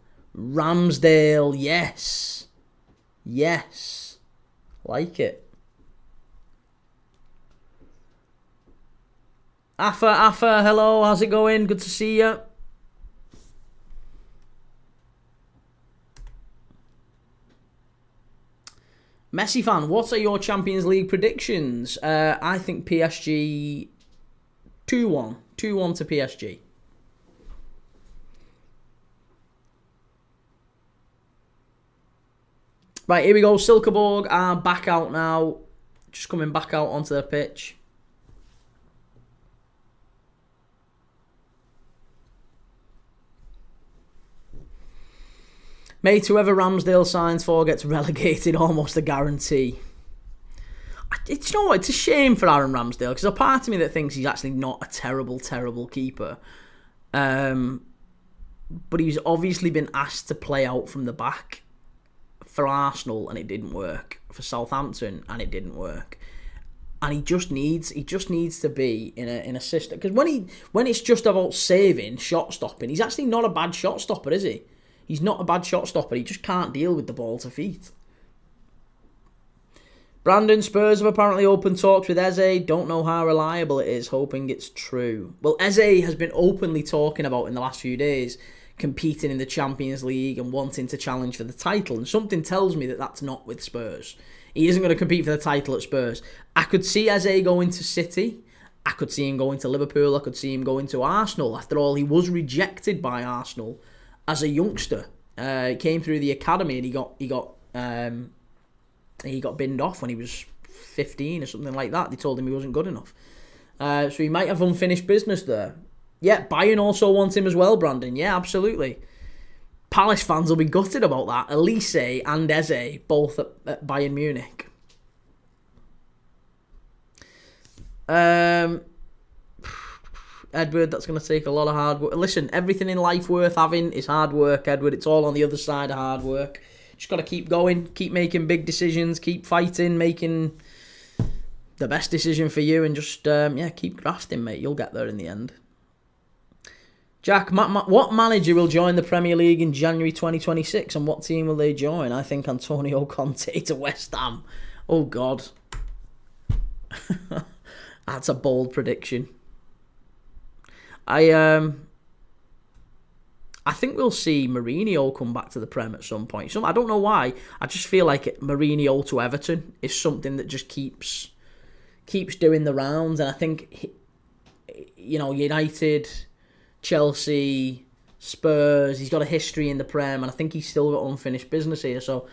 yes. Yes. Like it. Afa, hello, how's it going? Good to see you. Messi fan, what are your Champions League predictions? I think PSG 2-1. 2-1 to PSG. Right, here we go. Silkeborg are back out now. Just coming back out onto the pitch. Mate, whoever Ramsdale signs for gets relegated, almost a guarantee. It's, you know what, it's a shame for Aaron Ramsdale, because there's a part of me that thinks he's actually not a terrible, terrible keeper. But he's obviously been asked to play out from the back for Arsenal, and it didn't work. For Southampton, and it didn't work. And he just needs to be in a system, because when it's just about saving, shot stopping, he's actually not a bad shot stopper, is he? He's not a bad shot stopper. He just can't deal with the ball to feet. Brandon, Spurs have apparently opened talks with Eze. Don't know how reliable it is. Hoping it's true. Well, Eze has been openly talking about in the last few days competing in the Champions League and wanting to challenge for the title. And something tells me that that's not with Spurs. He isn't going to compete for the title at Spurs. I could see Eze going to City. I could see him going to Liverpool. I could see him going to Arsenal. After all, he was rejected by Arsenal as a youngster. He came through the academy and he got binned off when he was 15 or something like that. They told him he wasn't good enough. So he might have unfinished business there. Yeah, Bayern also want him as well, Brandon. Yeah, absolutely. Palace fans will be gutted about that. Elise and Eze, both at Bayern Munich. Edward, that's going to take a lot of hard work. Listen, everything in life worth having is hard work, Edward. It's all on the other side of hard work. Just got to keep going, keep making big decisions, keep fighting, making the best decision for you, and just, keep grafting, mate. You'll get there in the end. Jack, what manager will join the Premier League in January 2026, and what team will they join? I think Antonio Conte to West Ham. Oh, God. That's a bold prediction. I think we'll see Mourinho come back to the Prem at some point. I don't know why. I just feel like Mourinho to Everton is something that just keeps doing the rounds. And I think, United, Chelsea, Spurs, he's got a history in the Prem, and I think he's still got unfinished business here. So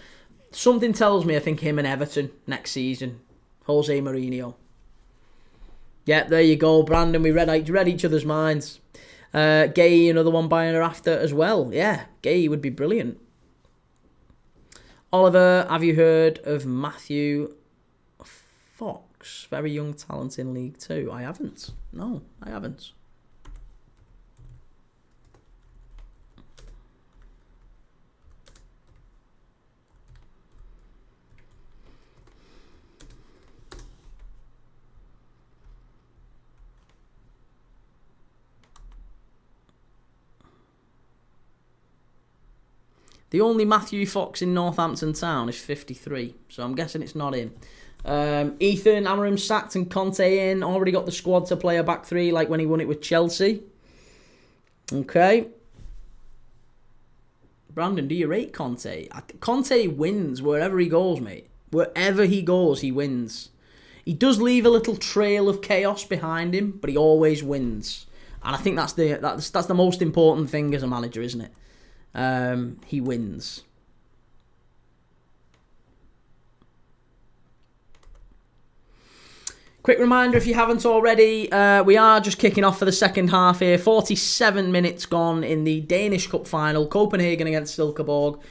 something tells me I think him and Everton next season. Jose Mourinho. Yeah, there you go, Brandon. We read each other's minds. Gay, another one buying her after as well. Yeah, Gay would be brilliant. Oliver, have you heard of Matthew Fox? Very young talent in League 2. I haven't. No, I haven't. The only Matthew Fox in Northampton Town is 53, so I'm guessing it's not him. Ethan, Amorim sacked and Conte in. Already got the squad to play a back three like when he won it with Chelsea. Okay. Brandon, do you rate Conte? Conte wins wherever he goes, mate. Wherever he goes, he wins. He does leave a little trail of chaos behind him, but he always wins. And I think that's the most important thing as a manager, isn't it? He wins. Quick reminder, if you haven't already, we are just kicking off for the second half here. 47 minutes gone in the Danish Cup final, Copenhagen against Silkeborg.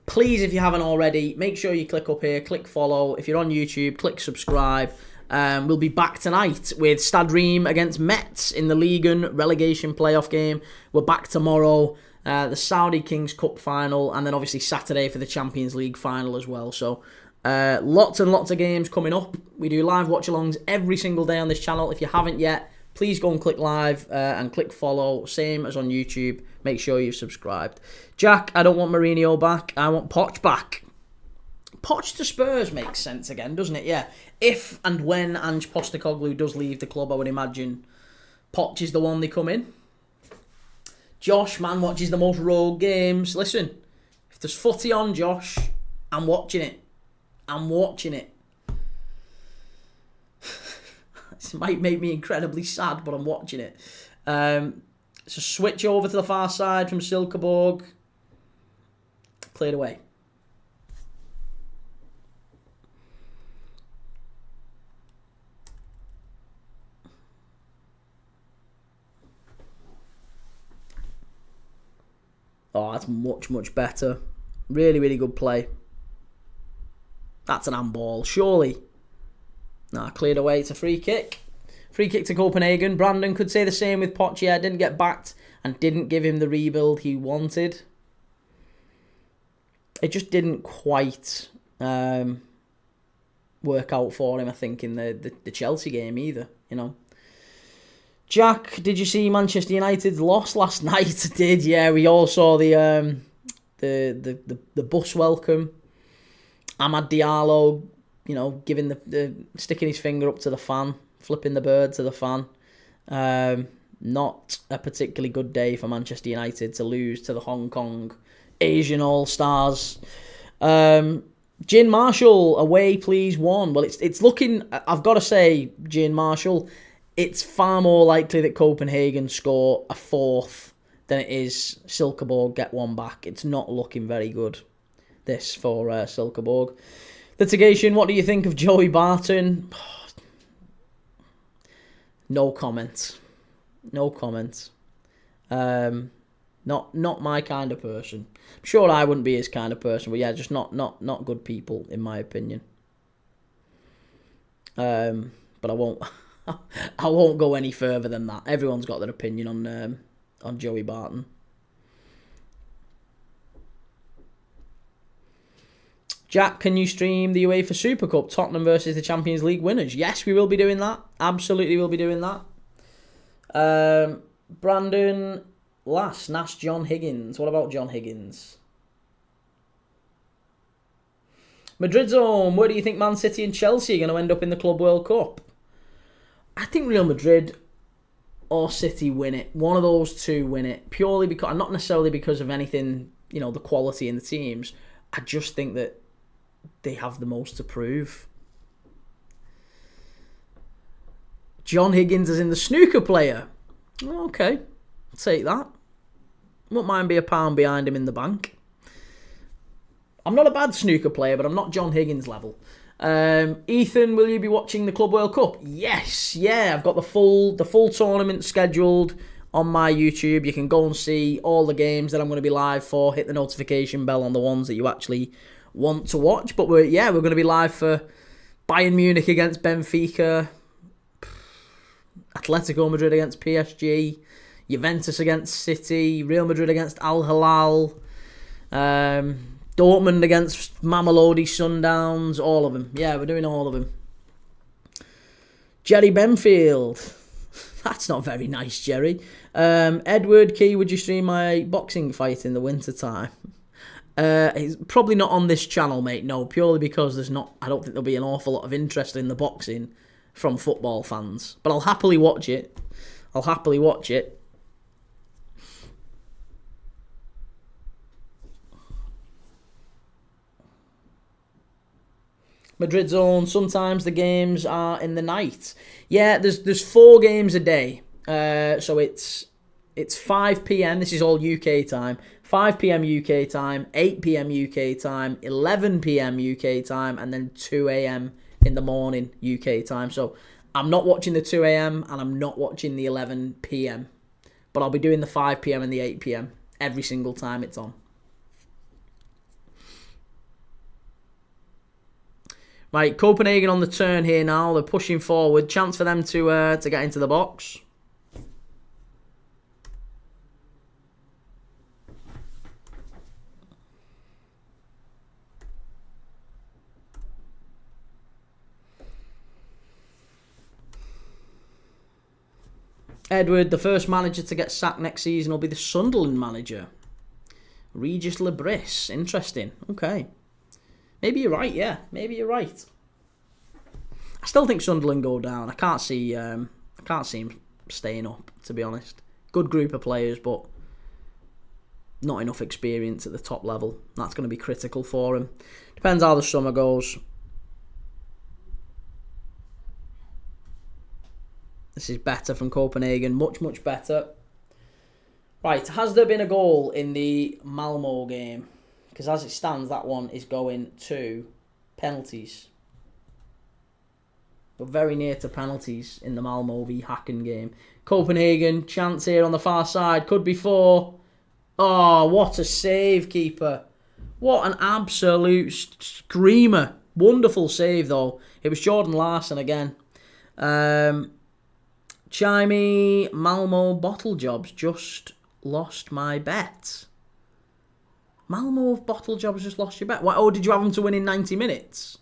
Please, if you haven't already, make sure you click up here, click follow. If you're on YouTube, click subscribe. We'll be back tonight with Stade Reims against Metz in the Liga relegation playoff game. We're back tomorrow. The Saudi Kings Cup final, and then obviously Saturday for the Champions League final as well. So lots and lots of games coming up. We do live watch-alongs every single day on this channel. If you haven't yet, please go and click live and click follow. Same as on YouTube. Make sure you've subscribed. Jack, I don't want Mourinho back. I want Poch back. Poch to Spurs makes sense again, doesn't it? Yeah. If and when Ange Postecoglou does leave the club, I would imagine Poch is the one they come in. Josh, man, watches the most rogue games. Listen, if there's footy on, Josh, I'm watching it. I'm watching it. This might make me incredibly sad, but I'm watching it. So switch over to the far side from Silkeborg. Cleared away. Oh, that's much, much better. Really, really good play. That's an handball, surely. Nah, cleared away. It's a free kick. Free kick to Copenhagen. Brandon could say the same with Poch. Didn't get backed and didn't give him the rebuild he wanted. It just didn't quite work out for him, I think, in the Chelsea game either, you know. Jack, did you see Manchester United's loss last night? I did, yeah. We all saw the bus welcome. Amad Diallo, you know, giving sticking his finger up to the fan, flipping the bird to the fan. Not a particularly good day for Manchester United to lose to the Hong Kong Asian All-Stars. Jane Marshall, away please, won. Well, it's looking, I've got to say, Jane Marshall, it's far more likely that Copenhagen score a fourth than it is Silkeborg get one back. It's not looking very good, this, for Silkeborg. Litigation, what do you think of Joey Barton? No comment. No comment. Not my kind of person. I'm sure I wouldn't be his kind of person, but yeah, just not good people, in my opinion. But I won't I won't go any further than that. Everyone's got their opinion on Joey Barton. Jack, can you stream the UEFA Super Cup, Tottenham versus the Champions League winners? Yes, we will be doing that. Absolutely will be doing that. Brandon Lass, Nash John Higgins. What about John Higgins? Madrid Zone, where do you think Man City and Chelsea are going to end up in the Club World Cup? I think Real Madrid or City win it. One of those two win it. Purely because, not necessarily because of anything, you know, the quality in the teams. I just think that they have the most to prove. John Higgins is in the snooker player. Okay, I'll take that. Won't mind be a pound behind him in the bank. I'm not a bad snooker player, but I'm not John Higgins level. Ethan, will you be watching the Club World Cup? Yes, yeah. I've got the full tournament scheduled on my YouTube. You can go and see all the games that I'm going to be live for. Hit the notification bell on the ones that you actually want to watch. But we're going to be live for Bayern Munich against Benfica, Atletico Madrid against PSG, Juventus against City, Real Madrid against Al Hilal, Dortmund against Mamelodi Sundowns, all of them. Yeah, we're doing all of them. Jerry Benfield. That's not very nice, Jerry. Edward Key, would you stream my boxing fight in the winter time? It's probably not on this channel, mate. No, purely because I don't think there'll be an awful lot of interest in the boxing from football fans. But I'll happily watch it. Madrid Zone, sometimes the games are in the night. Yeah, there's 4 games a day. So it's 5 p.m. This is all UK time. 5 p.m. UK time, 8 p.m. UK time, 11 p.m. UK time, and then 2 a.m. in the morning UK time. So I'm not watching the 2 a.m. and I'm not watching the 11 p.m. But I'll be doing the 5 p.m. and the 8 p.m. every single time it's on. Right, Copenhagen on the turn here now. They're pushing forward. Chance for them to get into the box. Edward, the first manager to get sacked next season will be the Sunderland manager. Regis Lebris. Interesting. Okay. Maybe you're right, yeah. Maybe you're right. I still think Sunderland go down. I can't see him staying up, to be honest. Good group of players, but not enough experience at the top level. That's going to be critical for him. Depends how the summer goes. This is better from Copenhagen. Much, much better. Right, has there been a goal in the Malmo game? Because as it stands, that one is going to penalties. But very near to penalties in the Malmo v Häcken game. Copenhagen, chance here on the far side. Could be 4. Oh, what a save, keeper. What an absolute screamer. Wonderful save, though. It was Jordan Larsson again. Chimey, Malmo bottle jobs. Just lost my bet. Malmo bottle jobs just lost your bet. Why? Oh, did you have them to win in 90 minutes?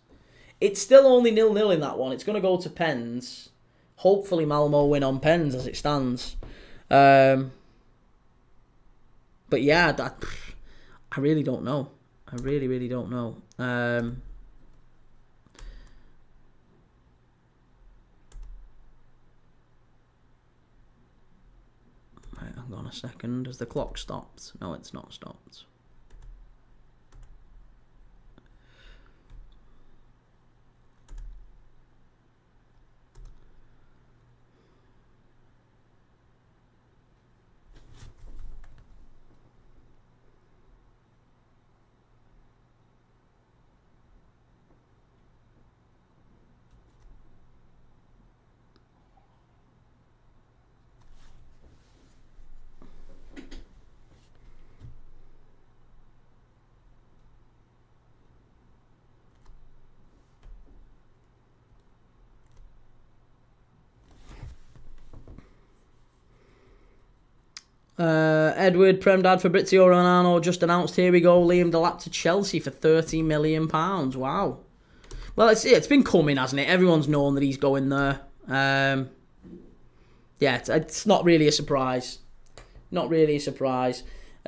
It's still only 0-0 in that one. It's going to go to pens. Hopefully Malmo win on pens as it stands. But yeah, I really don't know. I really, really don't know. Right, hang on a second. Has the clock stopped? No, it's not stopped. Edward, Prem Dad Fabrizio Romano just announced, here we go, Liam Delap to Chelsea for £30 million. Wow. Well, it's been coming, hasn't it? Everyone's known that he's going there. Yeah, it's not really a surprise. Not really a surprise.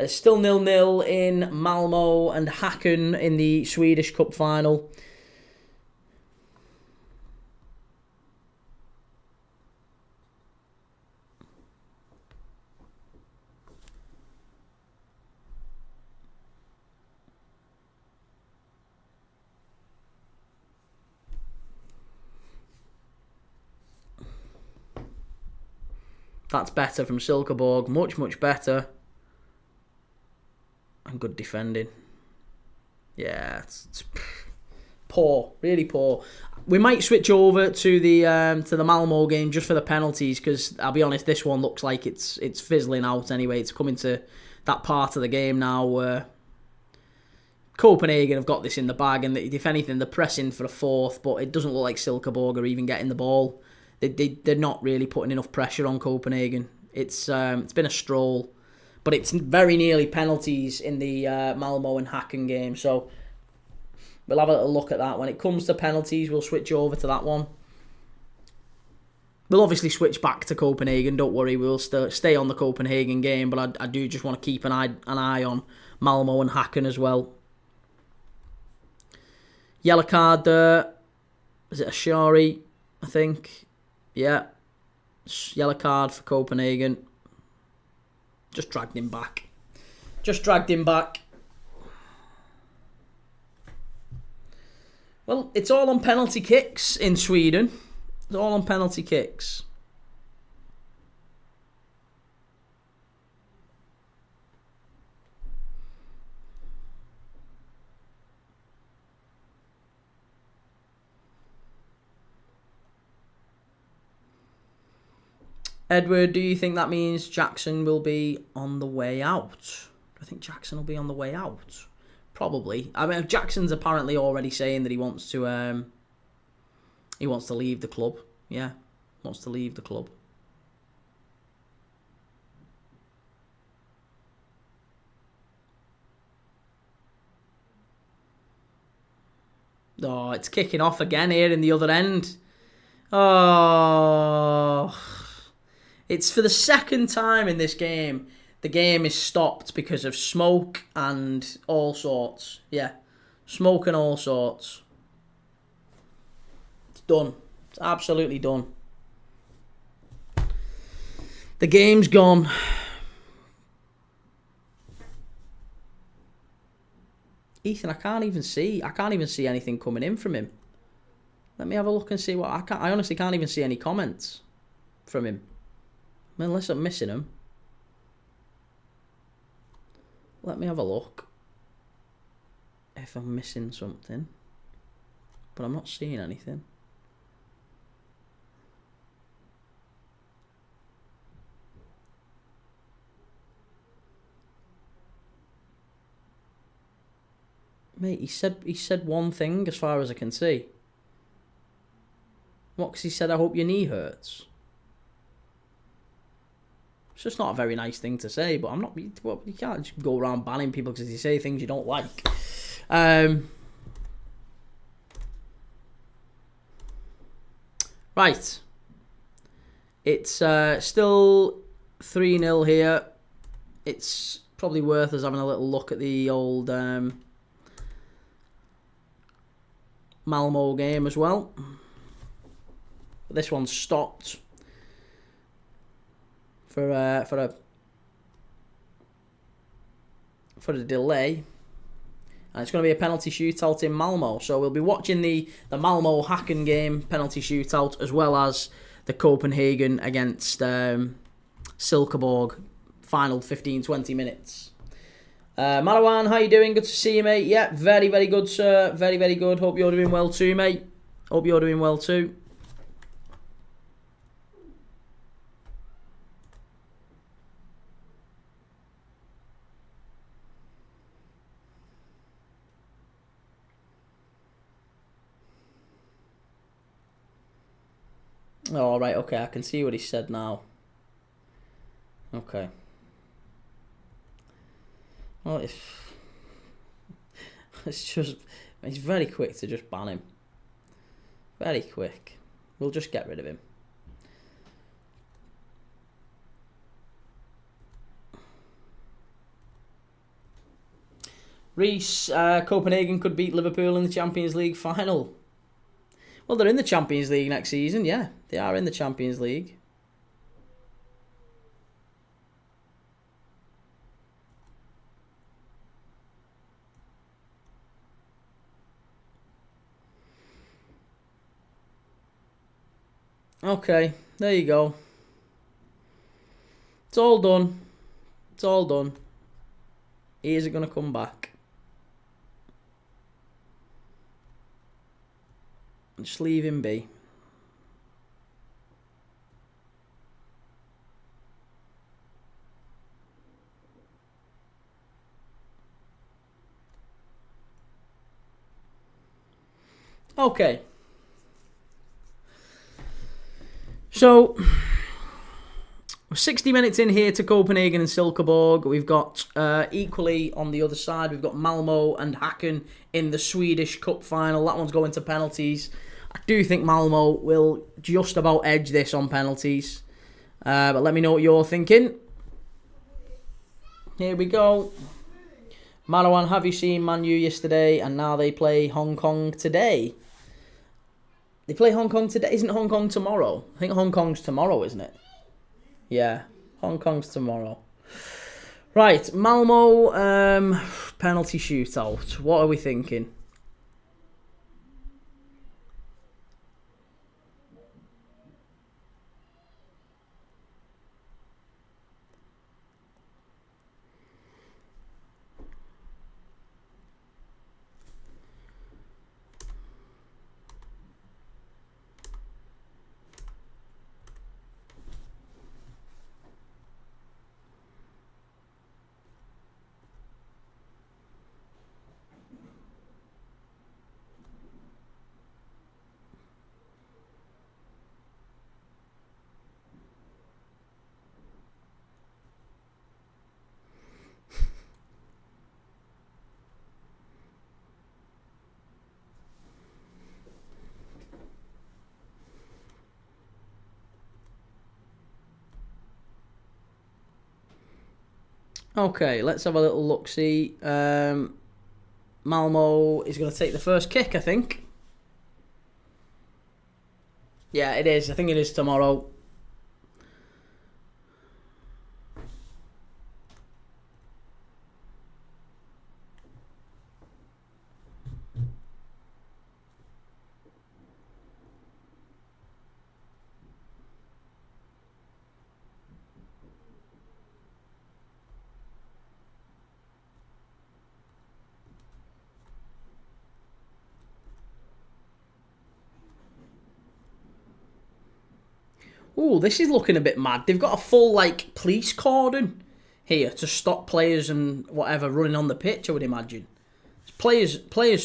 Still 0-0 in Malmo and Häcken in the Swedish Cup final. That's better from Silkeborg. Much, much better. And good defending. Yeah, it's poor. Really poor. We might switch over to the Malmo game just for the penalties, because I'll be honest, this one looks like it's fizzling out anyway. It's coming to that part of the game now where Copenhagen have got this in the bag, and if anything, they're pressing for a fourth, but it doesn't look like Silkeborg are even getting the ball. They're not really putting enough pressure on Copenhagen. It's been a stroll, but it's very nearly penalties in the Malmo and Häcken game. So we'll have a little look at that. When it comes to penalties, we'll switch over to that one. We'll obviously switch back to Copenhagen. Don't worry, we'll stay on the Copenhagen game, but I do just want to keep an eye on Malmo and Häcken as well. Yellow card there. Is it Ashari? I think. Yeah, yellow card for Copenhagen. Just dragged him back. Well, it's all on penalty kicks in Sweden. It's all on penalty kicks. Edward, do you think that means Jackson will be on the way out? I think Jackson will be on the way out. Probably. I mean, Jackson's apparently already saying that he wants to leave the club. Yeah, wants to leave the club. Oh, it's kicking off again here in the other end. Oh... It's for the second time in this game. The game is stopped because of smoke and all sorts. Yeah, smoke and all sorts. It's done. It's absolutely done. The game's gone. Ethan, I can't even see anything coming in from him. Let me have a look and see what I honestly can't even see any comments from him. Unless I'm missing him. Let me have a look. If I'm missing something. But I'm not seeing anything. Mate, he said one thing as far as I can see. What? Because he said, I hope your knee hurts. It's just not a very nice thing to say, but I'm not. Well, you can't just go around banning people because they say things you don't like. Right. It's still 3-0 here. It's probably worth us having a little look at the old Malmo game as well. But this one's stopped for a delay, and it's going to be a penalty shootout in Malmo. So we'll be watching the Malmo Hacken game penalty shootout, as well as the Copenhagen against Silkeborg final 15-20 minutes. Marwan, how you doing? Good to see you, mate. Yeah, very, very good, sir. Very, very good. Hope you're doing well too, mate. Hope you're doing well too. Oh, right, okay, I can see what he said now. Okay. Well, it's just... He's very quick to just ban him. Very quick. We'll just get rid of him. Reese, Copenhagen could beat Liverpool in the Champions League final. Well, they're in the Champions League next season, yeah. They are in the Champions League. Okay, there you go. It's all done. It's all done. He isn't going to come back. Just leave him be. Okay. So, we're 60 minutes in here to Copenhagen and Silkeborg. We've got, equally on the other side, we've got Malmo and Hacken in the Swedish Cup final. That one's going to penalties. I do think Malmo will just about edge this on penalties. But let me know what you're thinking. Here we go. Marwan, have you seen Man U yesterday? And now they play Hong Kong today. They play Hong Kong today. Isn't Hong Kong tomorrow? I think Hong Kong's tomorrow, isn't it? Yeah, Hong Kong's tomorrow. Right, Malmo penalty shootout. What are we thinking? Okay, let's have a little look-see. Malmo is going to take the first kick, I think. Yeah, it is. I think it is tomorrow. Ooh, this is looking a bit mad. They've got a full, like, police cordon here to stop players and whatever running on the pitch, I would imagine. Players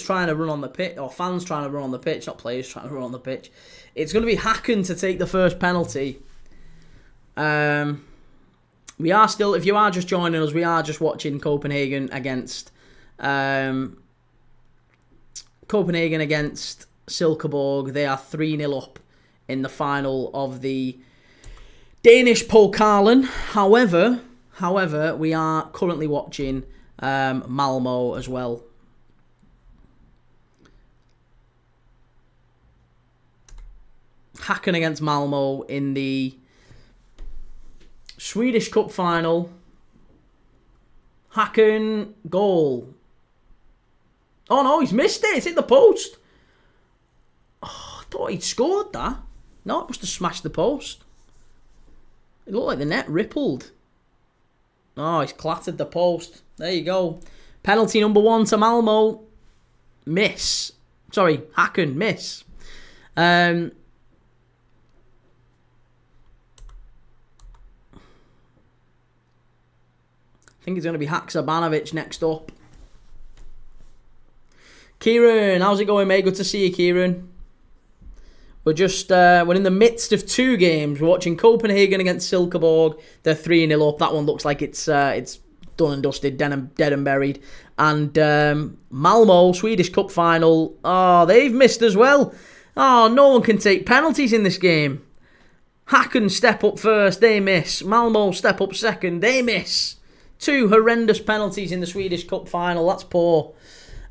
trying to run on the pitch, or fans trying to run on the pitch, not players trying to run on the pitch. It's going to be Häcken to take the first penalty. We are still, if you are just joining us, we are just watching Copenhagen against Silkeborg. They are 3-0 up in the final of the Danish Pokalen. However, we are currently watching Malmo as well. Häcken against Malmo in the Swedish Cup final. Häcken goal. Oh no, he's missed it. It's hit the post. Oh, I thought he'd scored that. No, it must have smashed the post. It looked like the net rippled. Oh, he's clattered the post. There you go. Penalty number 1 to Malmo. Miss. Sorry, Häcken, miss. I think it's going to be Haksabanovic next up. Kieran, how's it going, mate? Good to see you, Kieran. We're in the midst of 2 games. We're watching Copenhagen against Silkeborg. They're 3-0 up. That one looks like it's done and dusted, dead and buried. And Malmo, Swedish Cup final. Oh, they've missed as well. Oh, no one can take penalties in this game. Häcken step up first, they miss. Malmo step up second, they miss. 2 horrendous penalties in the Swedish Cup final. That's poor.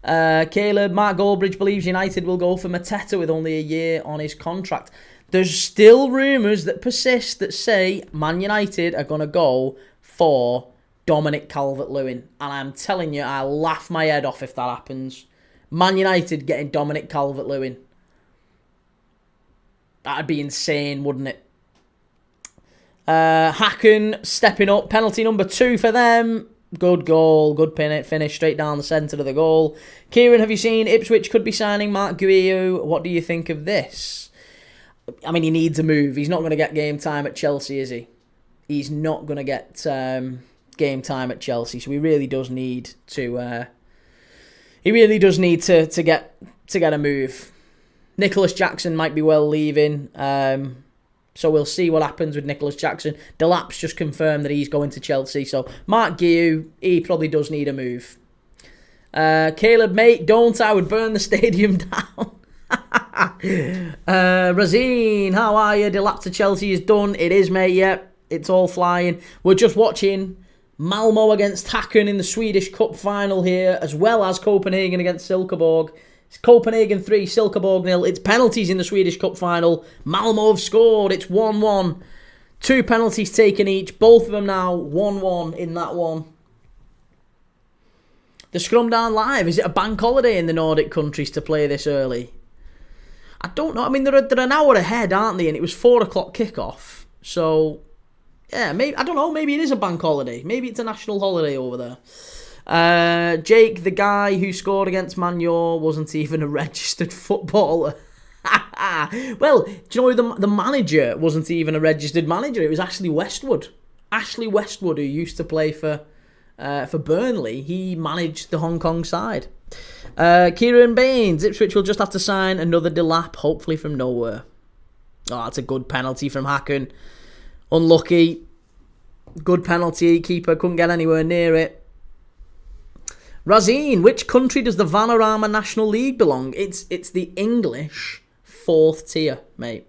Caleb, Mark Goldbridge believes United will go for Mateta with only a year on his contract. There's still rumours that persist that say Man United are going to go for Dominic Calvert-Lewin. And I'm telling you, I'll laugh my head off if that happens. Man United getting Dominic Calvert-Lewin. That'd be insane, wouldn't it? Häcken stepping up. Penalty number 2 for them. Good goal. Good finish straight down the centre of the goal. Kieran, have you seen Ipswich could be signing Mark Guiu? What do you think of this? I mean, he needs a move. He's not going to get game time at Chelsea, is he? He's not going to get game time at Chelsea. So he really does need to. To get a move. Nicholas Jackson might be well leaving. So we'll see what happens with Nicholas Jackson. Delap's just confirmed that he's going to Chelsea. So Mark Guiu, he probably does need a move. Caleb, mate, don't. I would burn the stadium down. Razine, how are you? Delap to Chelsea is done. It is, mate, yep. It's all flying. We're just watching Malmo against Häcken in the Swedish Cup final here, as well as Copenhagen against Silkeborg. It's Copenhagen 3, Silkeborg 0. It's penalties in the Swedish Cup final. Malmo have scored. It's 1-1. 2 penalties taken each. Both of them now 1-1 in that one. The Scrum Down Live. Is it a bank holiday in the Nordic countries to play this early? I don't know. I mean, they're an hour ahead, aren't they? And it was 4 o'clock kickoff. So, yeah, maybe, I don't know. Maybe it is a bank holiday. Maybe it's a national holiday over there. Jake, the guy who scored against Man U, wasn't even a registered footballer. Well, do you know the manager wasn't even a registered manager? It was Ashley Westwood. Ashley Westwood, who used to play for Burnley, he managed the Hong Kong side. Kieran Baines, Ipswich will just have to sign another Delap, hopefully from nowhere. Oh, that's a good penalty from Häcken. Unlucky. Good penalty. Keeper couldn't get anywhere near it. Razine, which country does the Vanarama National League belong? It's the English 4th tier, mate.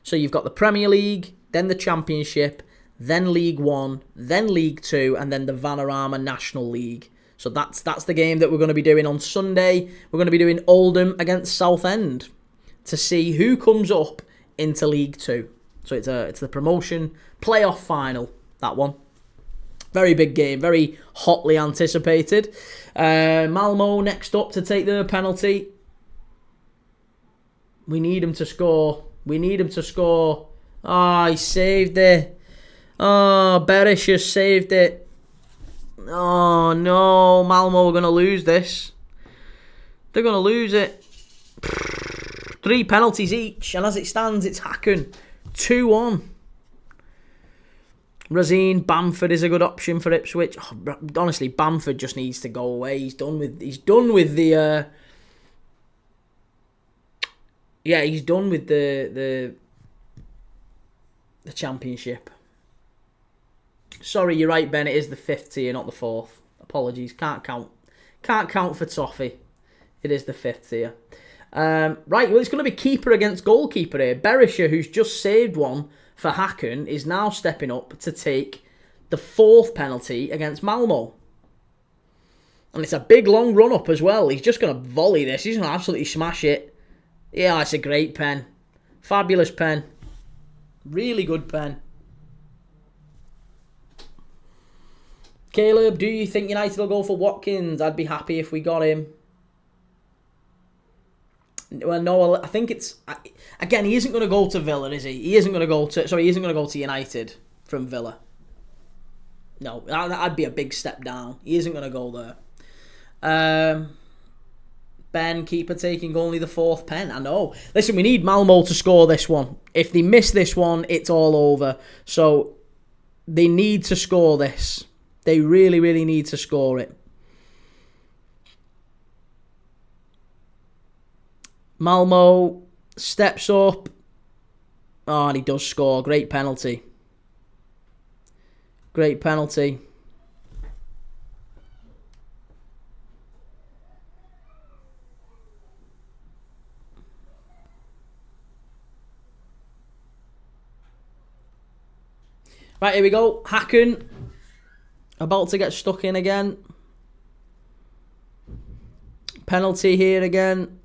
So you've got the Premier League, then the Championship, then League 1, then League 2, and then the Vanarama National League. So that's the game that we're going to be doing on Sunday. We're going to be doing Oldham against Southend to see who comes up into League 2. So it's the promotion playoff final, that one. Very big game, very hotly anticipated. Malmo next up to take the penalty. We need him to score. Oh, he saved it. Oh, Berish has saved it. Oh, no. Malmo are going to lose this. They're going to lose it. 3 penalties each. And as it stands, it's Häcken 2-1. Rosine, Bamford is a good option for Ipswich. Oh, honestly, Bamford just needs to go away. He's done with the he's done with the Championship. Sorry, you're right, Ben. It is the 5th tier, not the 4th. Apologies. Can't count for Toffee. It is the 5th tier. Right, well, it's going to be keeper against goalkeeper here. Berisha, who's just saved one for Hacken, is now stepping up to take the 4th penalty against Malmo. And it's a big, long run-up as well. He's just going to volley this. He's going to absolutely smash it. Yeah, it's a great pen. Fabulous pen. Really good pen. Caleb, do you think United will go for Watkins? I'd be happy if we got him. Well, no, I think it's... Again, he isn't going to go to Villa, is he? He isn't going to go to... Sorry, he isn't going to go to United from Villa. No, that'd be a big step down. He isn't going to go there. Ben, keeper taking only the 4th pen. I know. Listen, we need Malmo to score this one. If they miss this one, it's all over. So, they need to score this. They really, really need to score it. Malmo steps up. Oh, and he does score. Great penalty. Great penalty. Right, here we go. Hacken. About to get stuck in again. Penalty here again.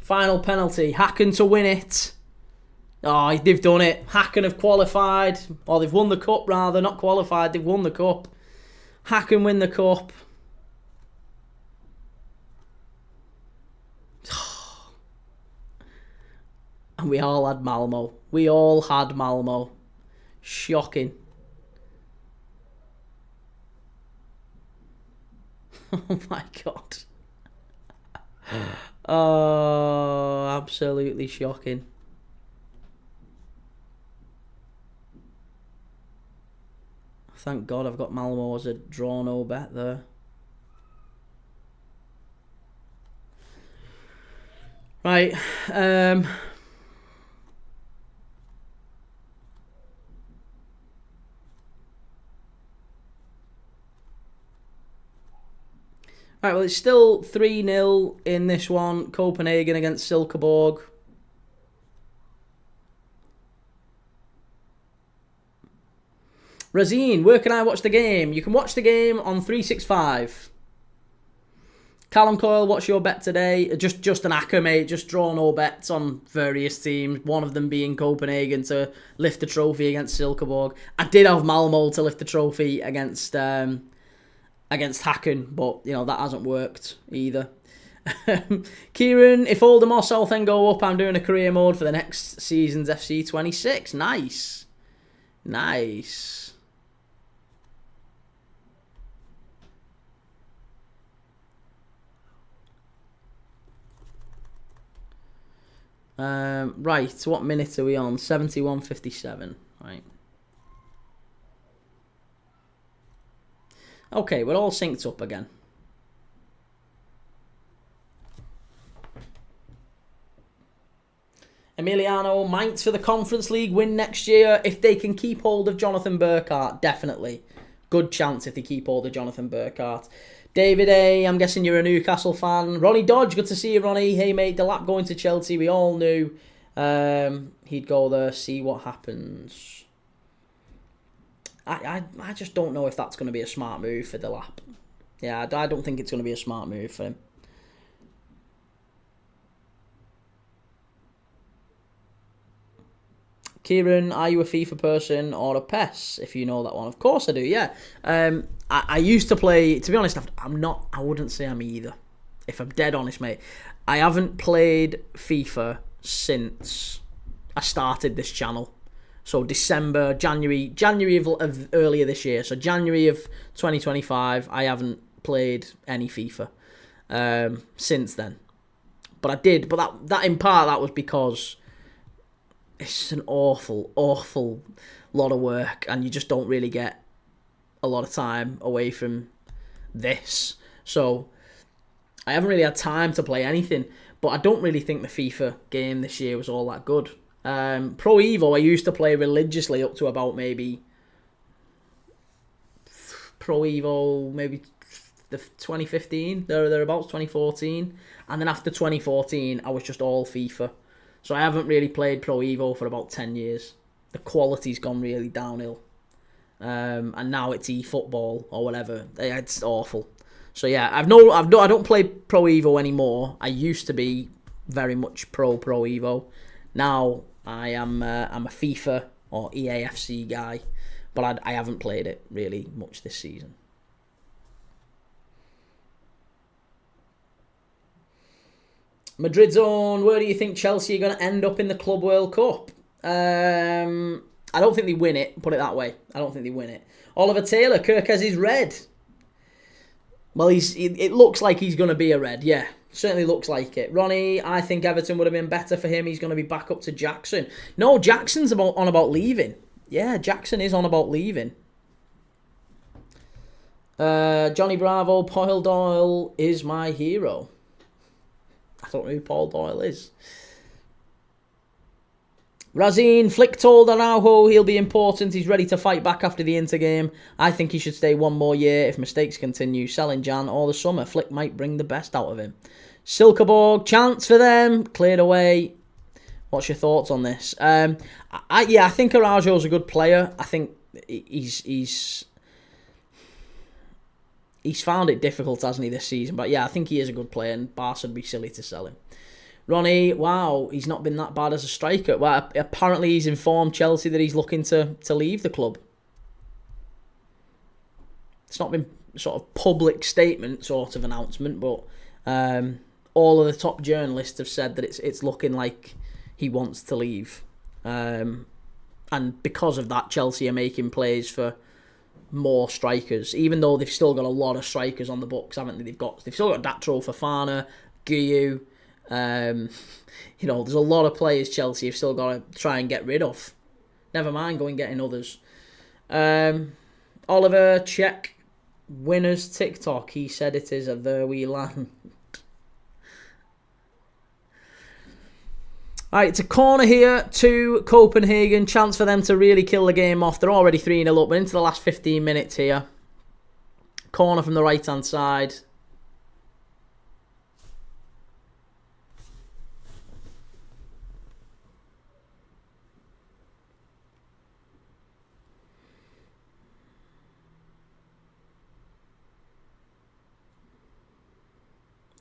Final penalty. Hacken to win it. Oh, they've done it. Hacken have qualified. Or they've won the cup, rather. Not qualified, they've won the cup. Hacken win the cup. And we all had Malmo. We all had Malmo. Shocking. Oh my God. Oh, absolutely shocking. Thank God I've got Malmo as a draw no bet there. Right. Right, well, it's still 3-0 in this one. Copenhagen against Silkeborg. Razine, where can I watch the game? You can watch the game on 365. Callum Coyle, what's your bet today? Just an acca, mate. Just draw no bets on various teams. One of them being Copenhagen to lift the trophy against Silkeborg. I did have Malmo to lift the trophy against Hacken, but you know that hasn't worked either. Kieran, if Oldham or Southend go up, I'm doing a career mode for the next season's FC 26. Nice. Nice. Right, what minute are we on? 71:57. Right. Okay, we're all synced up again. Emiliano, Mainz for the Conference League win next year. If they can keep hold of Jonathan Burkhart, definitely. Good chance if they keep hold of Jonathan Burkhart. David A, I'm guessing you're a Newcastle fan. Ronnie Dodge, good to see you, Ronnie. Hey, mate, Delap going to Chelsea. We all knew he'd go there, see what happens. I just don't know if that's going to be a smart move for Delap. Yeah, I don't think it's going to be a smart move for him. Kieran, are you a FIFA person or a PES, if you know that one? Of course I do, yeah. I used to play, to be honest, I wouldn't say I'm either. If I'm dead honest, mate. I haven't played FIFA since I started this channel. So January of earlier this year. So January of 2025, I haven't played any FIFA. since then. But I did. But that in part, that was because it's an awful, awful lot of work, and you just don't really get a lot of time away from this. So I haven't really had time to play anything. But I don't really think the FIFA game this year was all that good. Pro Evo, I used to play religiously up to about maybe Pro Evo, maybe the 2015, thereabouts, 2014. And then after 2014, I was just all FIFA. So I haven't really played Pro Evo for about 10 years. The quality's gone really downhill. And now it's eFootball or whatever. It's awful. So yeah, I don't play Pro Evo anymore. I used to be very much Pro Evo. Now I'm a FIFA or EAFC guy, but I haven't played it really much this season. Madrid Zone, where do you think Chelsea are going to end up in the Club World Cup? I don't think they win it, put it that way. I don't think they win it. Oliver Taylor, Kirkes is red. Well, it looks like he's going to be a red, yeah. Certainly looks like it. Ronnie, I think Everton would have been better for him. He's going to be back up to Jackson. No, Jackson's on about leaving. Yeah, Jackson is on about leaving. Johnny Bravo, Paul Doyle is my hero. I don't know who Paul Doyle is. Razine, Flick told Araujo he'll be important. He's ready to fight back after the Inter game. I think he should stay one more year. If mistakes continue, sell in Jan or the summer. Flick might bring the best out of him. Silkeborg, chance for them. Cleared away. What's your thoughts on this? I think Araujo's a good player. I think he's found it difficult, hasn't he, this season? But yeah, I think he is a good player, and Barca would be silly to sell him. Ronnie, wow, he's not been that bad as a striker. Well, apparently he's informed Chelsea that he's looking to leave the club. It's not been sort of public statement sort of announcement, but all of the top journalists have said that it's looking like he wants to leave. And because of that, Chelsea are making plays for more strikers, even though they've still got a lot of strikers on the books, haven't they? They've still got Datro, Fofana, Guiu. There's a lot of players Chelsea have still got to try and get rid of. Never mind going getting others. Oliver, check winners TikTok. He said it is a there we land. Alright, it's a corner here to Copenhagen. Chance for them to really kill the game off. They're already 3-0 up. We're into the last 15 minutes here. Corner from the right-hand side.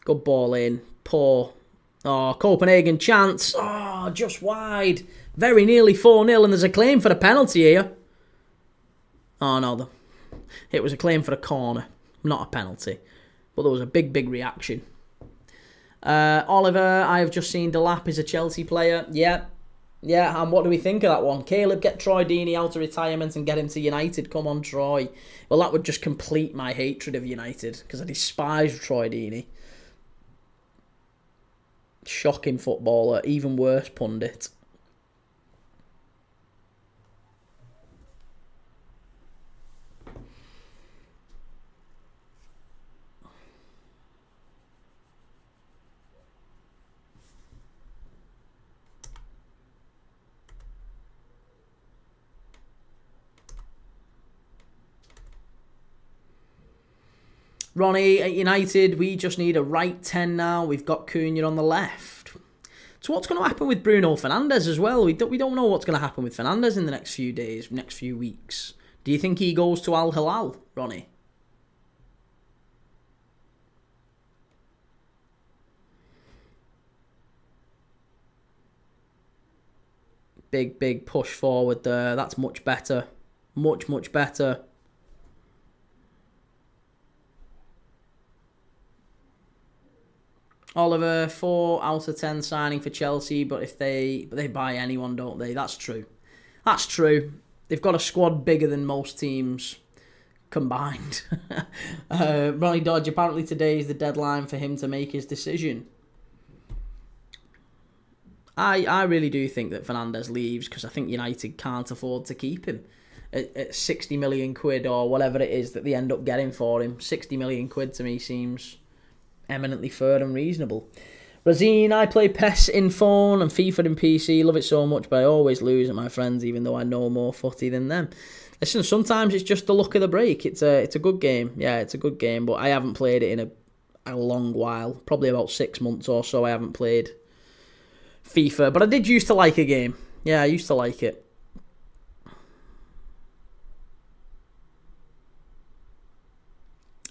Good ball in. Poor. Oh, Copenhagen chance. Oh, just wide. Very nearly 4-0, and there's a claim for a penalty here. Oh, no. It was a claim for a corner, not a penalty. But there was a big, big reaction. Oliver, I have just seen Delap is a Chelsea player. Yeah, and what do we think of that one? Caleb, get Troy Deeney out of retirement and get him to United. Come on, Troy. Well, that would just complete my hatred of United, because I despise Troy Deeney. Shocking footballer, even worse pundit. Ronnie, at United, we just need a right 10 now. We've got Cunha on the left. So what's going to happen with Bruno Fernandes as well? We don't know what's going to happen with Fernandes in the next few days, next few weeks. Do you think he goes to Al Hilal, Ronnie? Big push forward there. That's much better. Much better. Oliver, 4 out of 10 signing for Chelsea, but they buy anyone, don't they? That's true. They've got a squad bigger than most teams. combined. Ronnie Dodge, apparently today is the deadline for him to make his decision. I really do think that Fernandes leaves because I think United can't afford to keep him at 60 million quid or whatever it is that they end up getting for him. 60 million quid to me seems eminently fair and reasonable. Razine, I play PES in phone and FIFA in PC. Love it so much, but I always lose at my friends, even though I know more footy than them. Listen, sometimes it's just the luck of the break. It's a good game. Yeah, it's a good game, but I haven't played it in a long while. Probably about 6 months or so I haven't played FIFA, but I did used to like a game. Yeah, I used to like it.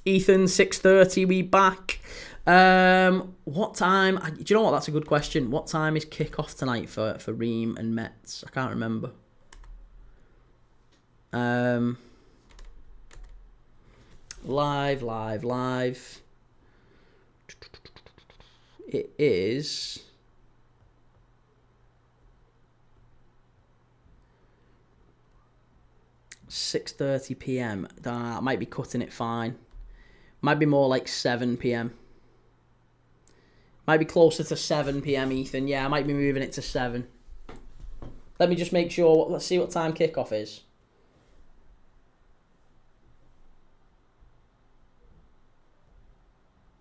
Ethan, 6:30, we back. What time? Do you know what? That's a good question. What time is kickoff tonight for Ream and Metz? I can't remember. Live. It is 6:30 p.m. I might be cutting it fine. Might be more like 7 p.m. Might be closer to 7 p.m, Ethan. Yeah, I might be moving it to 7. Let me just make sure. Let's see what time kickoff is.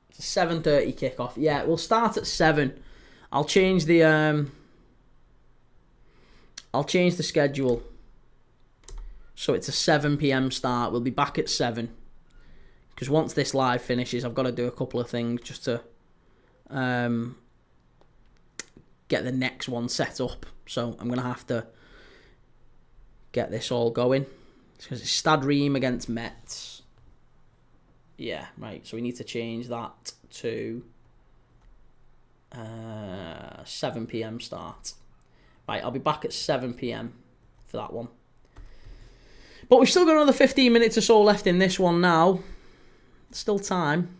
It's a 7:30 kickoff. Yeah, we'll start at 7. I'll change the schedule. So it's a 7 p.m. start. We'll be back at 7. Because once this live finishes, I've got to do a couple of things just to get the next one set up. So I'm going to have to get this all going. Because it's Stade Reims against Metz. Yeah, right. So we need to change that to 7 p.m. start. Right, I'll be back at 7 p.m. for that one. But we've still got another 15 minutes or so left in this one now. Still time.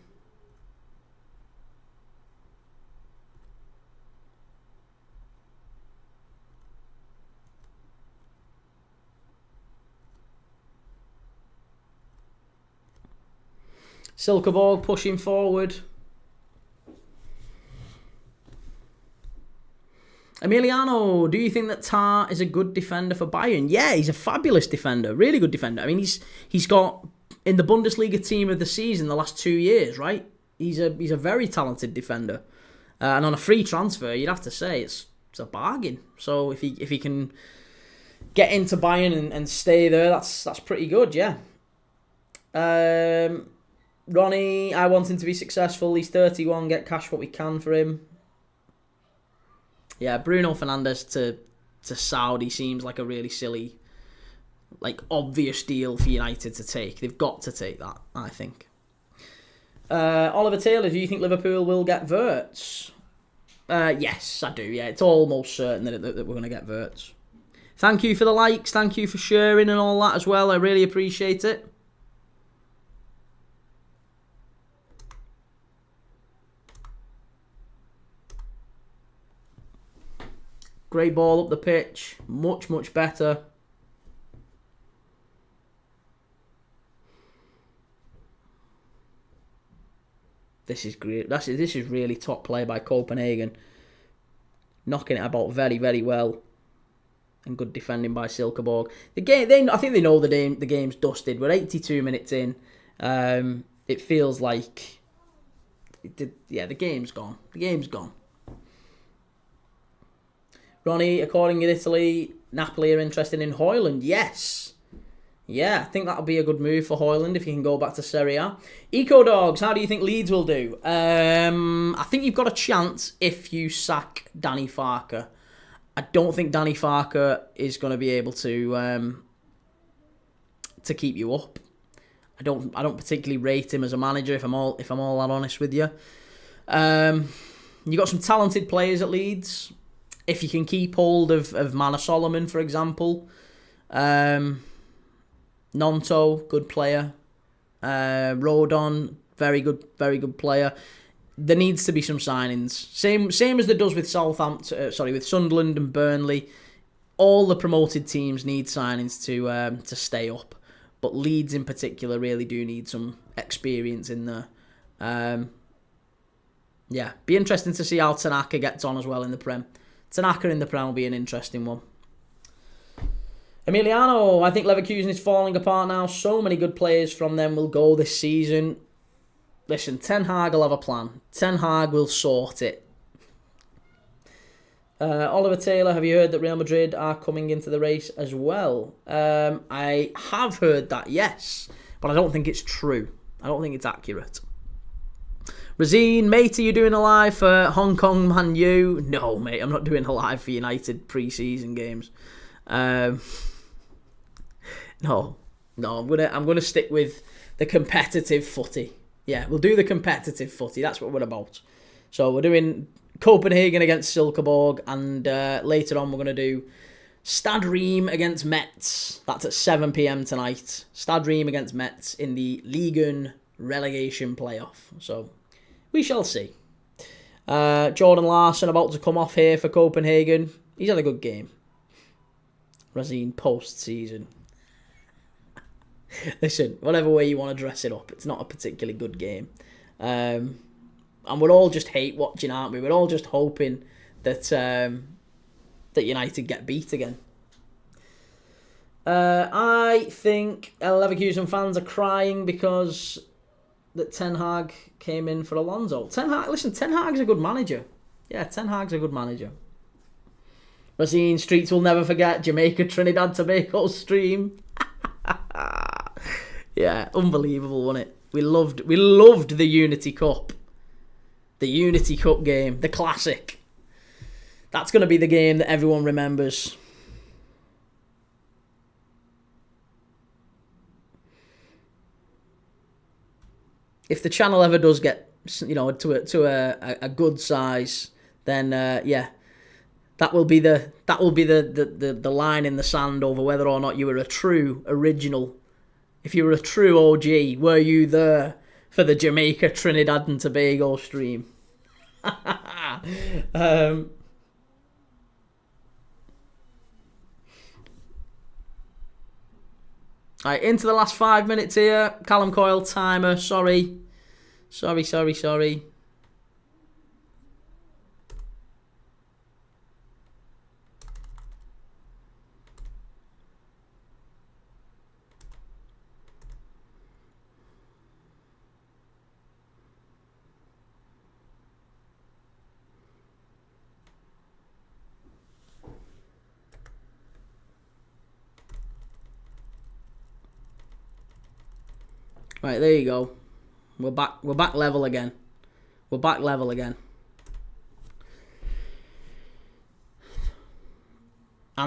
Silkeborg pushing forward. Emiliano, do you think that Tar is a good defender for Bayern? Yeah, he's a fabulous defender, really good defender. I mean, he's got in the Bundesliga team of the season the last 2 years, right? He's a very talented defender, and on a free transfer, you'd have to say it's a bargain. So if he can get into Bayern and stay there, that's pretty good, yeah. Ronnie, I want him to be successful. He's 31. Get cash what we can for him. Yeah, Bruno Fernandes to Saudi seems like a really silly, like obvious deal for United to take. They've got to take that, I think. Oliver Taylor, do you think Liverpool will get Wirtz? Yes, I do. Yeah, it's almost certain that we're going to get Wirtz. Thank you for the likes. Thank you for sharing and all that as well. I really appreciate it. Great ball up the pitch. Much, much better. This is great. This is really top play by Copenhagen. Knocking it about very, very well. And good defending by Silkeborg. The game, I think they know the game's dusted. We're 82 minutes in. It feels like... the game's gone. The game's gone. Ronnie, according to Italy, Napoli are interested in Højlund. Yes. Yeah, I think that'll be a good move for Højlund if he can go back to Serie A. Eco Dogs, how do you think Leeds will do? I think you've got a chance if you sack Danny Farker. I don't think Danny Farker is going to be able to keep you up. I don't particularly rate him as a manager if I'm all that honest with you. You got some talented players at Leeds. If you can keep hold of Manor Solomon, for example. Nonto, good player. Rodon, very good player. There needs to be some signings. Same as there does with with Sunderland and Burnley. All the promoted teams need signings to stay up. But Leeds in particular really do need some experience in there. Yeah, be interesting to see how Tanaka gets on as well in the Prem. Tanaka in the Prem will be an interesting one. Emiliano, I think Leverkusen is falling apart now. So many good players from them will go this season. Listen, Ten Hag will have a plan. Ten Hag will sort it. Oliver Taylor, have you heard that Real Madrid are coming into the race as well? I have heard that, yes. But I don't think it's true. I don't think it's accurate. Razine, mate, are you doing a live for Hong Kong Man U? No, mate, I'm not doing a live for United pre-season games. No, I'm gonna stick with the competitive footy. Yeah, we'll do the competitive footy. That's what we're about. So we're doing Copenhagen against Silkeborg, and later on we're gonna do Stade Reims against Metz. That's at 7 p.m. tonight. Stade Reims against Metz in the Liga relegation playoff. So we shall see. Jordan Larson about to come off here for Copenhagen. He's had a good game. Razine post-season. Listen, whatever way you want to dress it up, it's not a particularly good game. And we're all just hate watching, aren't we? We're all just hoping that that United get beat again. I think Leverkusen fans are crying because that Ten Hag came in for Alonso. Ten Hag's a good manager. Yeah, Ten Hag's a good manager. Racine Streets will never forget Jamaica, Trinidad, Tobago stream. Yeah, unbelievable, wasn't it? We loved the Unity Cup. The Unity Cup game, the classic. That's going to be the game that everyone remembers. If the channel ever does get, to a good size, then yeah, that will be the line in the sand over whether or not you were a true original. If you were a true OG, were you there for the Jamaica, Trinidad and Tobago stream? Right, into the last 5 minutes here. Callum Coyle, timer. Sorry. Right, there you go. We're back level again. And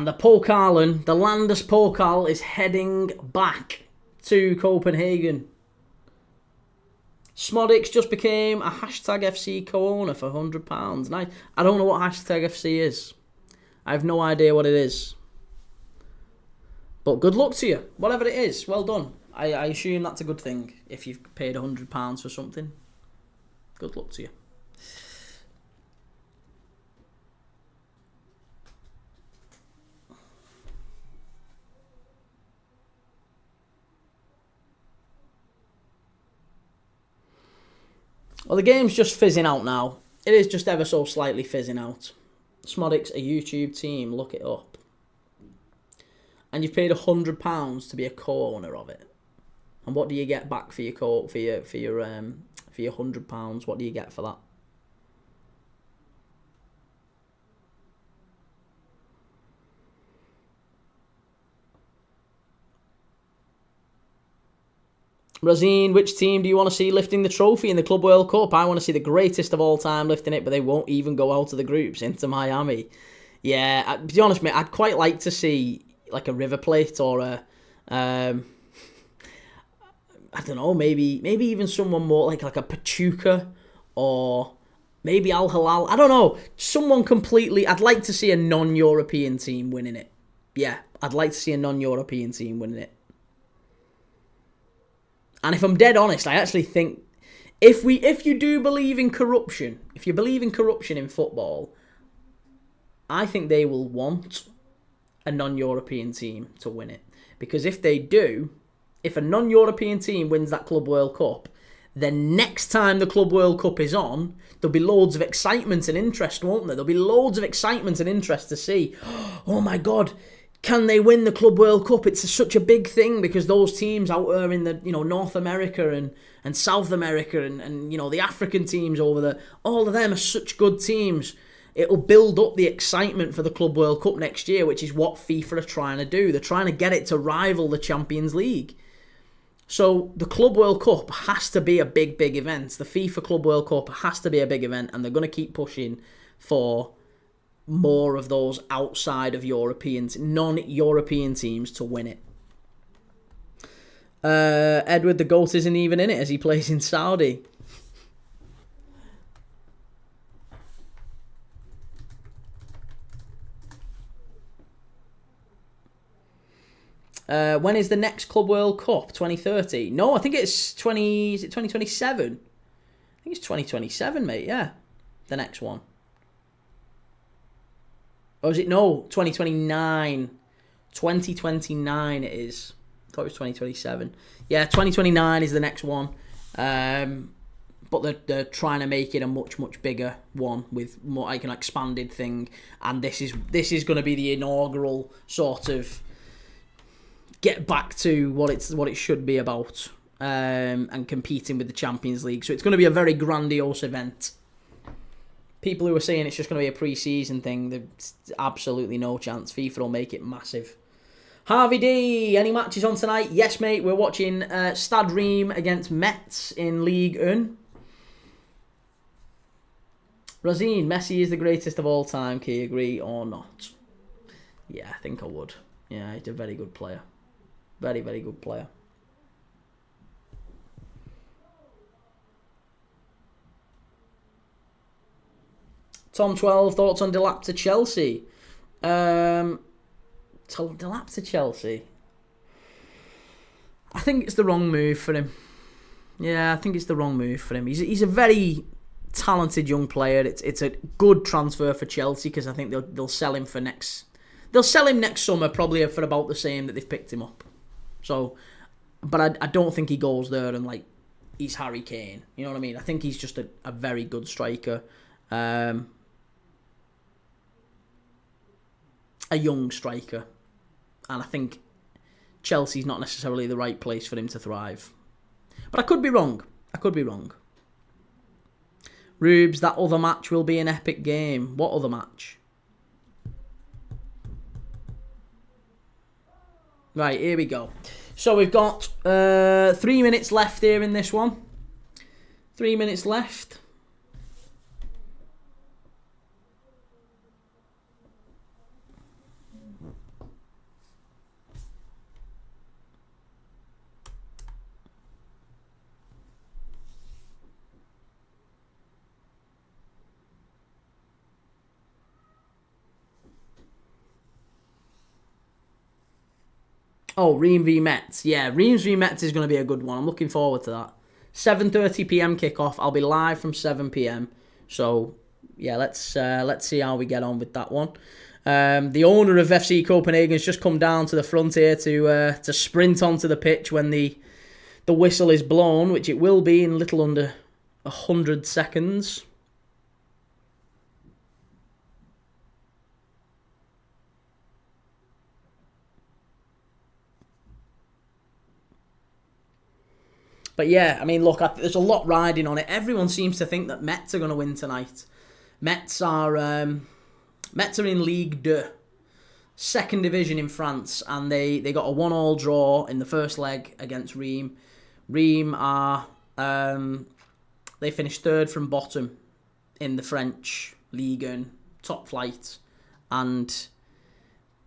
the Pokalen, the Landers Pokal, is heading back to Copenhagen. Smodix just became a hashtag FC co-owner for £100. Nice. I don't know what hashtag FC is. I have no idea what it is. But good luck to you. Whatever it is, well done. I assume that's a good thing if you've paid £100 for something. Good luck to you. Well, the game's just fizzing out now. It is just ever so slightly fizzing out. Smodix, a YouTube team, look it up. And you've paid £100 to be a co-owner of it. And what do you get back for your £100? What do you get for that? Razine, which team do you want to see lifting the trophy in the Club World Cup? I want to see the greatest of all time lifting it, but they won't even go out of the groups into Miami. Yeah, to be honest, mate, I'd quite like to see like a River Plate or a I don't know, maybe even someone more like a Pachuca or maybe Al Hilal. I don't know. Someone completely. I'd like to see a non-European team winning it. Yeah, I'd like to see a non-European team winning it. And if I'm dead honest, I actually think if you do believe in corruption, if you believe in corruption in football, I think they will want a non-European team to win it. Because if they do, if a non-European team wins that Club World Cup, then next time the Club World Cup is on, there'll be loads of excitement and interest, won't there? There'll be loads of excitement and interest to see, oh my God, can they win the Club World Cup? It's such a big thing because those teams out there in the North America and South America and the African teams over there, all of them are such good teams. It'll build up the excitement for the Club World Cup next year, which is what FIFA are trying to do. They're trying to get it to rival the Champions League. So the Club World Cup has to be a big, big event. The FIFA Club World Cup has to be a big event, and they're going to keep pushing for more of those outside of non-European teams to win it. Edward the GOAT isn't even in it as he plays in Saudi. When is the next Club World Cup? 2030? No, I think it's 2027? I think it's 2027, mate, yeah. The next one. Or is it? No, 2029. 2029 it is. I thought it was 2027. Yeah, 2029 is the next one. But they're trying to make it a much, much bigger one with more like an expanded thing. And this is going to be the inaugural sort of get back to what it should be about, and competing with the Champions League. So it's going to be a very grandiose event. People who are saying it's just going to be a pre-season thing, there's absolutely no chance. FIFA will make it massive. Harvey D, any matches on tonight? Yes, mate. We're watching Stade Reims against Metz in Ligue 1. Razine, Messi is the greatest of all time. Can you agree or not? Yeah, I think I would. Yeah, he's a very good player. Very, very good player. Tom 12, thoughts on Delap to Chelsea? Delap to Chelsea? I think it's the wrong move for him. Yeah, I think it's the wrong move for him. He's a very talented young player. It's a good transfer for Chelsea because I think they'll sell him for next. They'll sell him next summer probably for about the same that they've picked him up. So, but I don't think he goes there and he's Harry Kane. You know what I mean? I think he's just a very good striker. A young striker. And I think Chelsea's not necessarily the right place for him to thrive. But I could be wrong. Rubes, that other match will be an epic game. What other match? Right, here we go. So we've got 3 minutes left here in this one. 3 minutes left. Oh, Reims v Metz. Yeah, Reims v Metz is going to be a good one. I'm looking forward to that. 7:30 p.m. kickoff. I'll be live from 7 p.m. So, yeah, let's see how we get on with that one. The owner of FC Copenhagen has just come down to the front here to sprint onto the pitch when the whistle is blown, which it will be in little under 100 seconds. But yeah, I mean, look, there's a lot riding on it. Everyone seems to think that Metz are going to win tonight. Metz are in Ligue 2, second division in France, and they got a 1-1 draw in the first leg against Reims. Reims are they finished third from bottom in the French Ligue 1, top flight, and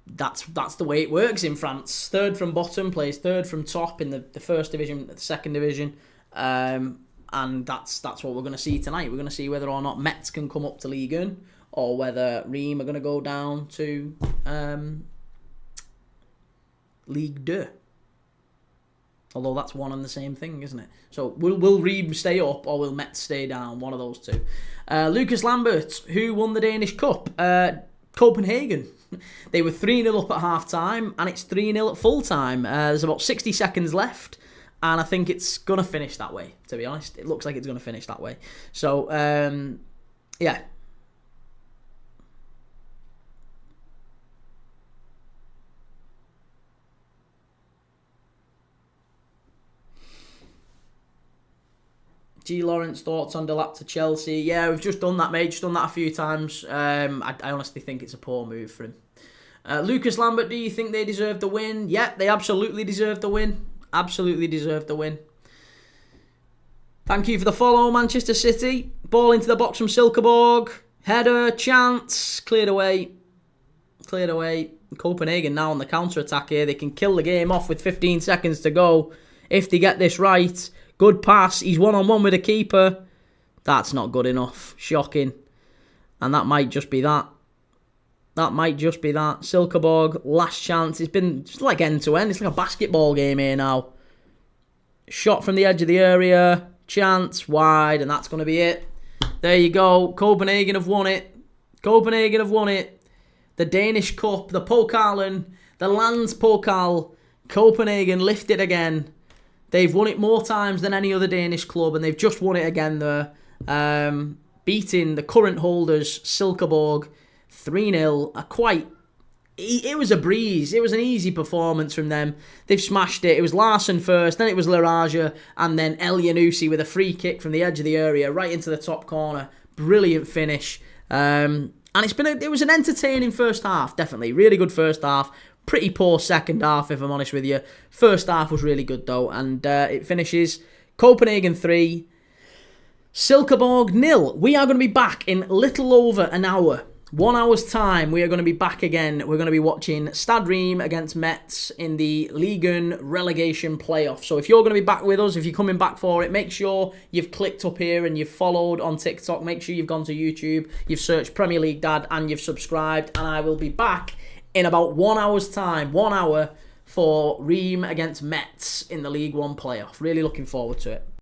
that's the way it works in France. Third from bottom plays third from top in the first division, the second division, and that's what we're going to see tonight. We're going to see whether or not Metz can come up to Ligue 1 or whether Reims are going to go down to Ligue 2. Although that's one and the same thing, isn't it? So will Reims stay up or will Metz stay down? One of those two. Lucas Lambert, who won the Danish Cup? Copenhagen. They were 3-0 up at half-time, and it's 3-0 at full-time. There's about 60 seconds left, and I think it's going to finish that way, to be honest. It looks like it's going to finish that way. So, yeah. G. Lawrence, thoughts on Delap to Chelsea? Yeah, we've just done that, mate. Just done that a few times. I honestly think it's a poor move for him. Lucas Lambert, do you think they deserve the win? Yeah, they absolutely deserve the win. Absolutely deserve the win. Thank you for the follow, Manchester City. Ball into the box from Silkeborg. Header, chance. Cleared away. Cleared away. Copenhagen now on the counter-attack here. They can kill the game off with 15 seconds to go if they get this right. Good pass. He's one-on-one with a keeper. That's not good enough. Shocking. And that might just be that. That might just be that. Silkeborg, last chance. It's been just like end-to-end. It's like a basketball game here now. Shot from the edge of the area. Chance, wide, and that's going to be it. There you go. Copenhagen have won it. Copenhagen have won it. The Danish Cup, the Pokalen, the Landspokal. Copenhagen lift it again. They've won it more times than any other Danish club, and they've just won it again there. Beating the current holders, Silkeborg, 3-0. It was a breeze. It was an easy performance from them. They've smashed it. It was Larsen first, then it was Laraja, and then El Yanusi with a free kick from the edge of the area, right into the top corner. Brilliant finish. And it was an entertaining first half, definitely. Really good first half. Pretty poor second half, if I'm honest with you. First half was really good, though. And it finishes Copenhagen 3, Silkeborg 0. We are going to be back in little over an hour. 1 hour's time, we are going to be back again. We're going to be watching Stade Reims against Metz in the Liga relegation playoff. So if you're going to be back with us, if you're coming back for it, make sure you've clicked up here and you've followed on TikTok. Make sure you've gone to YouTube, you've searched Premier League Dad, and you've subscribed. And I will be back in about 1 hour's time. 1 hour for Reims against Metz in the League One playoff. Really looking forward to it.